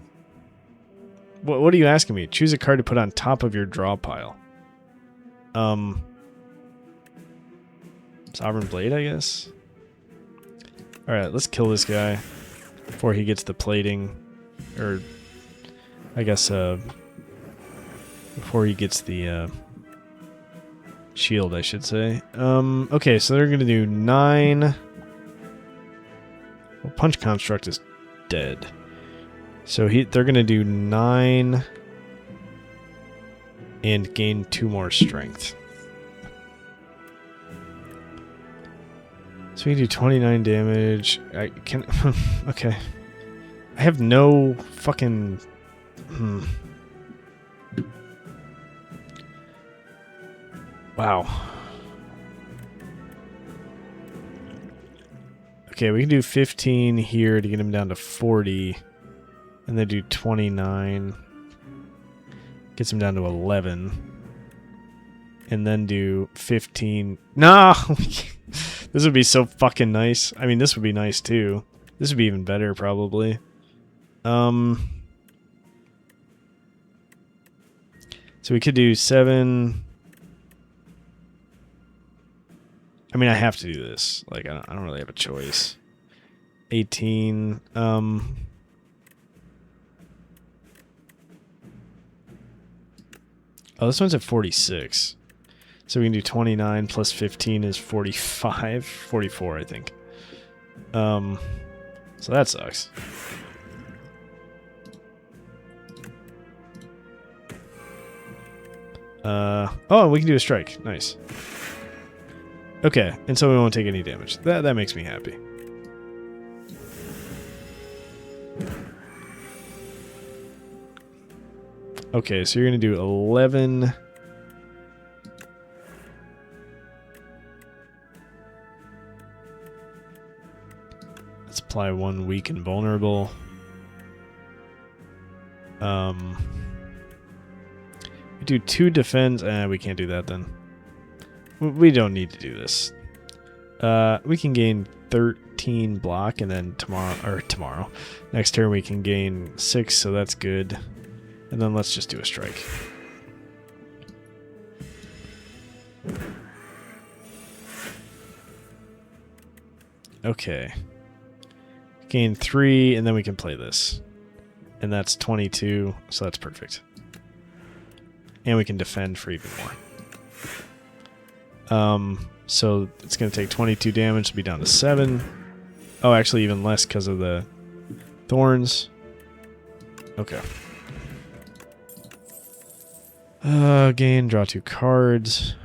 are you asking me? Choose a card to put on top of your draw pile. Sovereign Blade, I guess? Alright, let's kill this guy before he gets the plating. Or, I guess, before he gets the, shield, I should say. Okay, so they're gonna do 9. Well, Punch Construct is dead. So they're gonna do 9 and gain 2 more strength. So we do 29 damage. I can okay. I have no fucking Wow. Okay, we can do 15 here to get him down to 40. And then do 29. Gets him down to 11. And then do 15. No! This would be so fucking nice. I mean, this would be nice too. This would be even better, probably. So we could do 7. I mean, I have to do this. Like, I don't really have a choice. 18. Oh, this one's at 46. So we can do 29 plus 15 is 45. 44, I think. So that sucks. Oh, we can do a strike. Nice. Okay, and so we won't take any damage. That makes me happy. Okay, so you're going to do 11. Let's apply 1 weak and vulnerable. We do 2 defense. We can't do that then. We don't need to do this. We can gain 13 block, and then tomorrow. Next turn we can gain 6, so that's good. And then let's just do a strike. Okay. Gain 3, and then we can play this. And that's 22, so that's perfect. And we can defend for even more. So it's going to take 22 damage to be down to 7. Oh, actually even less because of the thorns. Okay. Gain, draw 2 cards.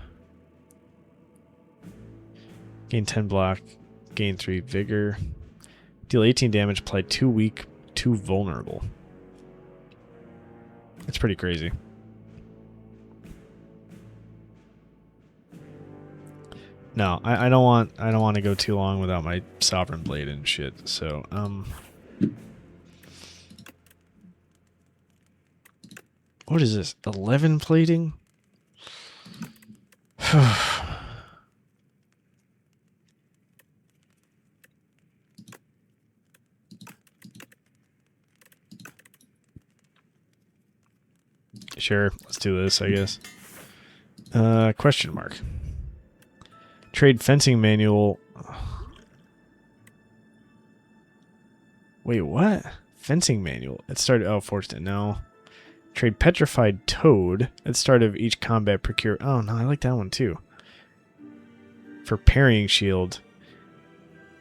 Gain 10 block. Gain 3 vigor. Deal 18 damage, apply 2 weak, 2 vulnerable. That's pretty crazy. No, I don't want to go too long without my Sovereign Blade and shit. So, what is this? 11 plating? Sure, let's do this, I guess. Question mark. Trade fencing manual. Wait, what? Fencing manual. It started. Oh, forced it. No. Trade petrified toad at start of each combat. Procure. Oh no, I like that one too. For parrying shield.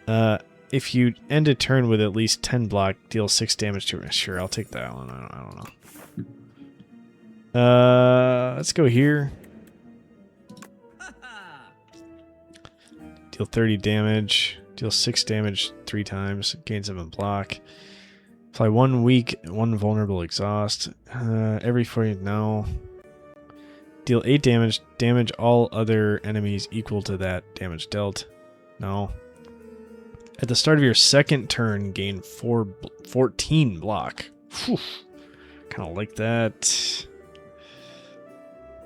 If you end a turn with at least 10 block, deal 6 damage to it. Sure, I'll take that one. I don't know. Let's go here. Deal 30 damage. Deal 6 damage 3 times. Gain 7 block. Apply 1 weak, 1 vulnerable exhaust. Every 40. No. Deal 8 damage. Damage all other enemies equal to that damage dealt. No. At the start of your second turn, gain 14 block. Kind of like that.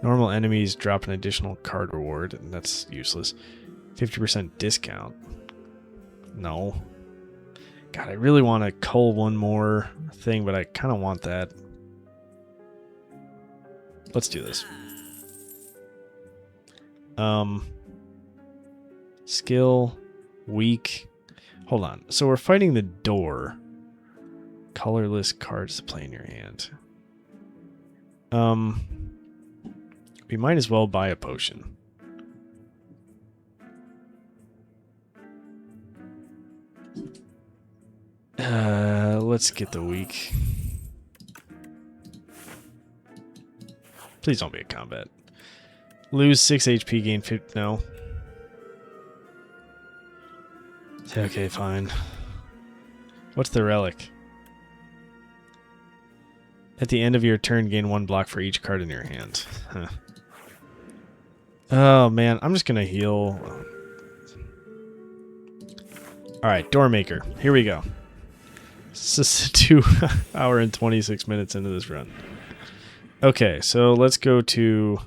Normal enemies drop an additional card reward, and that's useless. 50% discount. No. God, I really want to cull one more thing, but I kind of want that. Let's do this. Skill, weak. Hold on. So we're fighting the door. Colorless cards to play in your hand. We might as well buy a potion. Let's get the weak. Please don't be a combat. Lose 6 HP, gain 50. No. Okay, fine. What's the relic? At the end of your turn, gain 1 block for each card in your hand. Huh. Oh, man. I'm just going to heal. Alright, Doormaker. Here we go. This is 2 hour and 26 minutes into this run. Okay, so let's go to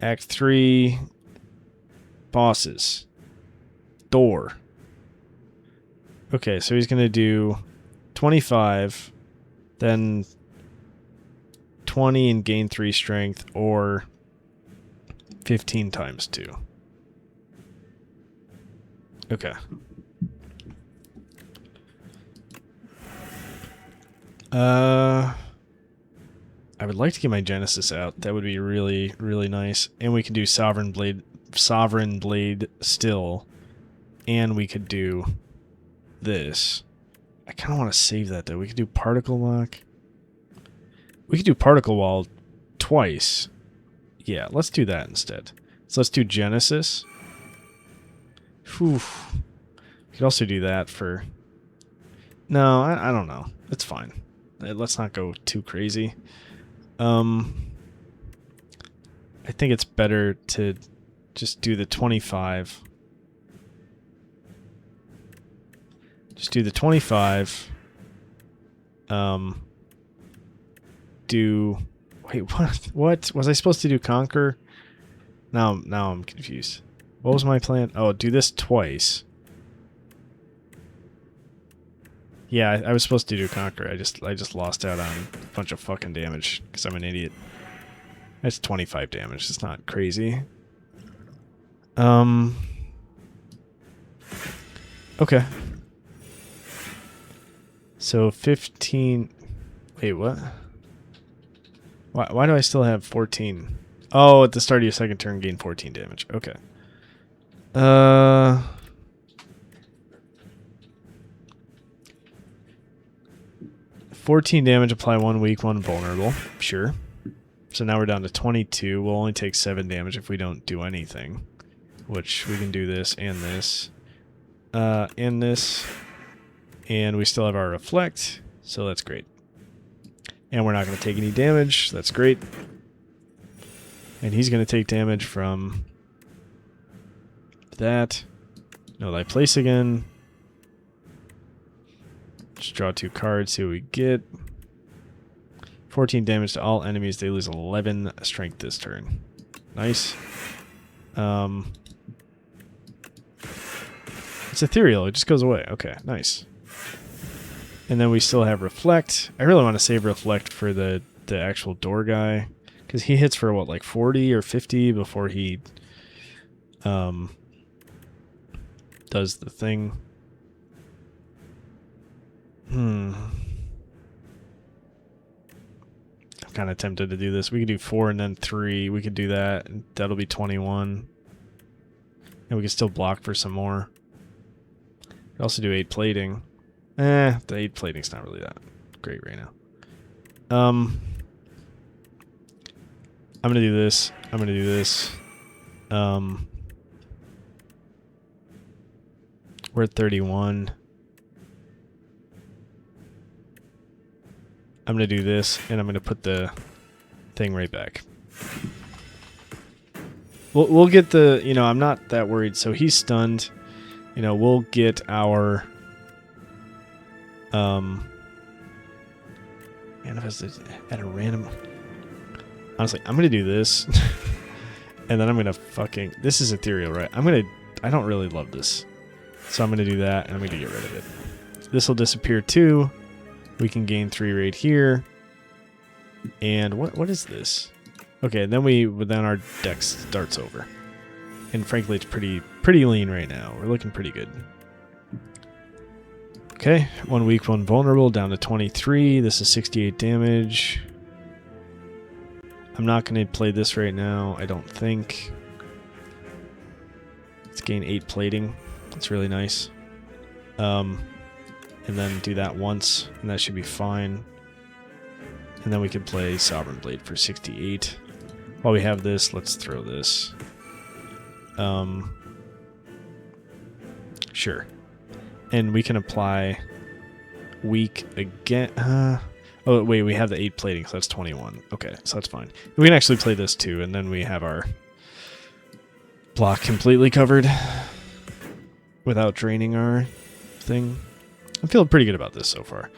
Act 3. Bosses. Door. Okay, so he's going to do 25, then 20 and gain 3 strength, or 15 times 2. Okay. I would like to get my Genesis out. That would be really, really nice. And we can do Sovereign Blade still. And we could do this. I kind of want to save that, though. We could do Particle Lock. We could do Particle Wall twice. Yeah, let's do that instead. So let's do Genesis. Whew. We could also do that for... No, I don't know. It's fine. Let's not go too crazy. I think it's better to just do the 25. Just do the 25. Wait, what? Was I supposed to do Conquer? Now I'm confused. What was my plan? Oh, do this twice. Yeah, I was supposed to do Conquer. I just lost out on a bunch of fucking damage because I'm an idiot. That's 25 damage. It's not crazy. Okay. So 15... Wait, what? Why do I still have 14? Oh, at the start of your second turn, gain 14 damage. Okay. 14 damage, apply 1 weak, 1 vulnerable. Sure. So now we're down to 22. We'll only take 7 damage if we don't do anything. Which we can do this and this. And this. And we still have our Reflect. So that's great. And we're not going to take any damage. That's great. And he's going to take damage from that. Know thy place again. Just draw 2 cards, see what we get. 14 damage to all enemies. They lose 11 strength this turn. Nice. It's ethereal. It just goes away. Okay, nice. And then we still have Reflect. I really want to save Reflect for the actual door guy. Because he hits for, what, like 40 or 50 before he does the thing. I'm kind of tempted to do this. We could do 4 and then 3. We could do that. And that'll be 21. And we can still block for some more. We could also do 8 plating. The 8 plating's not really that great right now. I'm going to do this. I'm going to do this. We're at 31. I'm going to do this, and I'm going to put the thing right back. We'll get the... You know, I'm not that worried. So he's stunned, you know, we'll get our manifest at a random. Honestly, I'm gonna do this, and then I'm gonna fucking. This is ethereal, right? I don't really love this, so I'm gonna do that, and I'm gonna get rid of it. This will disappear too. We can gain 3 right here. And what is this? Okay, then our deck starts over. And frankly, it's pretty lean right now. We're looking pretty good. Okay, 1 weak, 1 vulnerable, down to 23. This is 68 damage. I'm not going to play this right now, I don't think. Let's gain 8 plating. That's really nice. And then do that once, and that should be fine. And then we can play Sovereign Blade for 68. While we have this, let's throw this. Sure. And we can apply weak again. Oh, wait, we have the 8 plating, so that's 21. Okay, so that's fine. We can actually play this too, and then we have our block completely covered without draining our thing. I'm feeling pretty good about this so far.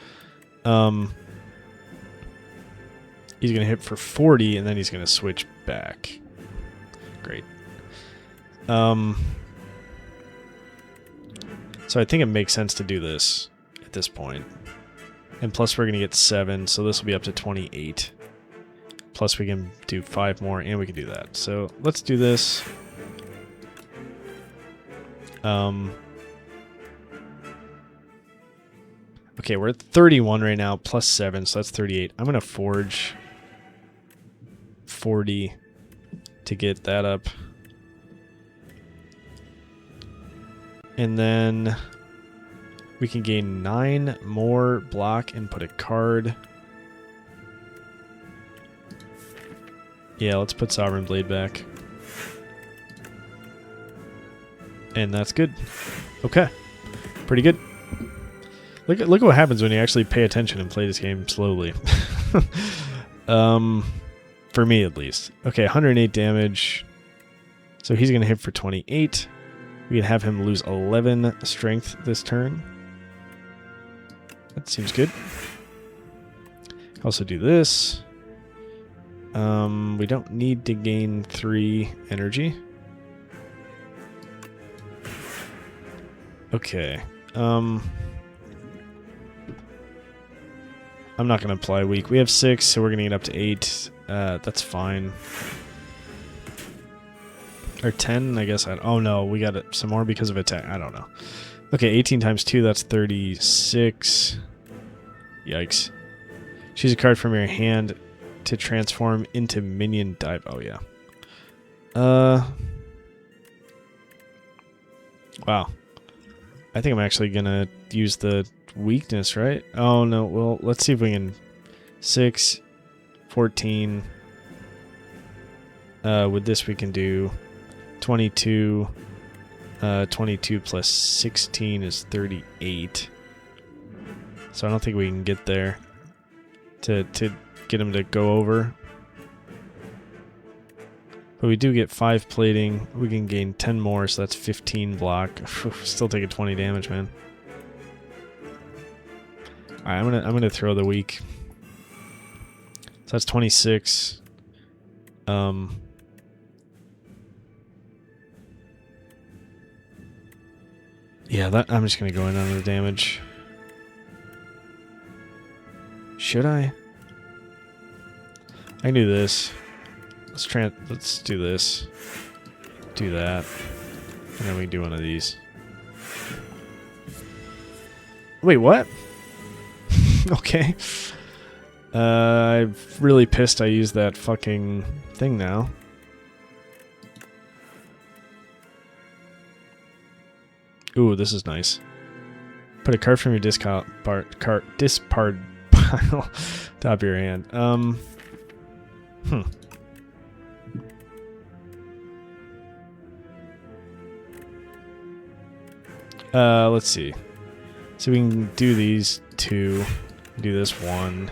He's going to hit for 40, and then he's going to switch back. Great. So I think it makes sense to do this at this point. And plus we're going to get 7, so this will be up to 28. Plus we can do 5 more, and we can do that. So let's do this. Okay, we're at 31 right now, plus 7, so that's 38. I'm going to forge 40 to get that up. And then we can gain 9 more block and put a card. Yeah, let's put Sovereign Blade back. And that's good. Okay. Pretty good. Look at what happens when you actually pay attention and play this game slowly. For me, at least. Okay, 108 damage. So he's going to hit for 28. We can have him lose 11 strength this turn. That seems good. Also do this. We don't need to gain 3 energy. Okay. I'm not going to apply weak. We have 6, so we're going to get up to 8. That's fine. Or 10, I guess. Oh no, we got some more because of attack. I don't know. Okay, 18 times 2, that's 36. Yikes. Choose a card from your hand to transform into minion dive. Oh yeah. Wow. I think I'm actually going to use the weakness, right? Oh no, well, let's see if we can. 6, 14. With this we can do 22. 22 plus 16 is 38. So I don't think we can get there to get him to go over. But we do get 5 plating. We can gain 10 more, so that's 15 block. Still taking 20 damage, man. Alright, I'm gonna throw the weak. So that's 26. Yeah, I'm just gonna go in on the damage. Should I? I can do this. Let's do this. Do that. And then we can do one of these. Wait, what? Okay. I'm really pissed I used that fucking thing now. Ooh, this is nice. Put a card from your discard pile top of your hand. Let's see. So we can do these 2. Do this 1.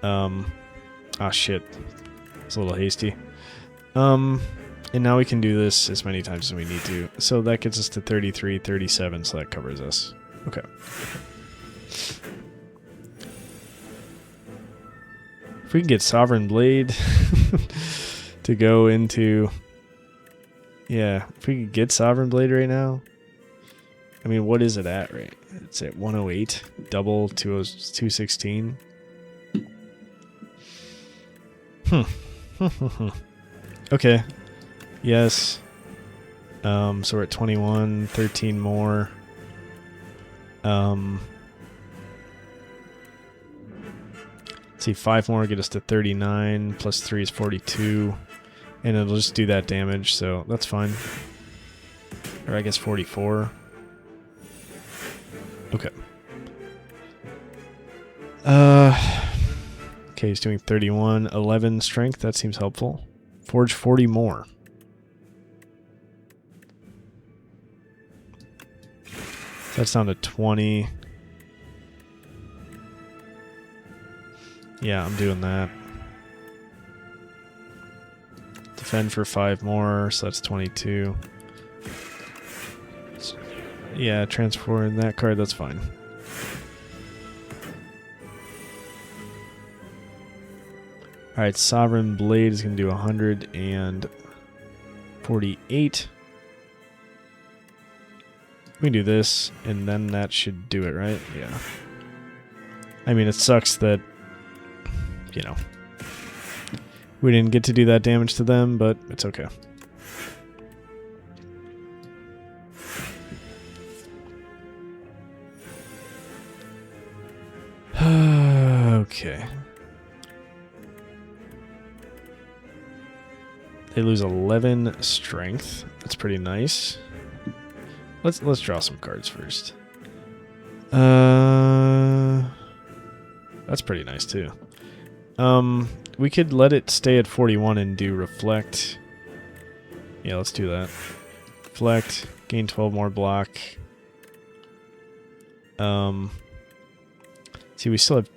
Ah, shit. It's a little hasty. And now we can do this as many times as we need to. So that gets us to 33, 37, so that covers us. Okay. If we can get Sovereign Blade to go into... Yeah, if we could get Sovereign Blade right now... I mean, what is it at, right? It's at 108, double 216. Okay. Yes. So we're at 21, 13 more. Let's see, 5 more get us to 39, plus 3 is 42. And it'll just do that damage, so that's fine. Or I guess 44. Okay. Okay, he's doing 31, 11 strength. That seems helpful. Forge 40 more. That's down to 20. Yeah, I'm doing that. Defend for 5 more, so that's 22. Yeah, transform that card, that's fine. Alright, Sovereign Blade is going to do 148. We can do this, and then that should do it, right? Yeah. I mean, it sucks that, you know, we didn't get to do that damage to them, but it's okay. Okay. They lose 11 strength. That's pretty nice. Let's draw some cards first. That's pretty nice too. We could let it stay at 41 and do reflect. Yeah, let's do that. Reflect, gain 12 more block. See, we still have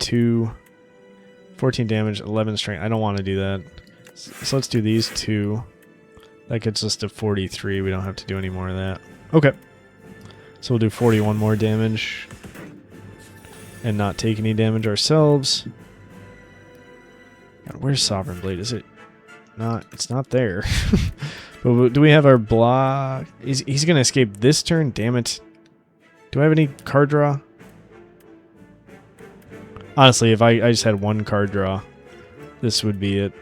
14 damage, 11 strength. I don't want to do that. So let's do these 2. That gets us to 43. We don't have to do any more of that. Okay. So we'll do 41 more damage. And not take any damage ourselves. God, where's Sovereign Blade? Is it not? It's not there. But do we have our block? He's going to escape this turn? Damn it. Do I have any card draw? Honestly, if I just had 1 card draw, this would be it.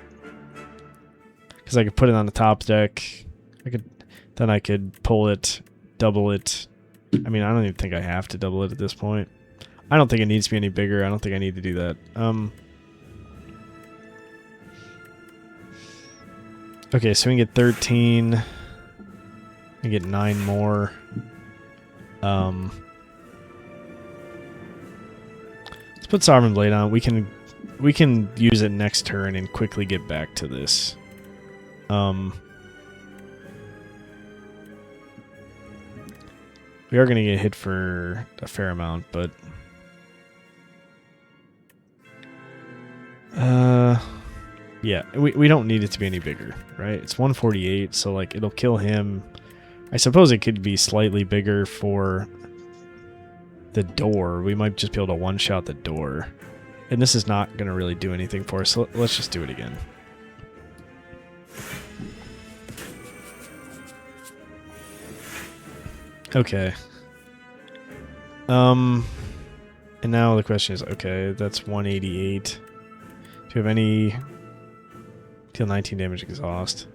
Because I could put it on the top deck. Then I could pull it, double it. I mean, I don't even think I have to double it at this point. I don't think it needs to be any bigger. I don't think I need to do that. Okay, so we can get 13. We get 9 more. Let's put Sovereign Blade on. We can use it next turn and quickly get back to this. We are going to get hit for a fair amount, but yeah, we don't need it to be any bigger, right? It's 148, so like it'll kill him. I suppose it could be slightly bigger for the door. We might just be able to one-shot the door. And this is not going to really do anything for us, so let's just do it again. Okay. And now the question is, okay, that's 188. Do you have any... Deal 19 damage, exhaust.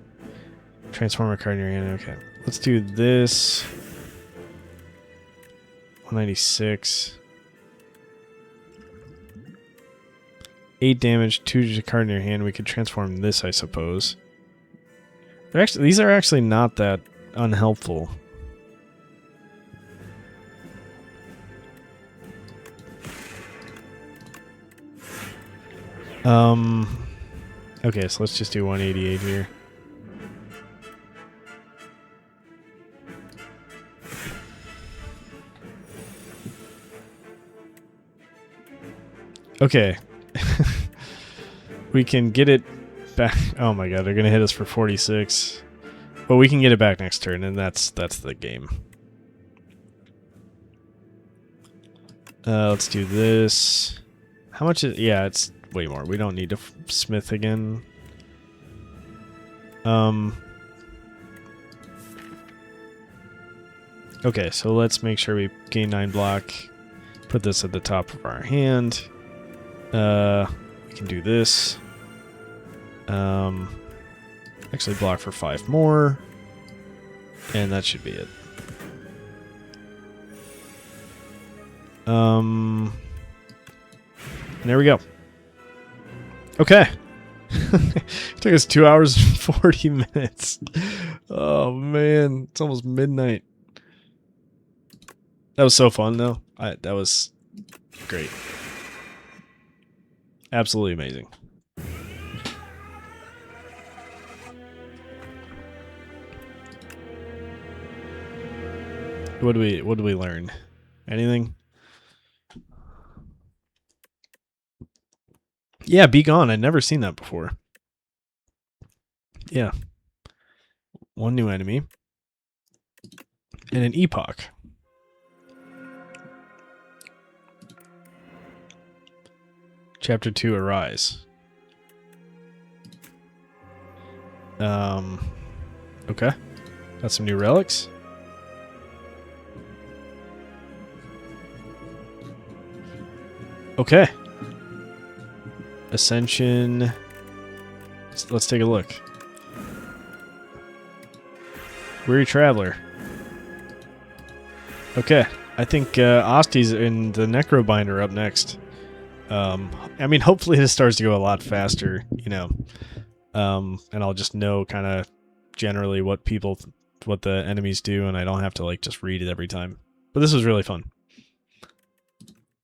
Transform a card in your hand, okay. Let's do this. 196. 8 damage, 2 card in your hand. We could transform this, I suppose. These are actually not that unhelpful. Okay, so let's just do 188 here. Okay. We can get it back. Oh my god, they're going to hit us for 46. But we can get it back next turn, and that's the game. Let's do this. How much is... Yeah, it's way more. We don't need to smith again. Okay, so let's make sure we gain 9 block. Put this at the top of our hand. We can do this. Actually block for 5 more. And that should be it. And there we go. Okay. It took us 2 hours and 40 minutes. Oh man, it's almost midnight. That was so fun though. That was great. Absolutely amazing. What do we learn? Anything? Yeah, Be Gone. I'd never seen that before. Yeah. 1 new enemy. And an epoch. Chapter 2, Arise. Okay. Got some new relics. Okay. Ascension. Let's take a look. Weary Traveler. Okay. I think Osti's and the Necrobinder up next. I mean, hopefully this starts to go a lot faster, you know. And I'll just know kind of generally what the enemies do, and I don't have to like just read it every time. But this was really fun.